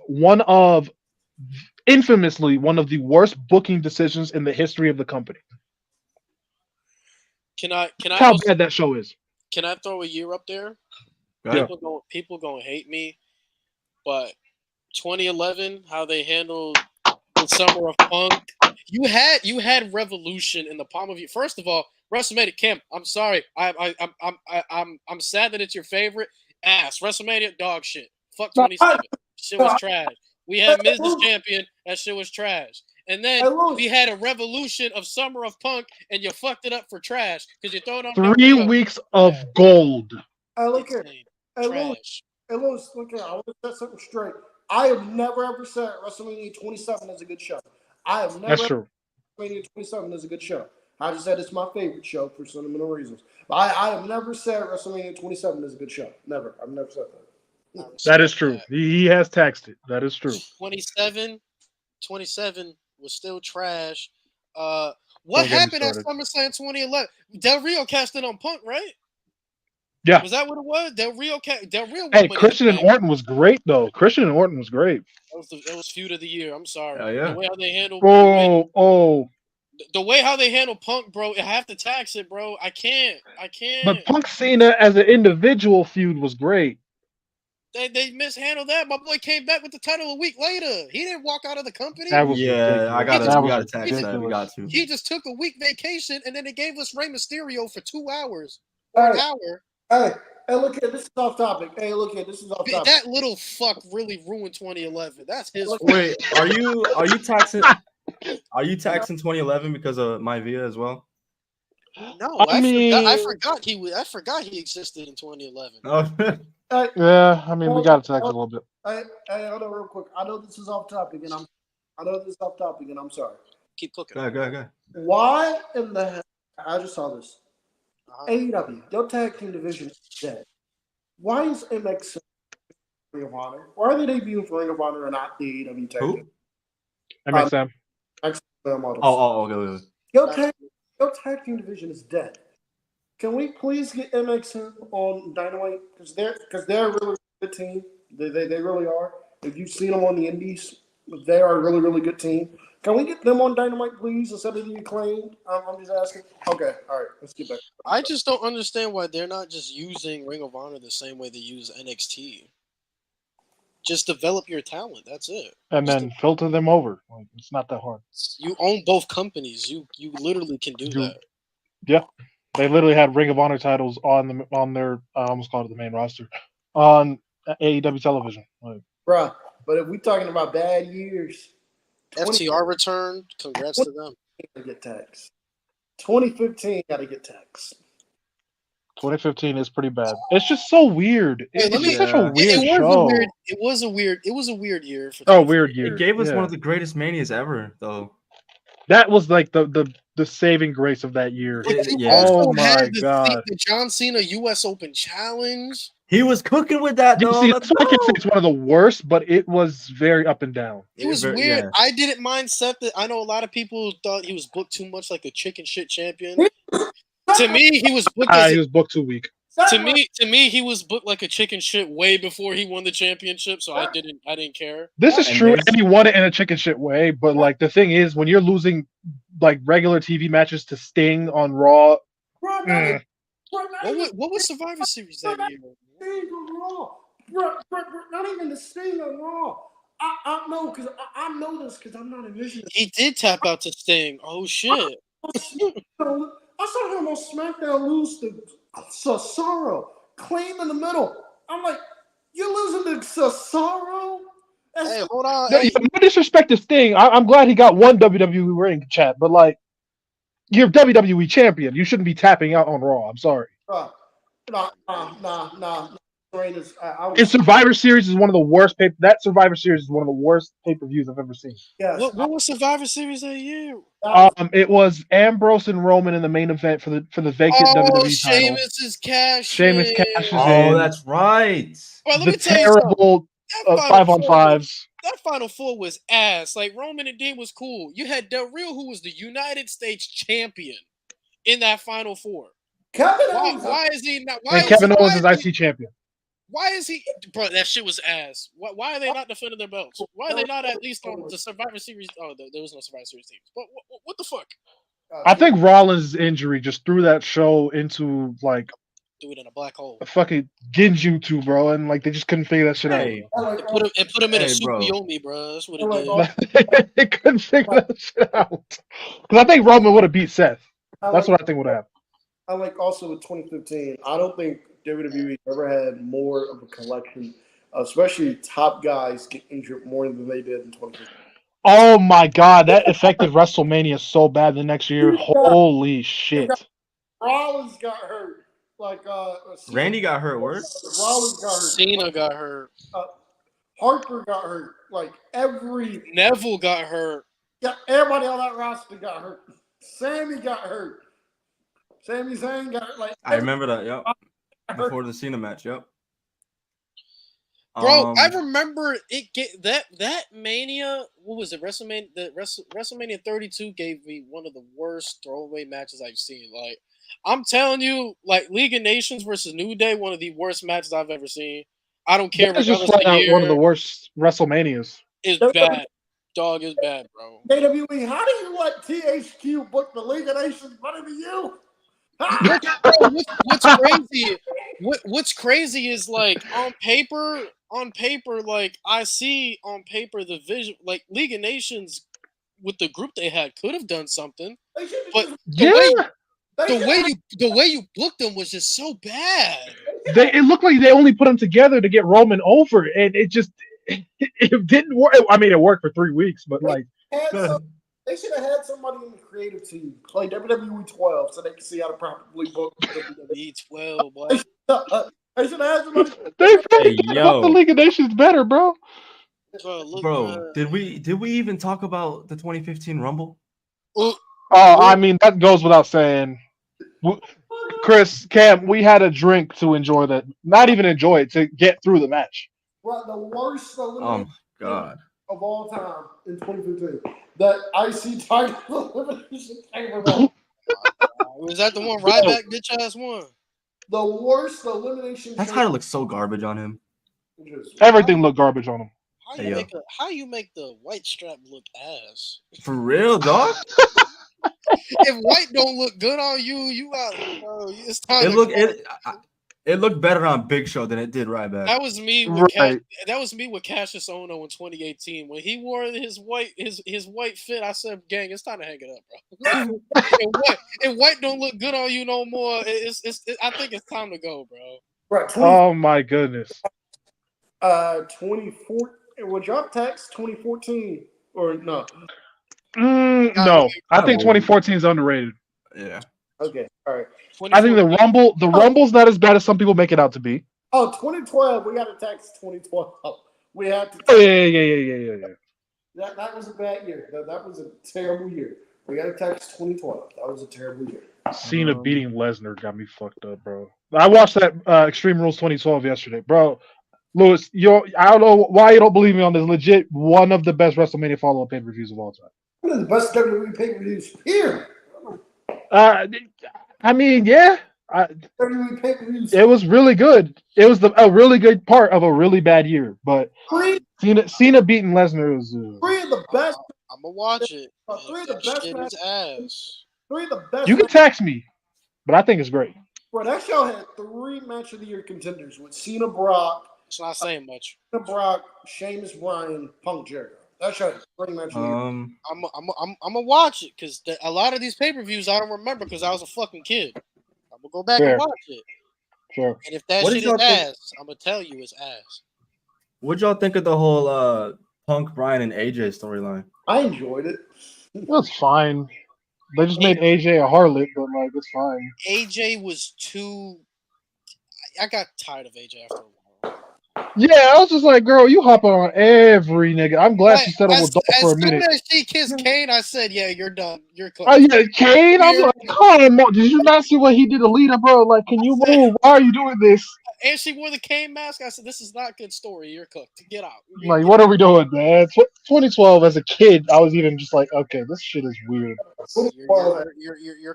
infamously one of the worst booking decisions in the history of the company? How bad that show is. Can I throw a year up there? Yeah. People gonna hate me, but 2011, how they handled the Summer of Punk. You had Revolution in the palm of your. First of all, WrestleMania Camp. I'm sorry. I'm sad that it's your favorite. Ass WrestleMania dog shit. Fuck 27. Shit was trash. We had Miz as champion. That shit was trash. And then we had a revolution of Summer of Punk, and you fucked it up for trash because you throw it on 3 weeks of gold. Look here. Trash. Look here. I want to set something straight. I have never ever said WrestleMania 27 is a good show. I have never. That's true. WrestleMania 27 is a good show. I just said it's my favorite show for sentimental reasons. But I have never said WrestleMania 27 is a good show. Never. I've never said that. That is true. He has taxed it. That is true. 27 was still trash. What happened at SummerSlam 2011? Del Rio cast it on Punk, right? Yeah. Was that what it was? Del Rio. Hey, Christian and Orton was great though. Christian and Orton was great. That was feud of the year. I'm sorry. Yeah. The way how they handled. The way how they handle Punk, bro. I have to tax it, bro. I can't. But Punk Cena as an individual feud was great. They mishandled that. My boy came back with the title a week later. He didn't walk out of the company. That was ridiculous. We gotta tax that. We got to. He just took a week vacation and then they gave us Rey Mysterio for 2 hours or an hour. Hey, look here. This is off topic. This is off topic. That little fuck really ruined 2011. That's his. Wait, are you taxing? Are you taxing 2011 because of My Via as well? No, I forgot he existed in 2011. Yeah, I mean we gotta tax a little bit. Hey, hold on real quick. I know this is off topic, and I'm sorry. Keep cooking. Go ahead. Why in the hell? I just saw this. AEW, your tag team division is dead. Why is MX Ring of Honor? Why are they debuting for Ring of Honor and not the AEW tag team? MXM. Okay. Your tag team division is dead. Can we please get MXM on Dynamite? Because they're a really good team. They really are. If you've seen them on the Indies, they are a really, really good team. Can we get them on Dynamite, please, instead of the Acclaimed? I'm just asking. Okay, all right, let's get back. I just don't understand why they're not just using Ring of Honor the same way they use NXT. Just develop your talent. That's it. And then filter them over. Like, it's not that hard. You own both companies. You literally can do that. Yeah, they literally had Ring of Honor titles on their I almost called it the main roster on AEW television. Like, Bruh, but if we're talking about bad years, FTR returned. Congrats to them. Gotta get taxed. 2015 got to get taxed. 2015 is pretty bad. It's just so weird. It's just such a weird show. It was a weird year. Weird year. It gave us one of the greatest manias ever, though. That was like the saving grace of that year. Oh my god! The John Cena U.S. Open Challenge. He was cooking with that, though. See, that's why I can say it's one of the worst, but it was very up and down. It was weird. Yeah. I didn't mind Seth. I know a lot of people thought he was booked too much like a chicken shit champion. To me, he was booked. He was booked too weak. To me, he was booked like a chicken shit way before he won the championship. So I didn't care. This is true, and he won it in a chicken shit way. But like the thing is, when you're losing like regular TV matches to Sting on Raw, what was Survivor Series that year? Sting on Raw, not even the Sting on Raw. I know because I know this because I'm not envisioning. He did tap out to Sting. Oh shit! I saw him on SmackDown lose to Cesaro, clean in the middle. I'm like, you're losing to Cesaro? Hey, hold on. No, no disrespect to Sting. I'm glad he got one WWE ring, chat, but like, you're WWE champion. You shouldn't be tapping out on Raw. I'm sorry. Nah. In Survivor Series is one of the worst. That Survivor Series is one of the worst pay-per-views I've ever seen. Yes. What was Survivor Series that year? It was Ambrose and Roman in the main event for the vacant WWE title. Sheamus is cashing. Sheamus cashes in. Oh, that's right. Well, let the me tell terrible 5-on-5s. That Final Four was ass. Like Roman and Dean was cool. You had Del Rio, who was the United States champion, in that Final Four. Why is he not? Kevin Owens is IC champion. Why is he, bro? That shit was ass. Why are they not defending their belts? Why are they not at least on the Survivor Series? Oh, there was no Survivor Series teams. But what the fuck? I think Rollins' injury just threw that show into like threw it in a black hole. A fucking Genjutsu, bro, and like they just couldn't figure that shit out. It put him in a Tsukuyomi, bro. That's what it did. They couldn't figure that shit out. Because I think Roman would have beat Seth. That's what I think would have happened. I like also with 2015. I don't think WWE ever had more of a collection, especially top guys get injured more than they did in 2015. Oh my god, that affected WrestleMania so bad the next year. Holy shit. Rollins got hurt. Like Randy got hurt. Word. Rollins got hurt. Cena got hurt. Harper got hurt. Like Neville got hurt. Yeah, everybody on that roster got hurt. Sammy got hurt. Sami Zayn got hurt. Like I remember that. Yep. Before the Cena match. Yep. Bro, I remember it. That Mania. What was it? WrestleMania 32 gave me one of the worst throwaway matches I've seen. Like, I'm telling you, like League of Nations versus New Day, one of the worst matches I've ever seen. I don't care. It's just flat out one of the worst WrestleManias. It's bad. Dog is bad, bro. WWE, how do you let THQ book the League of Nations better than you? What's crazy? What's crazy is like on paper, like I see on paper the vision, like League of Nations with the group they had could have done something, but the way you booked them was just so bad. It looked like they only put them together to get Roman over, and it didn't work. I mean, it worked for 3 weeks, but like. They should have had somebody in the creative team play WWE 12 so they could see how to properly book WWE 12. Boy. They should have had somebody. They the League of Nations better, bro. Bro, did we even talk about the 2015 Rumble? I mean, that goes without saying. Chris, Cam, we had a drink to enjoy that. Not even enjoy it, to get through the match. Bro, the worst. Oh, my God. of all time in 2015. That IC title elimination chamber match. Was that the one Ryback bitch ass won? The worst elimination That title looks so garbage on him. Everything looked garbage on him. How you make the white strap look ass? For real, dog? If white don't look good on you, you out. Bro, it's time. It looked better on Big Show than it did Ryback. That was me with Right. that was me with Cassius Ohno in 2018 when he wore his white fit. I said, "Gang, it's time to hang it up, bro." if white don't look good on you no more, I think it's time to go, bro. Right. Oh my goodness. 2014. Well, drop text 2014 or no? No, I think 2014 is underrated. Yeah. Okay. All right. I think the Rumble's not as bad as some people make it out to be. Oh, 2012. We got to text 2012. We had to. Oh, yeah. That was a bad year. That was a terrible year. We got to text 2012. That was a terrible year. Cena beating Lesnar got me fucked up, bro. I watched that Extreme Rules 2012 yesterday, bro. Lewis, I don't know why you don't believe me on this. Legit, one of the best WrestleMania follow-up pay-per-views of all time. One of the best WWE pay-per-views here. I mean, yeah. WWE pay-per-views. It was really good. It was a really good part of a really bad year. But Cena beating Lesnar was three of the best. I'm gonna watch it. Three of the best shit is ass. Three of the best. You can tax me, but I think it's great. Bro, that show had 3 match of the year contenders with Cena, Brock. It's not saying much. Cena, Brock, Sheamus, Bryan, Punk, Jericho. That show had 3 match of the year. I'm gonna watch it because a lot of these pay-per-views I don't remember because I was a fucking kid. I'm gonna go back and watch it. Sure. And if that shit is ass, I'm gonna tell you it's ass. What'd y'all think of the whole Punk, Bryan, and AJ storyline? I enjoyed it. It was fine. They just made AJ a harlot, but like it's fine. AJ was too. I got tired of AJ after a while. Yeah, I was just like, girl, you hop on every nigga. I'm glad she settled with Dolph for a minute. As soon as she kissed Kane, I said, yeah, you're done. You're cooked. Oh yeah, Kane. I'm like, come on. Did you not see what he did to Lita, bro? Like, can you move? Why are you doing this? And she wore the Kane mask. I said, this is not a good story. You're cooked. Get out. Like, what are we doing, man? 2012, as a kid, I was even just like, okay, this shit is weird.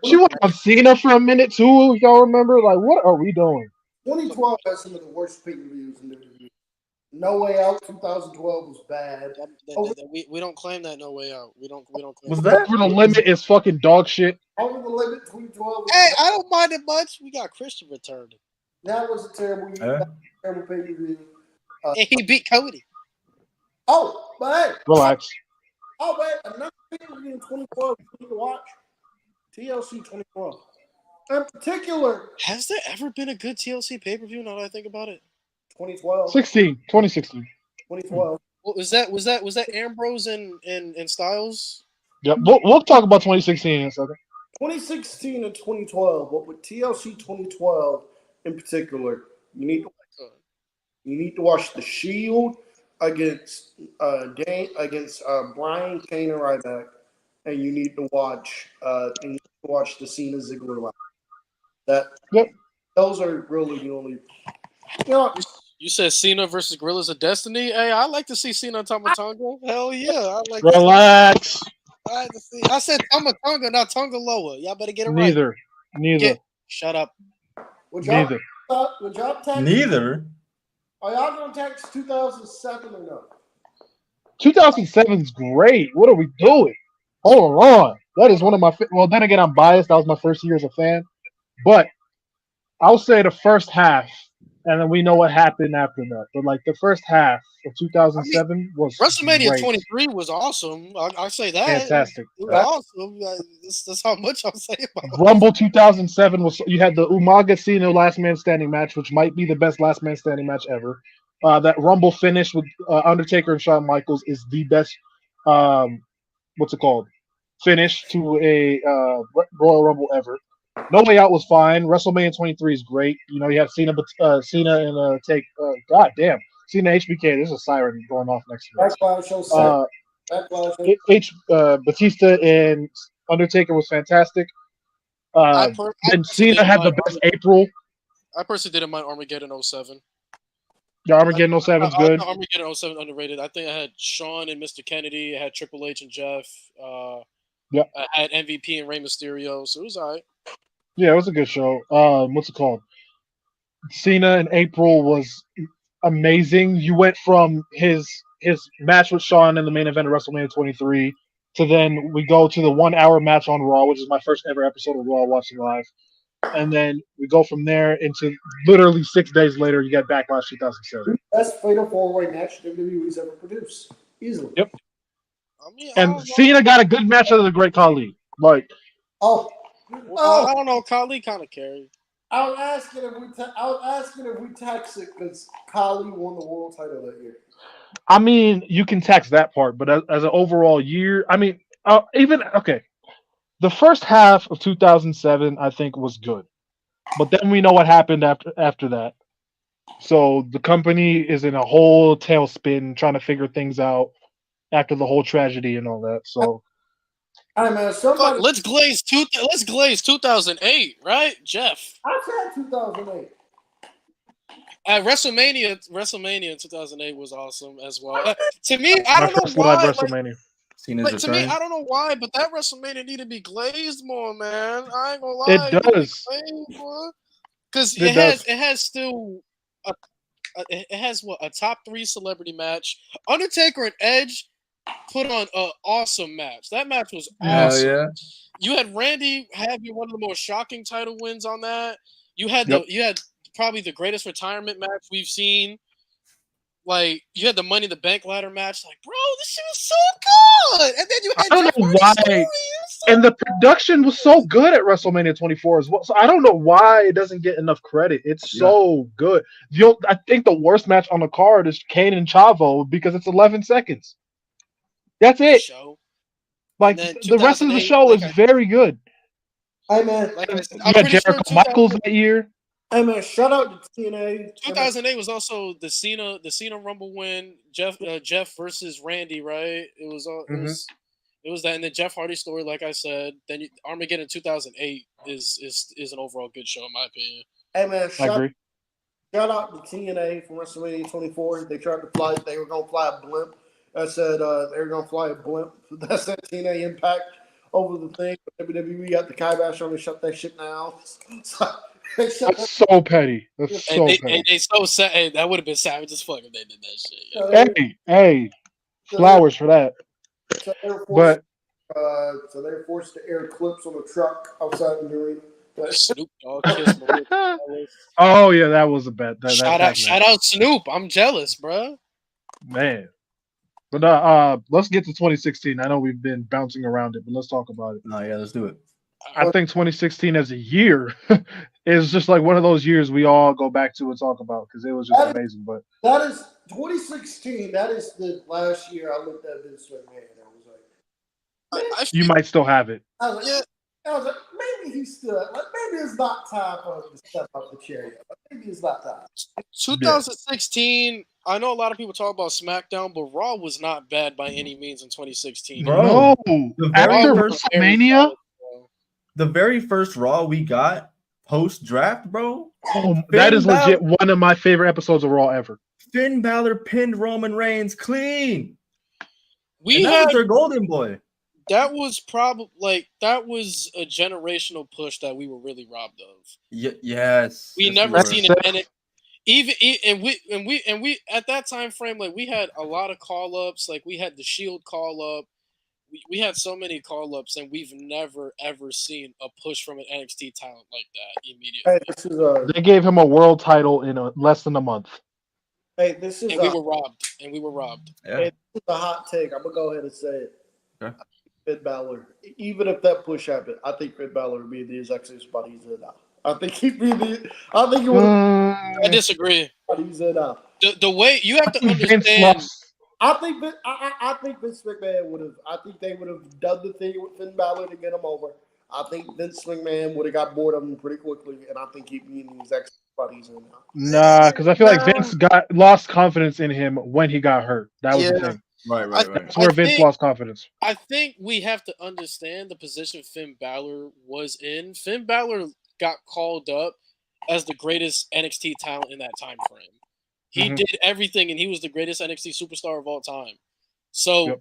She went on Cena for a minute, too. Y'all remember? Like, what are we doing? 2012 has some of the worst pay-per-views in WWE. No Way Out 2012 was bad. We don't claim that No Way Out. We don't claim was that. Over the Limit is fucking dog shit. Over the Limit 2012. Hey, I don't mind it much. We got Christian returned. That was a terrible year. Terrible pay-per-view. And he beat Cody. Oh, but hey. Relax. Oh, but another pay-per-view in 2012 you need to watch. TLC 2012. In particular. Has there ever been a good TLC pay-per-view now that I think about it? 2016. 2012. What was that Ambrose and Styles? Yeah, we'll talk about 2016 in a second. 2016 and 2012, but with TLC 2012 in particular, you need to watch The Shield against Brian, Kane, and Ryback, and you need to watch the Cena Ziggler match. Those are really the only. You said Cena versus Gorillas of Destiny. Hey, I like to see Cena on Tama Tonga. Hell yeah, I like. Relax. I like to see. I said Tama Tonga, not Tonga Loa. Y'all better get it right. Neither. Shut up. Neither. Would y'all text? Neither. Are y'all gonna text 2007 or no? 2007 is great. What are we doing? Hold on. That is one of my. Well, then again, I'm biased. That was my first year as a fan, but I'll say the first half. And then we know what happened after that. But like the first half of 2007 was WrestleMania great. 23 was awesome. I'll say that. Fantastic. It was awesome. That's how much I'll say about it. Rumble 2007 was. You had the Umaga Cena Last Man Standing match, which might be the best Last Man Standing match ever. That Rumble finish with Undertaker and Shawn Michaels is the best. What's it called? Finish to a Royal Rumble ever. No Way Out was fine. WrestleMania 23 is great. You know, you have Cena and take. God damn, Cena HBK. There's a siren going off next to me. Batista and Undertaker was fantastic. And Cena had the best April. I personally didn't mind Armageddon 07. The Armageddon 07's good. Armageddon 07 underrated. I think I had Sean and Mr. Kennedy. I had Triple H and Jeff. Yeah. I had MVP and Rey Mysterio. So it was all right. Yeah, it was a good show. What's it called? Cena in April was amazing. You went from his match with Shawn in the main event of WrestleMania 23 to then we go to the 1 hour match on Raw, which is my first ever episode of Raw watching live. And then we go from there into literally 6 days later, you get Backlash 2007. Best fatal four-way match WWE's ever produced. Easily. Yep. I mean, And Cena got a good match out of the Great Khali. Like, I don't know. Khali kind of carried. I was asking if we tax it because Khali won the world title that year. I mean, you can tax that part, but as an overall year, I mean, the first half of 2007, I think, was good, but then we know what happened after that. So the company is in a whole tailspin, trying to figure things out after the whole tragedy and all that. So, I mean, somebody. Let's glaze 2008, right, Jeff? I said 2008. At WrestleMania in 2008 was awesome as well. To me, I don't know why. WrestleMania. But to me, I don't know why, but that WrestleMania need to be glazed more, man. I ain't gonna lie. It does. Because it has still it has a top 3 celebrity match. Undertaker and Edge put on an awesome match. That match was awesome. Yeah. You had Randy having one of the most shocking title wins on that. You had you had probably the greatest retirement match we've seen. Like, you had the Money in the Bank ladder match. Like, bro, this shit was so good. And then you had I don't know why. And the production was so good at WrestleMania 24 as well. So I don't know why it doesn't get enough credit. It's so good. I think the worst match on the card is Kane and Chavo because it's 11 seconds. That's it. Like, the rest of the show is very good. Hey, man. You had Jericho Michaels that year. Hey, man, shout out to TNA. 2008 was also the Cena Rumble win. Jeff versus Randy, right? It was that, and the Jeff Hardy story, like I said. Then Armageddon 2008 is an overall good show in my opinion. Hey, man, shout out to TNA from WrestleMania 24. They tried to fly. They were gonna fly a blimp. I said they were gonna fly a blimp. That's that TNA Impact over the thing. WWE got the kibosh on and shut that shit down. That's so petty. That's so petty. They so sad. Hey, that would have been savage as fuck if they did that shit. Hey, flowers for that. So they're forced to air clips on a truck outside the arena. Snoop Dogg kiss Oh yeah, that was a bet. Shout out Snoop. I'm jealous, bro. Man. But let's get to 2016. I know we've been bouncing around it, but let's talk about it. No, yeah, let's do it. I think 2016 as a year is just like one of those years we all go back to and talk about because it was just amazing. But that is 2016. That is the last year I looked at Vince McMahon and I was like, you might still have it. I was like, maybe he's still maybe it's not time for him to step up the chair. Maybe it's not time. 2016. I know a lot of people talk about SmackDown, but Raw was not bad by any means in 2016. Bro, after WrestleMania. The very first Raw we got post-draft, bro. That is legit one of my favorite episodes of Raw ever. Finn Balor pinned Roman Reigns clean. That was their golden boy. That was probably that was a generational push that we were really robbed of. Yes. We never seen it. And we at that time frame, like, we had a lot of call-ups. Like, we had the Shield call-up. We had so many call-ups, and we've never, ever seen a push from an NXT talent like that immediately. They gave him a world title in less than a month. Hey, this is we were robbed. Yeah. Hey, this is a hot take. I'm going to go ahead and say it. Okay. Finn Balor. Even if that push happened, I think Finn Balor would be the exact same spot he's in now. I think he would. I disagree. He's in now. The way you have to understand. I think Vince McMahon would have. I think they would have done the thing with Finn Balor to get him over. I think Vince McMahon would have got bored of him pretty quickly, and I think he'd be in the exact spot he's in now. Nah, because I feel like Vince lost confidence in him when he got hurt. That was the thing. Right. That's where Vince lost confidence. I think we have to understand the position Finn Balor was in. Finn Balor got called up as the greatest NXT talent in that time frame. He Mhm. did everything, and he was the greatest NXT superstar of all time. So Yep.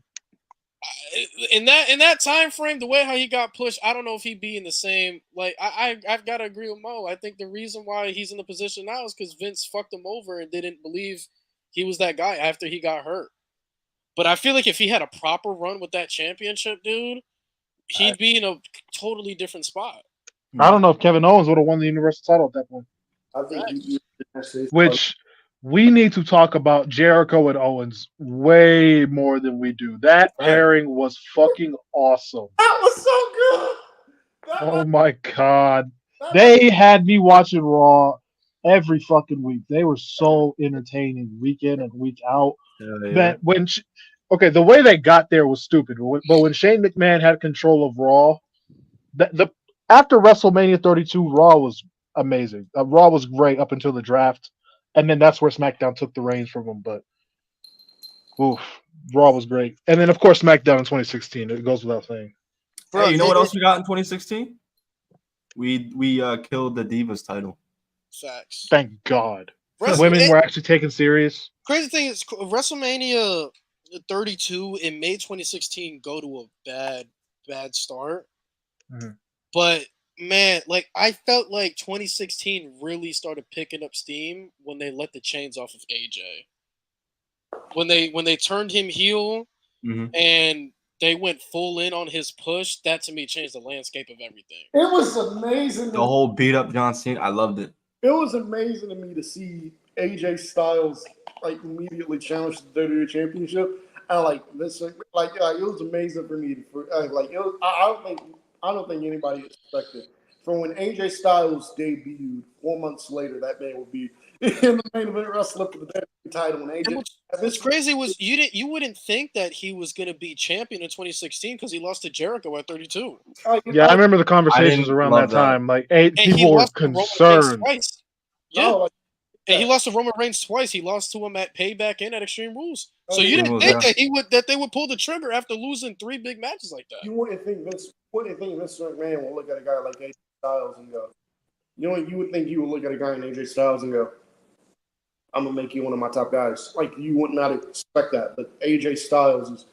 in that time frame, the way how he got pushed, I don't know if he'd be in the same. Like I've got to agree with Mo. I think the reason why he's in the position now is because Vince fucked him over and didn't believe he was that guy after he got hurt. But I feel like if he had a proper run with that championship, dude, he'd be in a totally different spot. I don't know if Kevin Owens would have won the Universal title at that point. I think he Which we need to talk about Jericho and Owens way more than we do. That pairing was fucking awesome. that was so good. Oh my god. They had me watching Raw every fucking week. They were so entertaining week in and week out. That when the way they got there was stupid. But when Shane McMahon had control of Raw, after WrestleMania 32, Raw was amazing. Raw was great up until the draft, and then that's where SmackDown took the reins from them. But Raw was great, and then of course SmackDown in 2016. It goes without saying. Bro, you know what else we got in 2016? We killed the Divas title. Facts. Thank God. Women were actually taken serious. Crazy thing is WrestleMania 32 in May 2016 go to a bad start. Mm-hmm. But man, like I felt like 2016 really started picking up steam when they let the chains off of AJ. When they turned him heel and they went full in on his push, that to me changed the landscape of everything. It was amazing. The whole beat up John Cena, I loved it. It was amazing to me to see AJ Styles like immediately challenge the WWE Championship. And like this, it was amazing for me. I don't think anybody expected from when AJ Styles debuted 4 months later that man would be in the main event wrestling for the WWE title. And AJ, what's crazy was you wouldn't think that he was going to be champion in 2016 because he lost to Jericho at 32. Yeah, I remember the conversations around that time. Like, people were concerned. Yeah. And he lost to Roman Reigns twice. He lost to him at Payback and at Extreme Rules. So you didn't think that they would pull the trigger after losing 3 big matches like that. You wouldn't think Vince McMahon will look at a guy like AJ Styles and go, you would think you would look at a guy in AJ Styles and go, I'm gonna make you one of my top guys. Like you would not expect that. But AJ Styles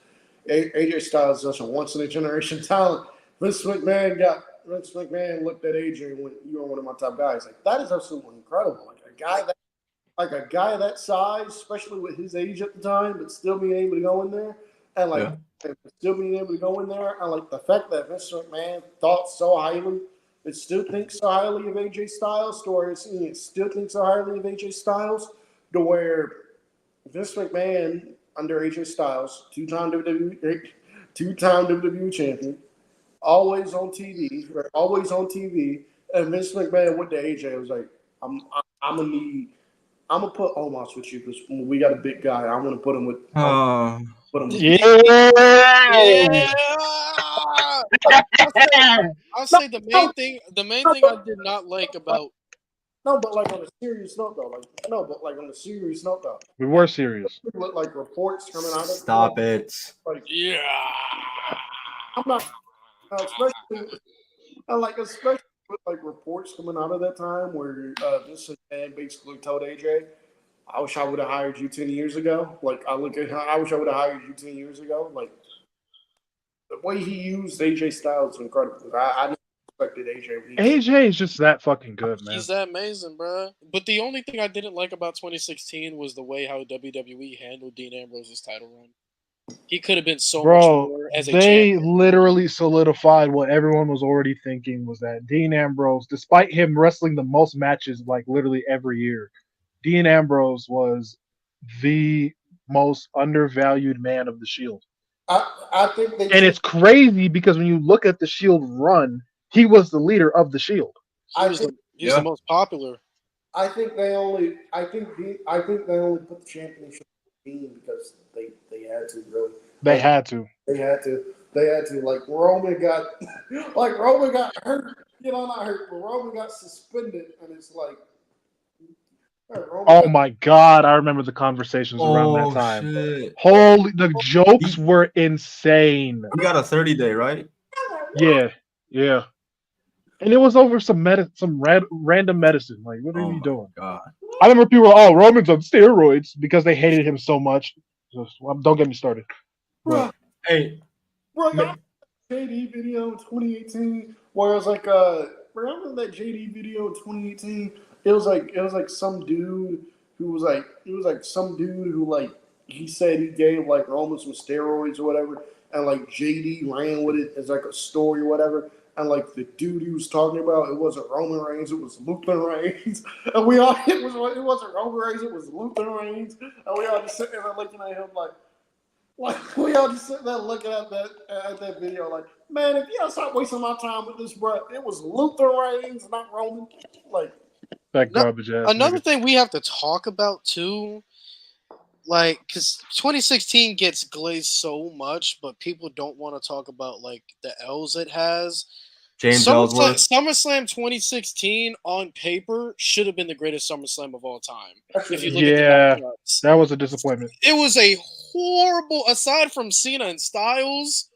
is such a once in a generation talent. Vince McMahon looked at AJ and went, "You are one of my top guys." Like that is absolutely incredible. Like a guy that size, especially with his age at the time, but still being able to go in there and like the fact that Vince McMahon thought so highly, it still thinks so highly of AJ Styles, to where Vince McMahon under AJ Styles, two-time WWE champion, always on TV, and Vince McMahon went to AJ and was like, I'm gonna put Omos with you because we got a big guy. I'm gonna put him with. Yeah. I'll say the main thing I did not like about. No, but like on a serious note though. We were serious. Look like reports coming out of. Stop it. Like, yeah. I'm not. Especially with like reports coming out of that time where this man basically told AJ, I wish I would have hired you 10 years ago. Like I wish I would have hired you 10 years ago. Like the way he used AJ Styles is incredible. I never expected AJ. AJ is just that fucking good, man. He's that amazing, bro. But the only thing I didn't like about 2016 was the way how WWE handled Dean Ambrose's title run. He could have been so much more as a champion. They literally solidified what everyone was already thinking was that Dean Ambrose, despite him wrestling the most matches like literally every year, Dean Ambrose was the most undervalued man of the Shield. I think and it's crazy because when you look at the Shield run, he was the leader of the Shield. He's the most popular. I think they only put the championship on Dean because they had to really. They had to. Like Roman got hurt. Not hurt, but Roman got suspended, and it's like. Oh my God! I remember the conversations around that time. Shit. Holy, the jokes were insane. We got a 30-day, right? Yeah, and it was over some random medicine. Like, what are you doing? God. I remember people were, oh, Roman's on steroids because they hated him so much. Don't get me started. Bro, Hey, bro, y'all JD video in 2018 where it was like remember that JD video in 2018? It was like some dude who was like some dude who like he said he gave like Roman some steroids or whatever, and like JD ran with it as like a story or whatever. And like the dude he was talking about, it wasn't Roman Reigns, it was Luther Reigns. And we all it wasn't Roman Reigns, it was Luther Reigns. And we all just sitting there looking at him like we all just sitting there looking at that video, like, man, if y'all stop wasting my time with this, bro, it was Luther Reigns, not Roman. Like That garbage ass. Another nigga. thing we have to talk about too, like, because 2016 gets glazed so much, but people don't want to talk about like the L's it has. James Ellsworth. SummerSlam 2016 on paper should have been the greatest SummerSlam of all time. If you look Yeah. at the matchups. That was a disappointment. It was a horrible, aside from Cena and Styles,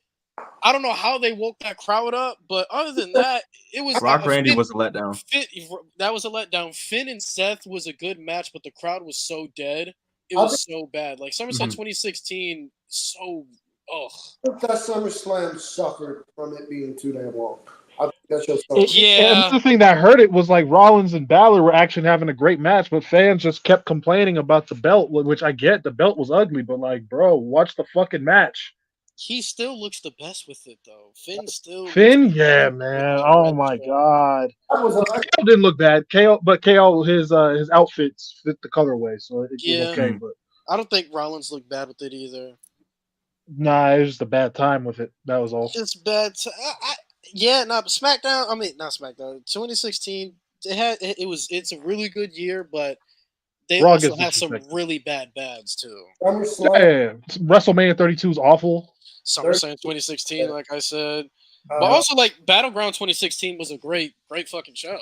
I don't know how they woke that crowd up, but other than that, it was Rock Randy was a letdown. That was a letdown. Finn and Seth was a good match, but the crowd was so dead. It was so bad. Like SummerSlam 2016, so I think that SummerSlam suffered from it being too damn long. I think that's just yeah. Another thing that hurt it was like Rollins and Balor were actually having a great match, but fans just kept complaining about the belt, which I get. The belt was ugly, but like, bro, watch the fucking match. He still looks the best with it, though. Finn, yeah, man. Oh my god. KO didn't look bad. KO his outfits fit the colorway, so it was okay. But I don't think Rollins looked bad with it either. Nah, it was just a bad time with it. That was all. It's bad. SmackDown. I mean, not SmackDown. 2016. It's a really good year, but they Raw also gets have some disrespected. really bad bads too. Yeah, WrestleMania 32 is awful. SummerSlam 2016, like I said, but also like Battleground 2016 was a great fucking show.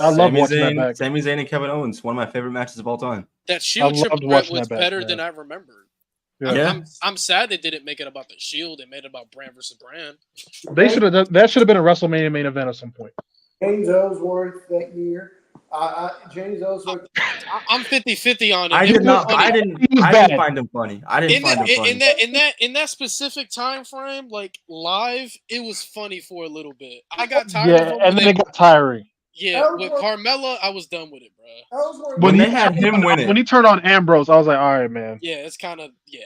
I love watching that back. Sami Zayn and Kevin Owens, one of my favorite matches of all time. That Shield triple threat was better back, than I remembered. Yeah. I'm sad they didn't make it about the Shield. They made it about brand versus brand. They should have. That should have been a WrestleMania main event at some point. James Ellsworth that year. James Ellsworth. I'm 50-50 on it. I didn't find him funny. I didn't find him funny. In that specific time frame, like live, it was funny for a little bit. I got tired of it. And then it got tiring. Yeah, with Carmella, I was done with it, bro. When they had him win it. When he turned on Ambrose, I was like, all right, man. Yeah, it's kind of, yeah.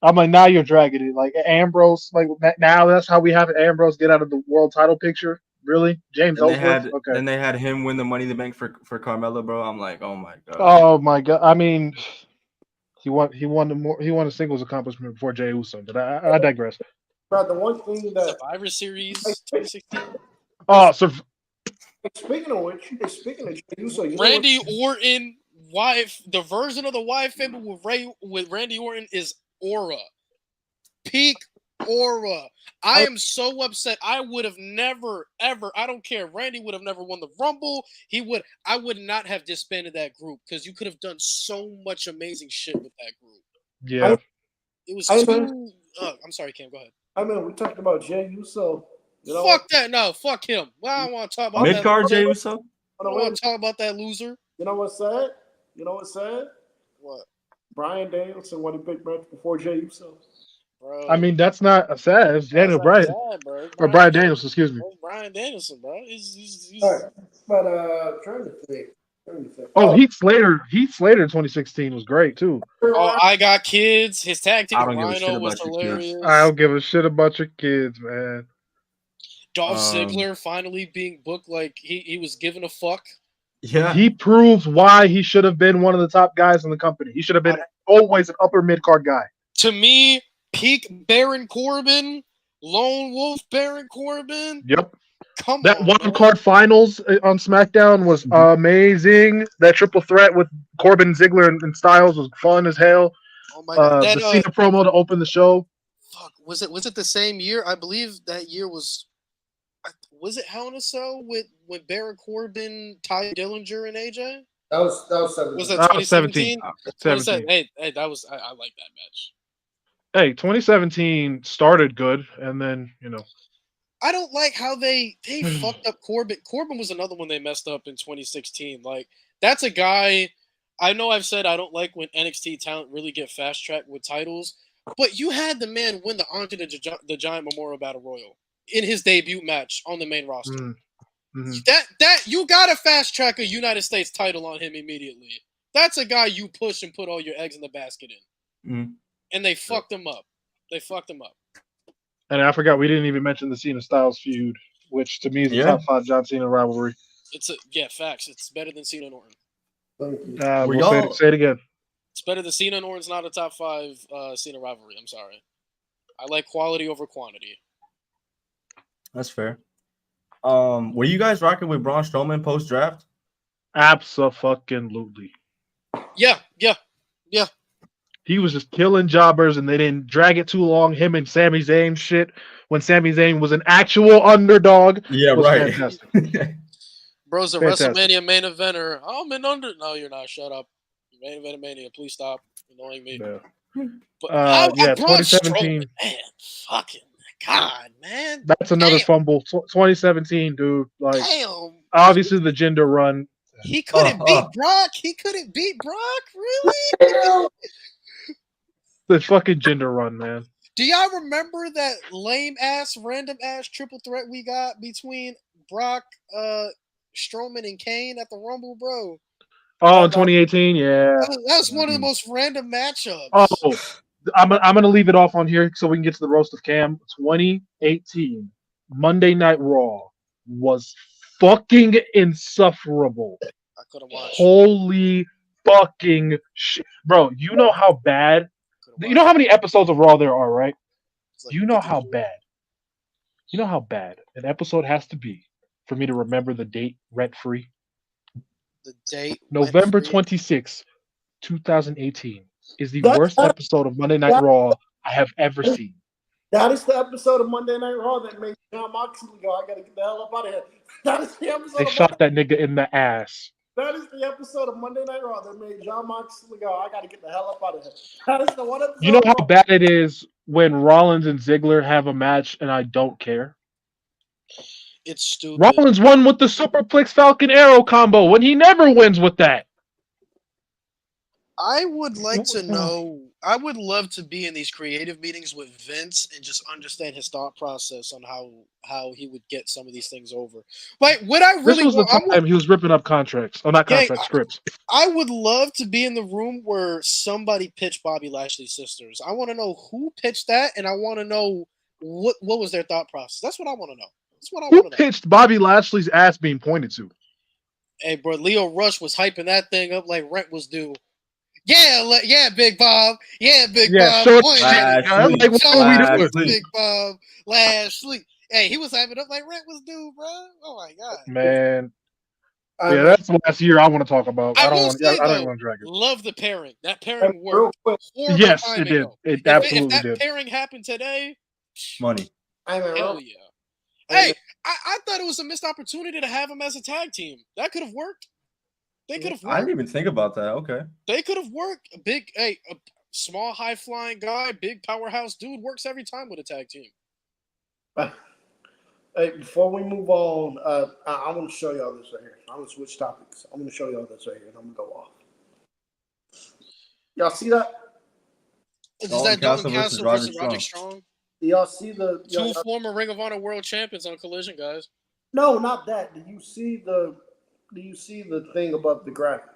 I'm like, now you're dragging it. Like, Ambrose, like, now that's how we have Ambrose get out of the world title picture? Really? James Ellsworth? Okay. Then they had him win the Money in the Bank for Carmella, bro. I'm like, oh my god. Oh my god. I mean, he won a singles accomplishment before Jey Uso, but I digress. Bro, the one thing that Survivor Series 2016. Oh, so speaking of Jey Uso, Randy Orton wife, the version of the wife fable with Randy Orton is Aura. Peak Aura. I am so upset. I would have never, ever, I don't care. Randy would have never won the Rumble. I would not have disbanded that group because you could have done so much amazing shit with that group. Yeah. It was too. I'm sorry, Cam. Go ahead. I mean, we talked about Jey Uso. Fuck that. No, fuck him. Well, I don't want to talk about mid-card Jey Uso. I don't want to talk about that loser. You know what's sad? What? Bryan Danielson won a big match before Jey Uso. Bro. I mean, that's not a sad. It's Daniel Bryan. Or Bryan Danielson, excuse me. Bryan Danielson, bro. He's... Right. But trying to think. Oh, Heath Slater in 2016 was great too. Oh, I Got Kids. His tag team with Rhino was about hilarious. I don't give a shit about your kids, man. Dolph Ziggler finally being booked like he was given a fuck. Yeah. He proves why he should have been one of the top guys in the company. He should have been always an upper mid-card guy. To me, peak Baron Corbin, Lone Wolf Baron Corbin. Yep. Come that on, wild card finals on SmackDown was amazing. That triple threat with Corbin, Ziggler, and Styles was fun as hell. Oh my god! The Cena promo to open the show. Fuck, was it the same year? I believe that year was it Hell in a Cell with Baron Corbin, Ty Dillinger, and AJ? That was 17. Was that 2017? 17. Hey, that was I like that match. Hey, 2017 started good, and then I don't like how they fucked up Corbin. Corbin was another one they messed up in 2016. Like, that's a guy I know I've said I don't like when NXT talent really get fast tracked with titles, but you had the man win the Andre the Giant Memorial Battle Royal in his debut match on the main roster. Mm-hmm. That you got to fast track a United States title on him immediately. That's a guy you push and put all your eggs in the basket in. Mm. And they fucked him up. They fucked him up. And I forgot we didn't even mention the Cena Styles feud, which to me is a Yeah. top 5 John Cena rivalry. Facts. It's better than Cena and Orton. Thank you. We'll say it again. It's better than Cena and Orton's not a top 5 Cena rivalry. I'm sorry. I like quality over quantity. That's fair. Were you guys rocking with Braun Strowman post draft? Abso-fucking-lutely. Yeah. He was just killing jobbers, and they didn't drag it too long. Him and Sami Zayn shit when Sami Zayn was an actual underdog. Yeah, was right. Fantastic. Bro's a Fantastic. WrestleMania main eventer. I'm an under. No, you're not. Shut up. Main event Mania. Please stop annoying me. Yeah. But Yeah, Braun 2017. Strowman, man, fucking God, man. That's another Damn. fumble. 2017, dude. Like, Damn. obviously the gender run. He couldn't beat Brock. He couldn't beat Brock. Really? The fucking gender run, man. Do y'all remember that lame ass, random ass triple threat we got between Brock, Strowman, and Kane at the Rumble, bro? Oh, in 2018, yeah. That was one of the most random matchups. Oh, I'm gonna leave it off on here so we can get to the roast of Cam. 2018 Monday Night Raw was fucking insufferable. I couldn't watch. Holy fucking shit, bro! You know how bad. You know how many episodes of Raw there are, right? Like you know how bad. You know how bad an episode has to be for me to remember the date rent free. The date November 26, 2018 is the worst episode of Monday Night Raw I have ever seen. That is the episode of Monday Night Raw that made John Moxley go, I gotta get the hell up out of here. That is the episode. They shot that nigga in the ass. That is the episode of Monday Night Raw that made John Moxley go, I gotta get the hell up out of here. That is the one episode. You know how bad it is when Rollins and Ziggler have a match and I don't care? It's stupid. Rollins won with the Superplex Falcon Arrow combo when he never wins with that. I would like to know. I would love to be in these creative meetings with Vince and just understand his thought process on how he would get some of these things over. Like, would I really? This was the time he was ripping up contracts. Oh, not contracts, scripts. I would love to be in the room where somebody pitched Bobby Lashley's sisters. I want to know who pitched that, and I want to know what was their thought process. That's what I want to know. That's what I want to know. Who pitched Bobby Lashley's ass being pointed to? Hey, bro, Leo Rush was hyping that thing up like rent was due. Yeah, Big Bob. Yeah, Big Bob. Sure. Like, what are we doing? Big Bob Lashley. Hey, he was hyping up like rent was due, bro. Oh my god, man. Yeah, that's the last year I want to talk about. I don't want to drag it. Love the pairing. That pairing worked. Yes, it did. It absolutely did. did. If that pairing happened today, money. Hell yeah. Hey, I thought it was a missed opportunity to have him as a tag team. That could have worked. They could have worked. I didn't even think about that. Okay. They could have worked. A small, high-flying guy, big powerhouse dude works every time with a tag team. Hey, before we move on, I want to show y'all this right here. I'm going to switch topics. I'm going to show y'all this right here, and I'm going to go off. Y'all see that? Is that Dalton Castle versus Roderick Strong? Y'all see the... Two former Ring of Honor world champions on Collision, guys. No, not that. Do you see the thing above the graphic?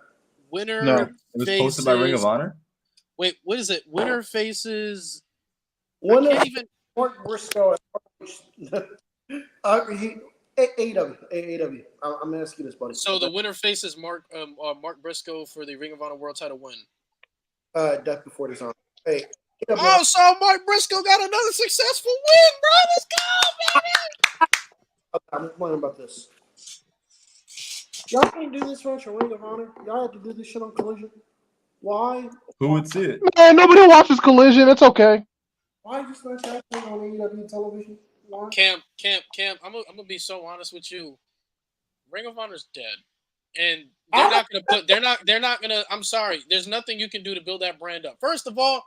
Winner No, it was posted by Ring of Honor? Wait, what is it? Winner faces... Mark Briscoe... AEW. I'm asking this, buddy. So the winner faces Mark Briscoe for the Ring of Honor World Title win. Death Before Dishonor. Hey. So Mark Briscoe got another successful win, bro. Let's go, baby. I'm complaining about this. Y'all can't do this much on Ring of Honor. Y'all have to do this shit on Collision. Why? Who would see it? Man, nobody watches Collision. It's okay. Why just not that thing on AEW television? Why? Cam. I'm gonna be so honest with you. Ring of Honor's dead, and they're not gonna. I'm sorry. There's nothing you can do to build that brand up. First of all,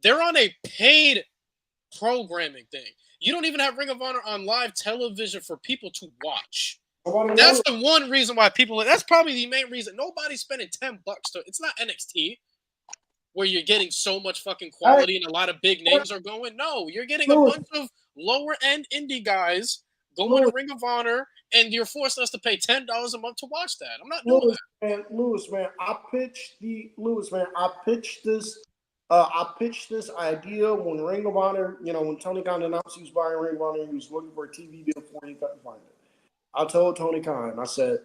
they're on a paid programming thing. You don't even have Ring of Honor on live television for people to watch. That's the one reason why people. That's probably the main reason. Nobody's spending $10 to. It's not NXT where you're getting so much fucking quality and a lot of big names are going. No, you're getting a bunch of lower end indie guys going to Ring of Honor, and you're forcing us to pay $10 a month to watch that. I'm not doing that. Lewis, man, I pitched this idea when Ring of Honor, when Tony Khan announced he was buying Ring of Honor, he was looking for a TV deal for it, he couldn't find it. I told Tony Khan, I said,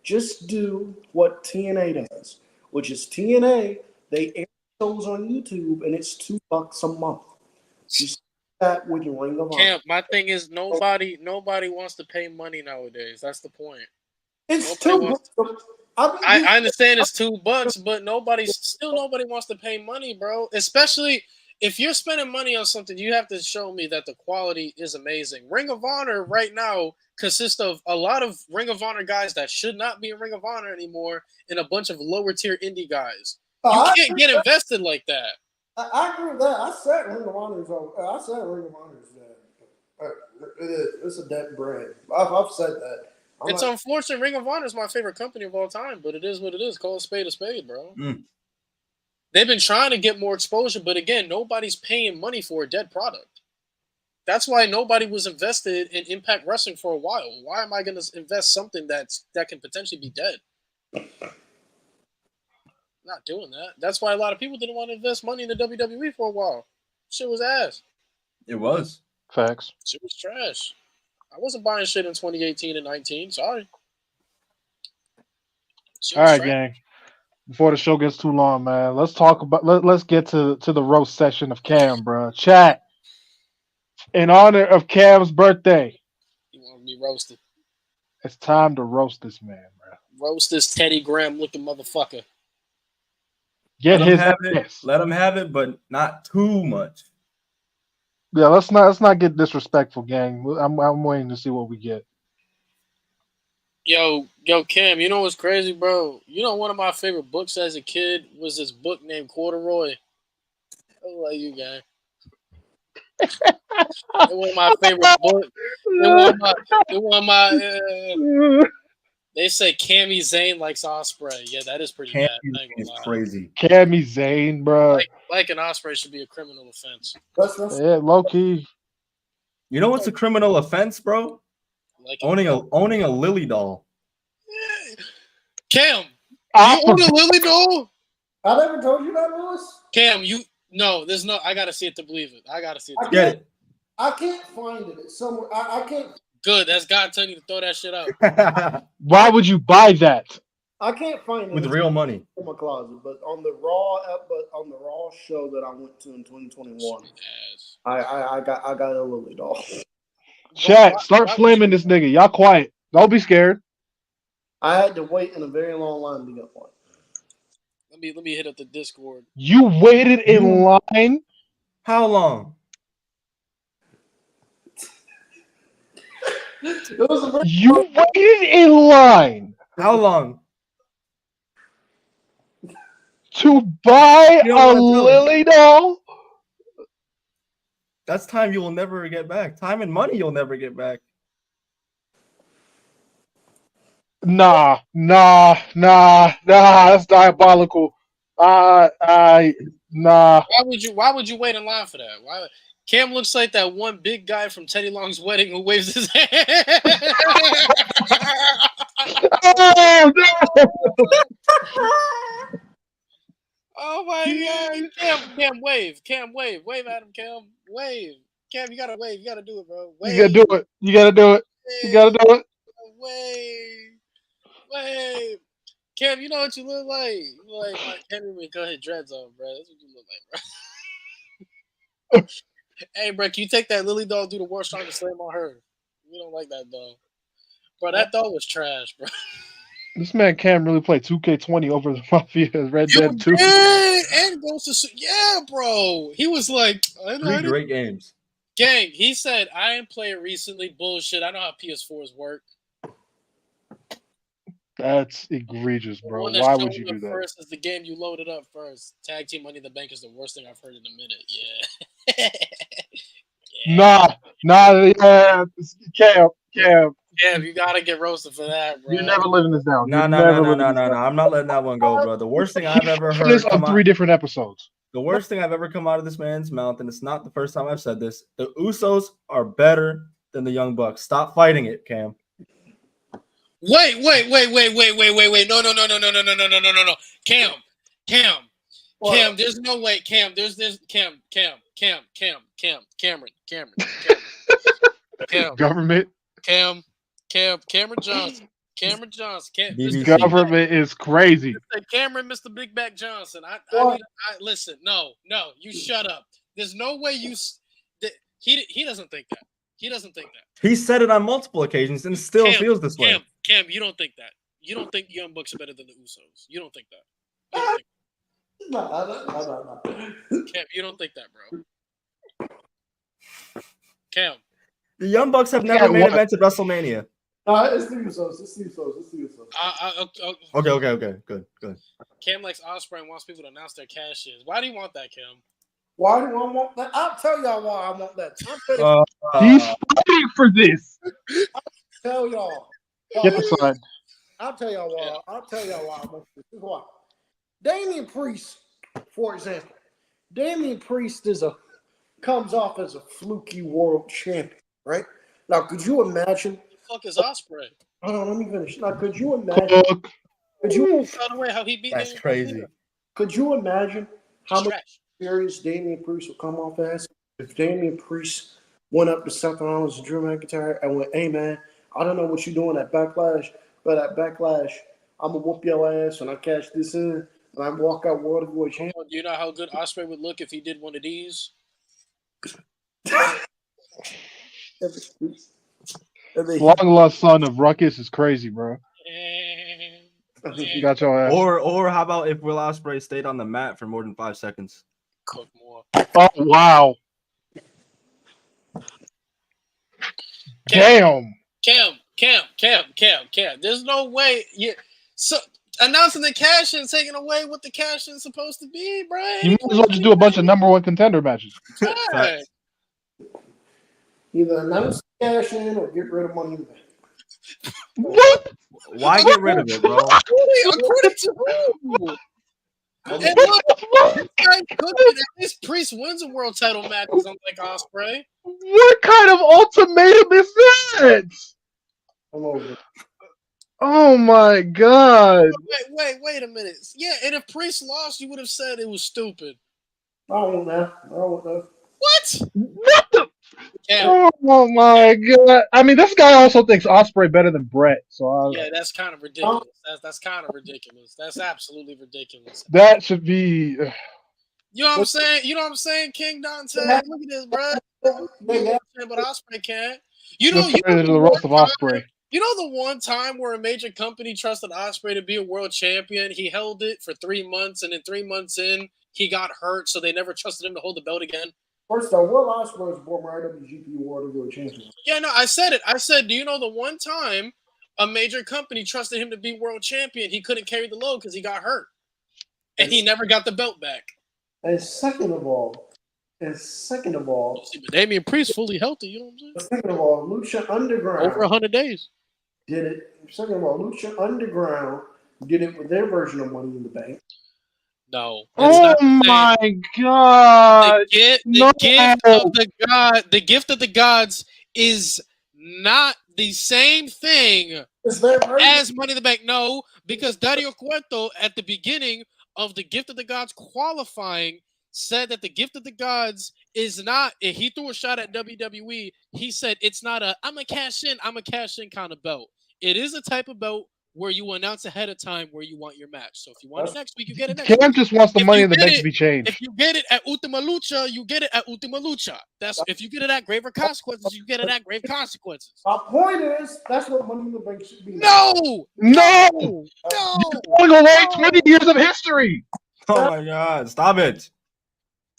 just do what TNA does, which is TNA, they air shows on YouTube, and it's $2 a month. Just that with your Ring of Honor. Camp, my thing is nobody wants to pay money nowadays. That's the point. It's nobody $2. I understand it's $2, but nobody wants to pay money, bro. Especially if you're spending money on something, you have to show me that the quality is amazing. Ring of Honor right now consists of a lot of Ring of Honor guys that should not be in Ring of Honor anymore and a bunch of lower tier indie guys. You can't get invested like that. I agree with that. I said Ring of Honor is it's a dead brand. I've said that. It's unfortunate. Ring of Honor is my favorite company of all time, but it is what it is. Call a spade, bro. They've been trying to get more exposure, but again, nobody's paying money for a dead product. That's why nobody was invested in Impact Wrestling for a while. Why am I going to invest something that can potentially be dead? Not doing that. That's why a lot of people didn't want to invest money in the WWE for a while. Shit was ass. It was. Facts. Shit was trash. I wasn't buying shit in 2018 and 19. Sorry. All right, gang. Before the show gets too long, man, let's talk about. Let's get to the roast session of Cam, bro. Chat. In honor of Cam's birthday, You want to be roasted? it's time to roast this man, bro. Roast this Teddy Graham looking motherfucker. Get Let him his have ass. it. Let him have it, but not too much. Yeah, let's not get disrespectful, gang. I'm waiting to see what we get. Yo, Cam, you know what's crazy, bro? You know one of my favorite books as a kid was this book named Corduroy. I like you, gang. It was my favorite book. It was my they say Cammy Zayn likes Osprey. Yeah, that is pretty bad. It's crazy. Cammy Zayn, bro. Like an Osprey should be a criminal offense. Yeah, low key. You know what's a criminal offense, bro? Like Owning a Lily doll. Cam, you own a Lily doll? I never told you that, Lewis. Cam, there's no. I gotta see it to believe it. I gotta see it. Get it. I can't find it. It's somewhere. I can't. Good. That's God telling you to throw that shit out. Why would you buy that? I can't find it With real money in my closet. But on the Raw show that I went to in 2021, I got a Lily doll. Chat, start flaming this nigga. Y'all quiet. Don't be scared. I had to wait in a very long line to get one. Let me hit up the Discord. You waited in line? How long? You waited in line. How long? To buy a Lily doll? That's time you will never get back. Time and money you'll never get back. Nah. That's diabolical. Nah. Why would you wait in line for that? Why? Cam looks like that one big guy from Teddy Long's wedding who waves his hand. Oh, no. Oh my God. Cam, wave. Cam, wave. Wave at him, Cam. Wave. Cam, you gotta wave. You gotta do it, bro. Wave. You gotta do it. Wave. Cam, you know what you look like? You look like my Henry cut his dreads off, bro. That's what you look like, bro. Hey, bro, can you take that Lily doll, do the war strong and slam on her? We don't like that doll. Bro, that doll was trash, bro. This man Cam really played 2K20 over the Mafia Red Dead 2. And goes to bro. He was like, Three great games. Gang, he said, I ain't playing recently. Bullshit. I know how PS4s work. That's egregious, bro. Why would you do that? First is the game you loaded up first. Tag Team Money in the Bank is the worst thing I've heard in a minute. Yeah. Nah. Yeah. Cam. Cam, you gotta get roasted for that, bro. You're never living this down. No. I'm not letting that one go, bro. The worst thing I've ever heard This come on 3 out. different episodes. The worst thing I've ever come out of this man's mouth, and it's not the first time I've said this. The Usos are better than the Young Bucks. Stop fighting it, Cam. Wait. No. Cam, there's no way. Cam, there's this. Cameron. Government. Cameron Johnson. BBC. Government is crazy. Cameron, Mr. Big Back Johnson. I listen. No, you shut up. There's no way he doesn't think that. He doesn't think that. He said it on multiple occasions and still feels this way. Cam, you don't think that. You don't think Young Bucks are better than the Usos. You don't think that. You don't think No. Cam, you don't think that, bro. Cam. The Young Bucks have never made events at WrestleMania. It's the Usos. Okay. Good. Cam likes Osprey and wants people to announce their cash ins. Why do you want that, Cam? Why do I want that? I'll tell y'all why I want that. He's fighting for this. Tell y'all. Get the sign. I'll tell y'all why. I'll tell y'all why I want this. This is why. Damian Priest, for example. Damian Priest comes off as a fluky world champion, right? Now, could you imagine? Who the fuck is Osprey? Hold on, let me finish. Now, could you imagine? By the way, how he beat That's Damian crazy. Priest? Could you imagine how much Trash. experience Damian Priest would come off as if Damian Priest went up to Seth Rollins and Drew McIntyre and went, "Hey man, I don't know what you're doing at Backlash, but at Backlash, I'm gonna whoop your ass when I cash this in and I walk out World Heavyweight Champion." Do you know how good Osprey would look if he did one of these? Long lost son of Ruckus is crazy, bro. You got your ass. Or how about if Will Ospreay stayed on the mat for more than 5 seconds? Cook more. Oh wow. Damn. Cam. There's no way. So announcing the cash in, taking away what the cash in is supposed to be, bro. You might as well just do a bunch of #1 contender matches. Right. Either announce cash in or get rid of Money in the Bank. What? Why get rid of it, bro? According to who? And look, this Priest wins a world title match, unlike Osprey. What kind of ultimatum is that? I'm over it. Oh my god. Wait a minute. Yeah, and if Priest lost, you would have said it was stupid. I don't know. What? What the? Yeah. Oh my god. I mean, this guy also thinks Osprey better than Brett. So Yeah, that's kind of ridiculous. That's kind of ridiculous. That's absolutely ridiculous. that should be. You know what I'm saying? You know what I'm saying, King Dante? Look at this, bro. But Osprey can't. You know the roast of Osprey. You know the one time where a major company trusted Osprey to be a world champion? He held it for 3 months, and then 3 months in, he got hurt, so they never trusted him to hold the belt again. First off, Will Ospreay was former IWGP World Heavyweight Champion. Yeah, no, I said it. I said, do you know the one time a major company trusted him to be world champion? He couldn't carry the load because he got hurt, and he never got the belt back. And second of all, Damian Priest fully healthy. You know what I'm saying? second of all, Lucha Underground Over 100 days. did it. Second of all, Lucha Underground did it with their version of Money in the Bank. No. Oh my god! The gift of the gods is not the same thing It's their version. as Money in the Bank. No, because Dario Cueto at the beginning of the Gift of the Gods qualifying said that the Gift of the Gods is not. If he threw a shot at WWE, he said it's not I'm a cash in kind of belt. It is a type of belt where you announce ahead of time where you want your match. So if you want it next week, you get it next Cam week. just wants the If Money you in the get Bank it- to be changed. If you get it at Ultima Lucha, you get it at Ultima Lucha. That's if you get it at Graver Consequences, you get it at Grave Consequences. My point is, that's what Money in the Bank should be. No! No! Going away 20 years of history. Oh my god, stop it.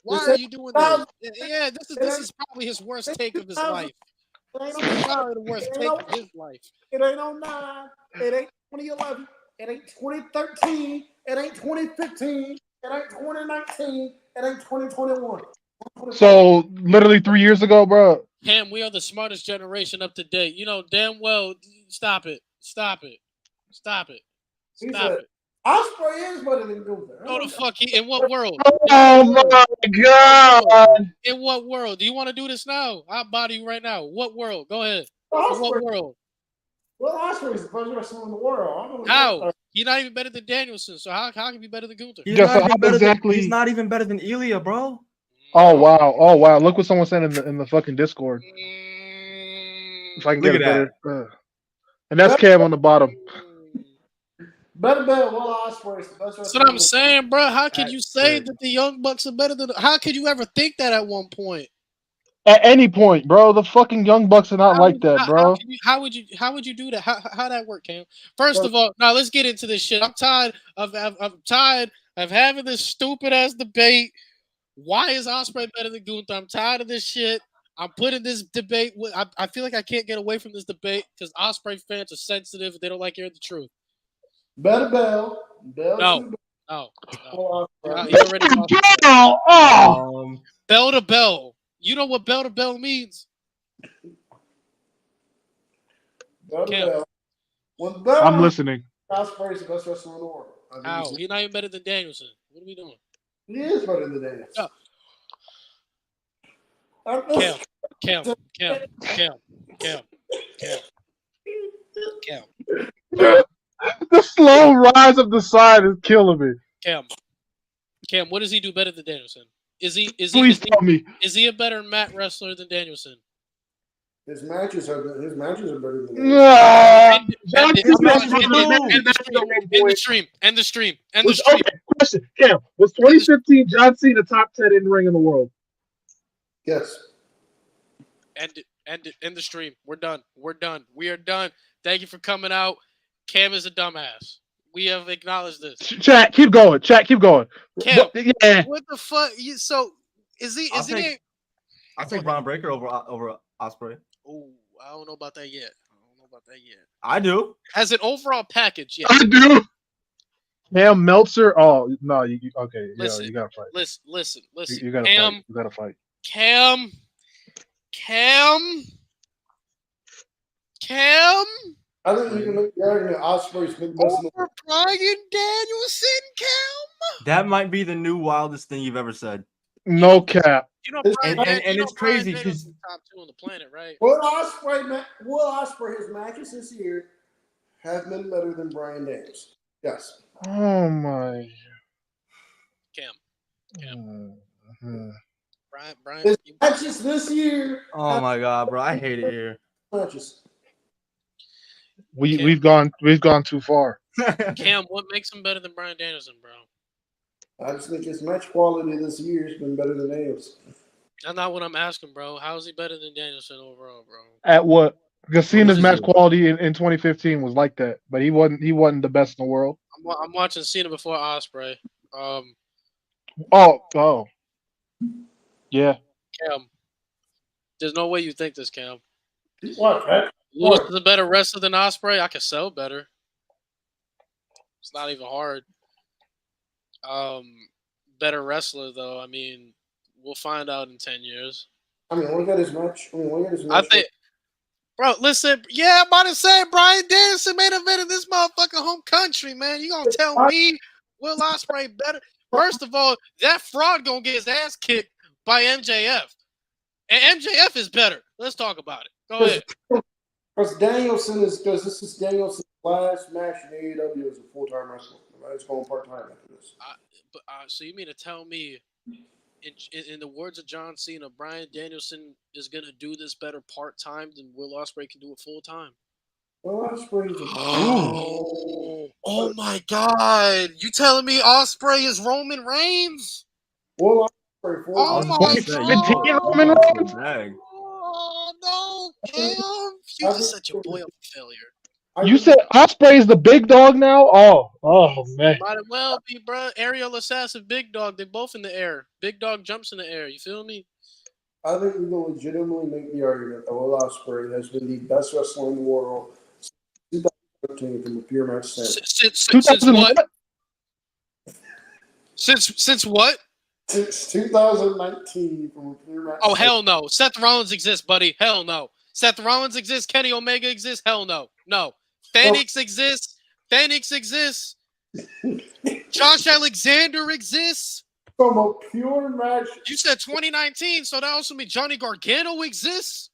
Why are you doing this? Yeah, this is probably his worst take of his life. It ain't This is on probably the worst take of his life. It ain't 09. It ain't 2011. It ain't 2013. It ain't 2015. It ain't 2019. It ain't 2021. So literally 3 years ago, bro. Cam, we are the smartest generation up to date. You know damn well. Stop it. Stop it. Stop it. He Stop said, it. Osprey is better than Gunther. No, the fuck. In what world? Oh my god! In what world? Do you want to do this now? I'll body you right now. What world? Go ahead. In what Osprey, world? well, Osprey is the best wrestler in the world. I don't know How? He's not even better than Danielson. So how can he be better than Gunther? He's Just not how even better exactly- than. He's not even better than Ilya, bro. Oh wow! Look what someone said in the fucking Discord. If I can Look get at it better, and that's Cam on the bottom. Better bet Will Ospreay is the best wrestler. That's what I'm saying, bro. How could That's you say good. that the Young Bucks are better than? How could you ever think that at one point? At any point, bro, the fucking Young Bucks are not like that, bro. How would you do that? How that work, Cam? First of all, now let's get into this shit. I'm tired of having this stupid ass debate. Why is Ospreay better than Gunther? I'm tired of this shit. I'm putting this debate. I feel like I can't get away from this debate because Ospreay fans are sensitive. They don't like hearing the truth. Better Bell. No. Will You Ospreay. already lost. Oh, Bell to bell. You know what bell to bell means? Better Cam. Bell. When Bell, I'm listening. Ospreay is the best wrestler in the world. How? He's not even better than Danielson. What are we doing? He is better than Daniels. No. Cam. The slow rise of the side is killing me. Cam, what does he do better than Danielson? Please tell me. Is he a better mat wrestler than Danielson? His matches are better than Daniels. End the stream. Okay, question. Cam, was 2015 John Cena top 10 in ring in the world? Yes. End the stream. We're done. We are done. Thank you for coming out. Cam is a dumbass. We have acknowledged this. Chat, keep going. Cam, Yeah. what the fuck? Is he? I think Braun Breaker over Ospreay. Oh, I don't know about that yet. I do. As an overall package, yeah. I do. Cam Meltzer. Oh no, okay. Listen, you gotta fight. Listen. You gotta fight. You gotta fight. Cam. I think you can make the argument Ospreay's been best in the Over Bryan Danielson, Cam. That might be the new wildest thing you've ever said. No cap. You know, And it's crazy because top 2 on the planet, right? Will Ospreay, his matches this year have been better than Bryan Daniels. Yes. Oh my. Cam. Mm-hmm. Brian. His matches this year. oh my god, bro, I hate it here. Matches. We've gone too far. Cam, what makes him better than Bryan Danielson, bro? I just think his match quality this year has been better than Daniels. That's not what I'm asking, bro. How is he better than Danielson overall, bro? At what? Because Cena's this match year? quality in 2015 was like that, but he wasn't the best in the world. I'm watching Cena before Ospreay. Oh. Yeah. Cam. There's no way you think this, Cam. What, man? Lewis is a better wrestler than Ospreay. I could sell better. It's not even hard. Better wrestler though. I mean, we'll find out in 10 years. I mean, look at his match. I think, bro. Listen, yeah, I'm about to say Bryan Danielson made event in this motherfucking home country, man. You gonna tell me Will Ospreay better? First of all, that fraud gonna get his ass kicked by MJF, and MJF is better. Let's talk about it. Go ahead. Because this is Danielson's last match in AEW as a full-time wrestler. He's going part-time after this. So you mean to tell me, in the words of John Cena, Bryan Danielson is gonna do this better part-time than Will Ospreay can do it full-time? Well, Ospreay's Oh my God! You telling me Ospreay is Roman Reigns? Will Ospreay Oh my God! Oh no, Cam! You just set your boy up for failure. You said Ospreay is the big dog now? Oh man. Might as well be, bro. Aerial Assassin, Big Dog. They're both in the air. Big Dog jumps in the air. You feel me? I think we can legitimately make the argument that Will Ospreay has been the best wrestler in the world since 2013 from a pure match standpoint. Since what? Since what? It's 2019 from a pure match. Oh, hell no. Seth Rollins exists, buddy. Hell no. Seth Rollins exists. Kenny Omega exists. Hell no. No. Phoenix exists. Phoenix exists. Josh Alexander exists. From a pure match. You said 2019, so that also means Johnny Gargano exists.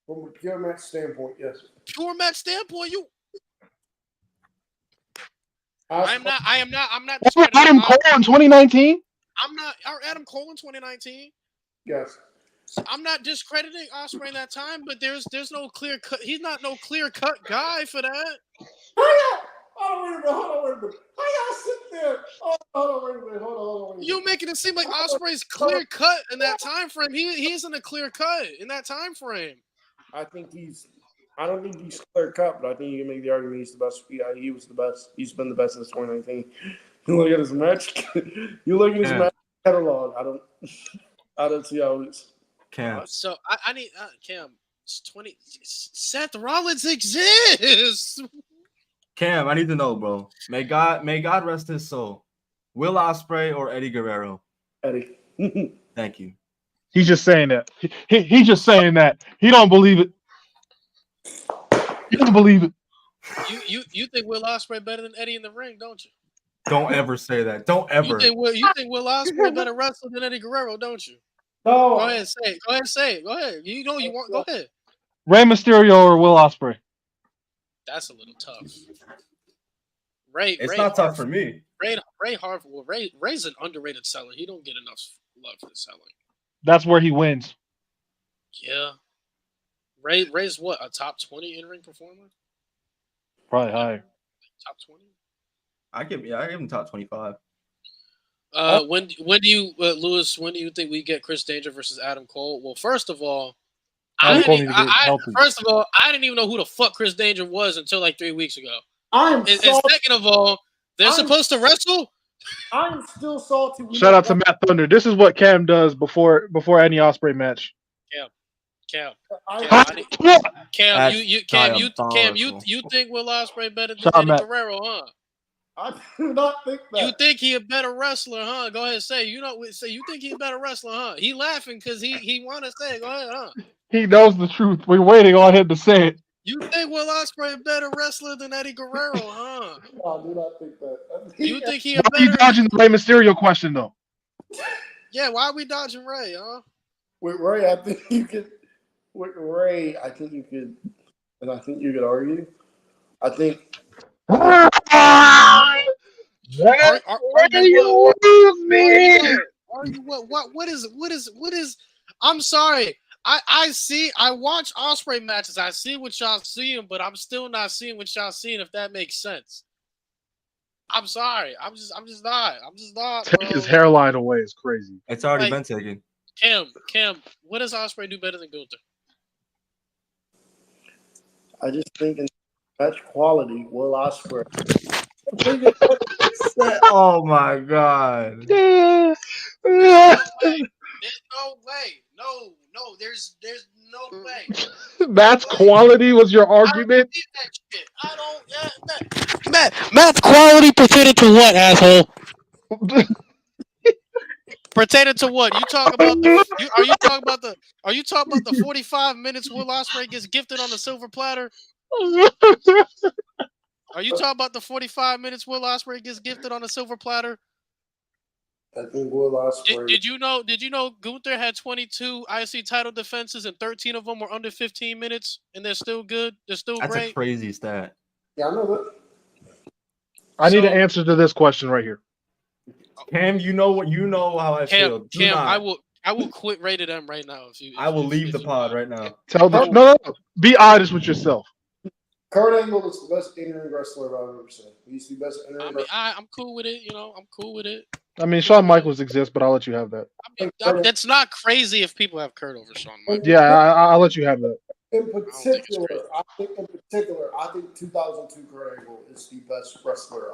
From a pure match standpoint, yes. Pure match standpoint, you. I'm not Adam Cole in 2019? I'm not Adam Cole in 2019. Yes. I'm not discrediting Ospreay in that time, but there's no clear cut. He's not no clear cut guy for that. Hold on, wait a minute. How y'all sit there? Hold on, wait a minute. You making it seem like Ospreay's clear cut in that time frame. He isn't a clear cut in that time frame. I don't think he's clear cut, but I think you can make the argument he's the best. Yeah, he was the best. He's been the best since 2019. You look at his match. You look at his match catalog. I don't see how it's. Cam. So I need Cam. 20. Seth Rollins exists. Cam, I need to know, bro. May God rest his soul. Will Ospreay or Eddie Guerrero? Eddie. Thank you. He's just saying that. He's just saying that. He don't believe it. He doesn't believe it. You think Will Ospreay better than Eddie in the ring, don't you? Don't ever say that. Don't ever. You think Will Ospreay better wrestler than Eddie Guerrero, don't you? No. Go ahead and say it. Go ahead. You know you want. Go ahead. Rey Mysterio or Will Ospreay? That's a little tough. Ray, not tough for me. Ray's an underrated seller. He don't get enough love for the selling. That's where he wins. Yeah. Ray's what, a top 20 in-ring performer? Probably higher. Top 20? I give him top 25. When do you, Lewis? When do you think we get Chris Danger versus Adam Cole? Well, first of all, I didn't even know who the fuck Chris Danger was until like 3 weeks ago. And second of all, they're supposed to wrestle. I'm still salty. Shout out to Matt Thunder. This is what Cam does before any Ospreay match. Cam, you think Will Ospreay better than Eddie Guerrero, huh? I do not think that. You think he a better wrestler, huh? Go ahead and say. You think he a better wrestler, huh? He laughing because he want to say it. Go ahead, huh? He knows the truth. We're waiting on him to say it. You think Will Ospreay a better wrestler than Eddie Guerrero, huh? No, I do not think that. You think he a better? Why are you dodging the Rey Mysterio question, though? Yeah, why are we dodging Ray, huh? With Ray, I think you could. With Ray, I think you could, and I think you could argue. I think. You lose me. What is? I'm sorry. I watch Ospreay matches. I see what y'all seeing, but I'm still not seeing what y'all seeing. If that makes sense. I'm sorry. I'm just not. Take his hairline away. It's crazy. It's already been taken. Cam, what does Ospreay do better than Gunther? I just think in match quality, Will Ospreay. Oh my God! There's no way. No, there's no way. Matt's quality was your argument. I don't. Matt's quality pertaining to what, asshole? Pertaining to what? You talking about Are you talking about the 45 minutes Will Ospreay gets gifted on the silver platter? Are you talking about the 45 minutes Will Ospreay gets gifted on a silver platter? I think Will Ospreay. Did you know Gunther had 22 IC title defenses and 13 of them were under 15 minutes and they're still good? They're still great. That's a crazy stat. Yeah, I know that. I need an answer to this question right here. Cam, you know how I feel. Cam, I will quit rated M right now if you. I will leave the pod right now. Tell them no. Be honest with yourself. Kurt Angle is the best in-ring wrestler I've ever seen. He's the best in-ring wrestler. I'm cool with it. I'm cool with it. I mean, Shawn Michaels exists, but I'll let you have that. That's not crazy if people have Kurt over Shawn Michaels. Yeah, I'll let you have that. In particular, I think 2002 Kurt Angle is the best wrestler.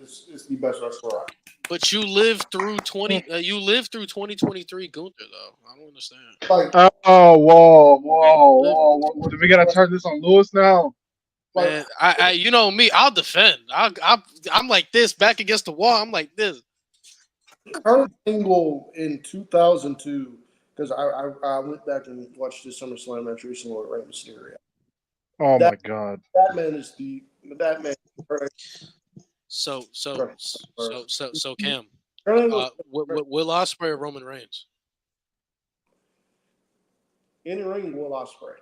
It's the best wrestler. But you lived through 2023 Gunther though. I don't understand. Whoa! We gotta turn this on Lewis now. Man, I you know me, I'll defend. I'm like this, back against the wall. I'm like this. Kurt Angle in 2002, because I went back and watched the SummerSlam match recently with Rey Mysterio. Oh That my god. that man is that man. So Cam, Kurt Angle Will Ospreay or Roman Reigns? in the ring, Will Ospreay.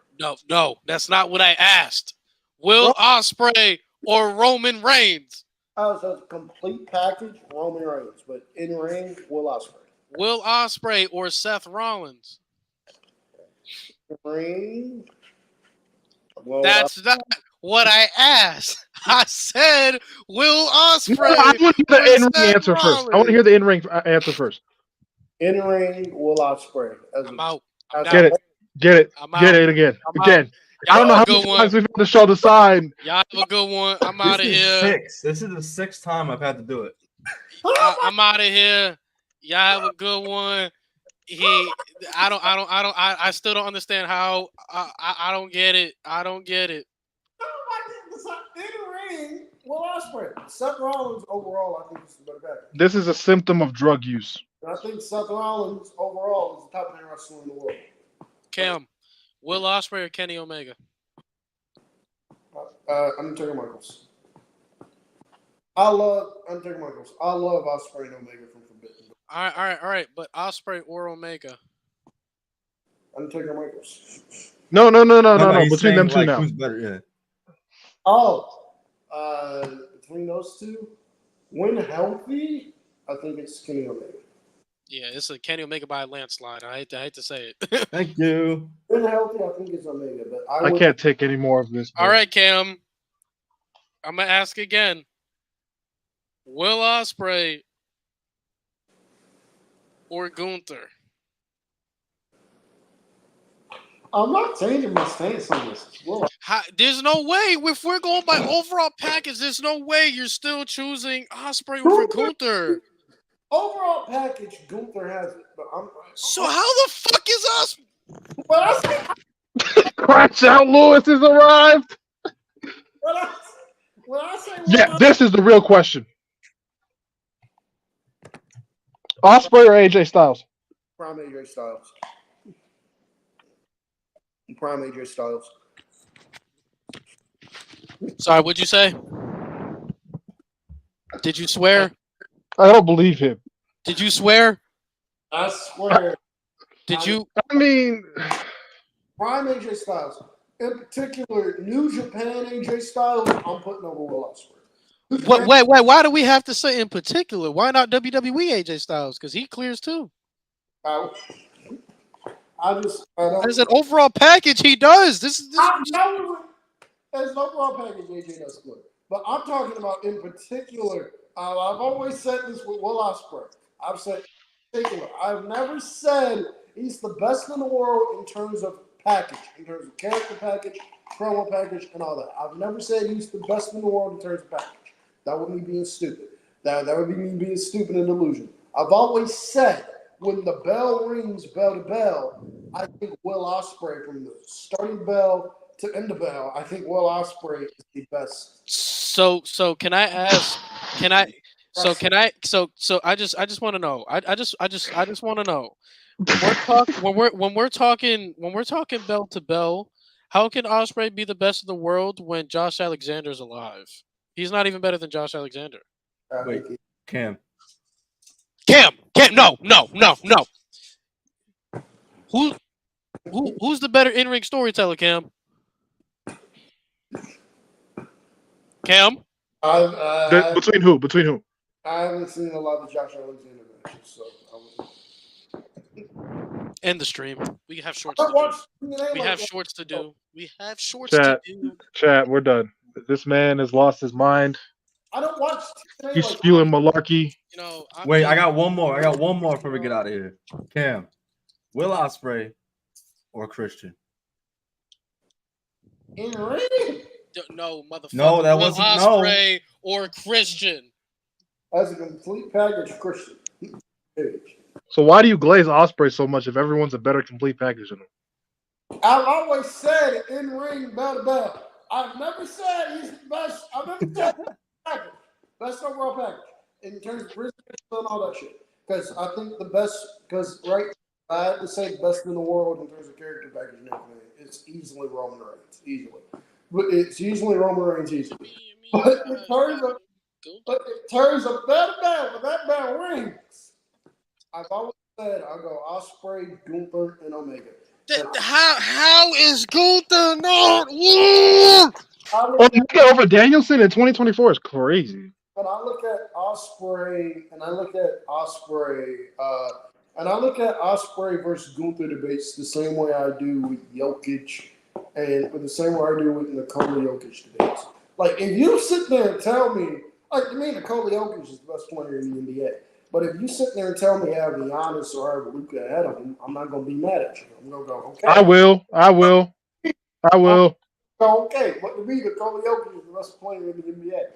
No, that's not what I asked. Will Ospreay or Roman Reigns? As a complete package, Roman Reigns, but in ring, Will Ospreay. Will Ospreay or Seth Rollins? Ring. Well, That's not what I asked. I said Will Ospreay. I want to hear the or in-ring Seth answer first. I want Rollins. to hear the in-ring answer first. in ring, Will Ospreay. I'm out. I'm Get it. Get it. I'm Get out. it again. I'm Again. Y'all I don't know have how a many good times one. we've had to show the sign. Y'all have a good one. I'm This out of is here. 6. This is the 6th time I've had to do it. I'm out of here. Y'all have a good one. I still don't understand how. I don't get it. I don't get it. In ring, Will Ospreay. Seth Rollins overall, I think is the better package. This is a symptom of drug use. And I think Seth Rollins overall is the top 10 wrestler in the world. Cam, Will Ospreay or Kenny Omega? Undertaker Michaels. I love Undertaker Michaels. I love Ospreay and Omega from Forbidden. All right. But Ospreay or Omega? Undertaker Michaels. No. He's Between saying, them two like, now. who's better? Yeah. Oh, between those two, when healthy, I think it's Kenny Omega. Yeah, it's a Kenny Omega by a landslide. I hate to say it. Thank you. When healthy, I think it's Omega. But I can't take any more of this. All right, Cam. I'm gonna ask again. Will Ospreay or Gunther? I'm not changing my stance on this. Well, There's no way. If we're going by overall package, there's no way you're still choosing Ospreay over Gunther. overall package, Gunther has it. But So how the fuck is us? But I Crash out Lewis has arrived. when I say Yeah, this is the real question. Ospreay or AJ Styles? Prime AJ Styles. Prime AJ Styles. Sorry, what'd you say? Did you swear? I don't believe him. Did you swear? I swear. Did you? I mean, Prime AJ Styles. In particular, New Japan AJ Styles, I'm putting over Will Ospreay. Wait. Why do we have to say in particular? Why not WWE AJ Styles? Because he clears too. I don't. As an overall package, he does. This. As an overall package, AJ does good. But I'm talking about in particular. I've always said this with Will Ospreay. I've said particular. I've never said he's the best in the world in terms of package, in terms of character package, promo package, and all that. I've never said he's the best in the world in terms of package. That would be me being stupid. That would be me being stupid and delusional. I've always said when the bell rings bell to bell, I think Will Ospreay from the starting bell to end the bell, I think Will Ospreay is the best. So can I ask? Can I? So can I? So I just want to know. I just want to know. When we're talking bell to bell, how can Ospreay be the best in the world when Josh Alexander's alive? He's not even better than Josh Alexander. Wait, Cam. No. Who's the better in-ring storyteller, Cam? Cam? between who? Between who? I haven't seen a lot of Josh Alexander matches, so End the stream. We have shorts to do. We have shorts to do. We have shorts to do. Chat, we're done. This man has lost his mind. I don't watch TNA He's spewing malarkey. You know, Wait, I got one more. Before we get out of here. Cam, Will Ospreay or Christian? in ring. No, motherfucker. No, that Will wasn't Ospreay or Christian. As a complete package, Christian. So why do you glaze Ospreay so much if everyone's a better complete package than him? I've always said in ring, bell to bell. I've never said he's the best. I've never said package. Best overall package in terms of presentation and all that shit. because I think the best. Because I had to say the best in the world in terms of character package and everything. It's easily Roman Reigns, easily. But it's usually Roman Reigns, easily. But in terms of that bell, with that bell rings, I've always said I'll go Ospreay, Gunther, and Omega. How is Gunther not won? Omega over Danielson in 2024 is crazy. When I look at Ospreay, and I look at Ospreay versus Gunther debates the same way I do with Jokic, and with the same way I do with Nikola Jokic debates. Like, if you sit there and tell me, like, to me, Nikola Jokic is the best player in the NBA. But if you sit there and tell me I have Giannis or I have Luka ahead of him, I'm not going to be mad at you. I'm going to go, okay. I will. Okay, but to me, Nikola Jokic is the best player in the NBA.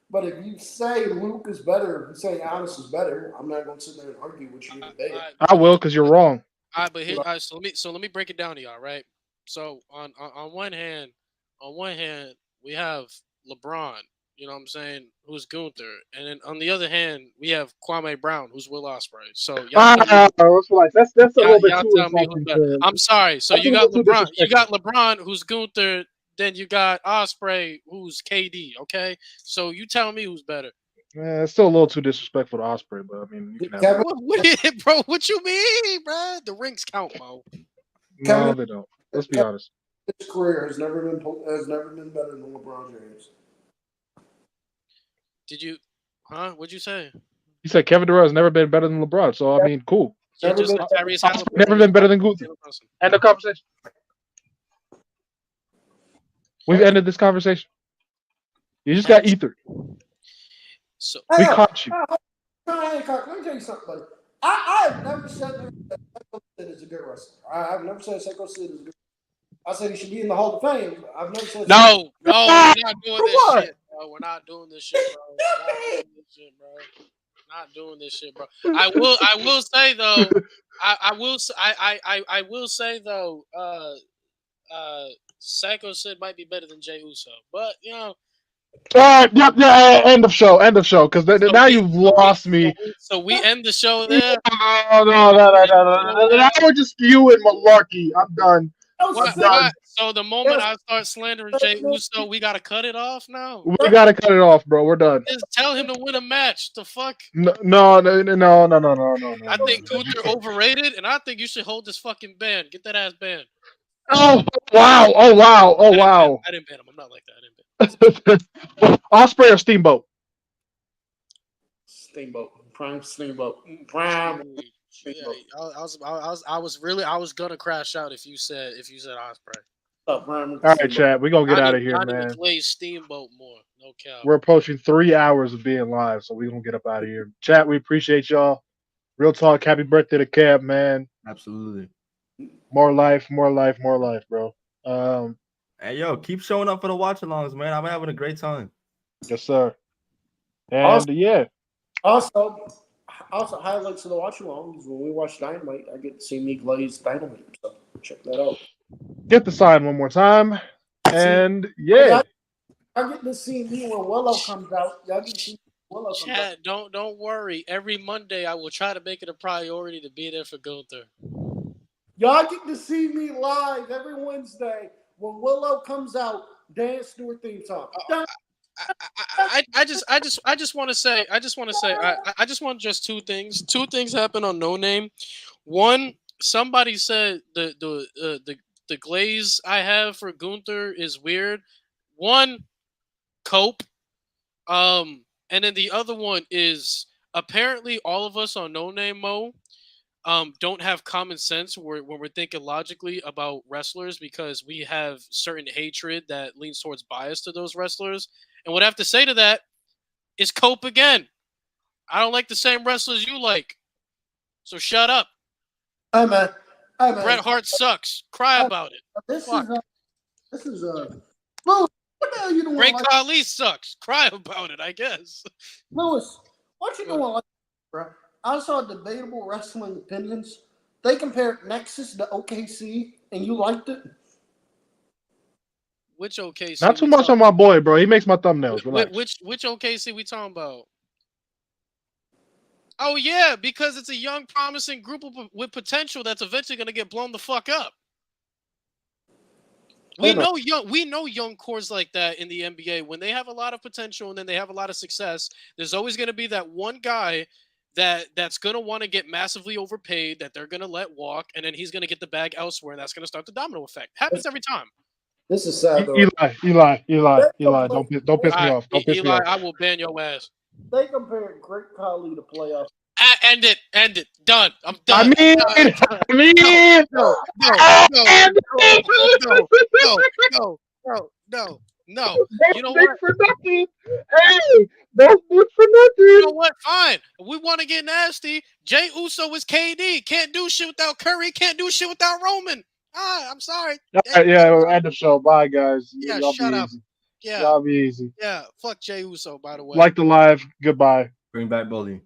But if you say Luke is better, if you say Giannis is better, I'm not going to sit there and argue with you today. I will, because you're wrong. All right, but here, so let me break it down to y'all, right? So on one hand, we have LeBron, you know what I'm saying, who's Gunther, and then on the other hand, we have Kwame Brown, who's Will Ospreay. So that's a little bit too insulting. I'm sorry. So you got LeBron, who's Gunther. Then you got Ospreay, who's KD. Okay, so you tell me who's better. Yeah, it's still a little too disrespectful to Ospreay, but I mean, you can have it. Bro, what you mean, bro? The rings count, Mo. No, they don't. Let's be honest. His career has never been better than LeBron James. Did you? Huh? What'd you say? He said Kevin Durant has never been better than LeBron. So I mean, cool. Never been better than Gunther. End of conversation. We've ended this conversation. You just got ethered. So we caught you. Let me tell you something, buddy. I have never said that Seiko Sid is a good wrestler. I've never said Seiko Sid is a good wrestler. I said he should be in the Hall of Fame. But I've never said no, we're not doing this shit, bro. We're not doing this shit, bro. Not doing this shit, bro. I will say though. I will say though. Psycho Sid might be better than Jey Uso, but you know. Yeah. End of show. Because now you've lost me. So we end the show there. No. Now we're just you and malarkey. I'm done. What? So the moment I start slandering Jey Uso, we gotta cut it off now. We gotta cut it off, bro. We're done. Just tell him to win a match. The fuck? No. I think Gunther overrated, and I think you should hold this fucking ban. Get that ass banned. Oh wow! I didn't ban him. I'm not like that. I didn't ban him. Ospreay or Steamboat? Prime Steamboat. Prime. Yeah, I was gonna crash out if you said Ospreay. All right, chat. We're gonna get out of here, man. Play Steamboat more. No cap. We're approaching 3 hours of being live, so we're gonna get up out of here. Chat, we appreciate y'all. Real talk. Happy birthday to Cab, man. Absolutely. More life, bro. Hey, yo, keep showing up for the watch-alongs, man. I'm having a great time. Yes, sir. And Also, highlights of the watch-alongs when we watch Dynamite. I get to see me glaze Dynamite, so check that out. Get the sign one more time, and I get to see me when Willow comes out. Y'all get to see Willow comes Chat, out. Don't worry. Every Monday, I will try to make it a priority to be there for Gunther. Y'all get to see me live every Wednesday when Willow comes out. Dance to her theme song. I just want to say just two things. Two things happened on No Name. One, somebody said the glaze I have for Gunther is weird. One, cope. And then the other one is apparently all of us on No Name Mo don't have common sense when we're thinking logically about wrestlers because we have certain hatred that leans towards bias to those wrestlers. And what I have to say to that is cope again. I don't like the same wrestlers you like. So shut up. Hey, man. Bret Hart sucks. Cry about it. This is Lewis, what the hell you doing? Great Khali sucks. Cry about it, I guess. Lewis, what you doing like that, bro? I saw Debatable Wrestling Opinions. They compared Nexus to OKC, and you liked it? Which OKC? Not too much on my boy, bro. He makes my thumbnails. Which OKC we talking about? Oh yeah, because it's a young, promising group with potential that's eventually going to get blown the fuck up. We know young cores like that in the NBA when they have a lot of potential and then they have a lot of success. There's always going to be that one guy that's going to want to get massively overpaid that they're going to let walk, and then he's going to get the bag elsewhere, and that's going to start the domino effect. Happens every time. This is sad. Eli. Don't piss me off. Don't piss me Eli, off. I will ban your ass. They compared Great Khali to playoffs. End it. Done. I'm I done. mean, No. You know what? For nothing. Hey, don't look for nothing. You know what? Fine. We want to get nasty. Jey Uso is KD. Can't do shit without Curry. Can't do shit without Roman. I'm sorry. Yeah, end the show. Bye, guys. Yeah, Y'all shut be up. easy. Yeah. Y'all be easy. Yeah. Fuck Jey Uso, by the way. Like the live. Goodbye. Bring back Bully.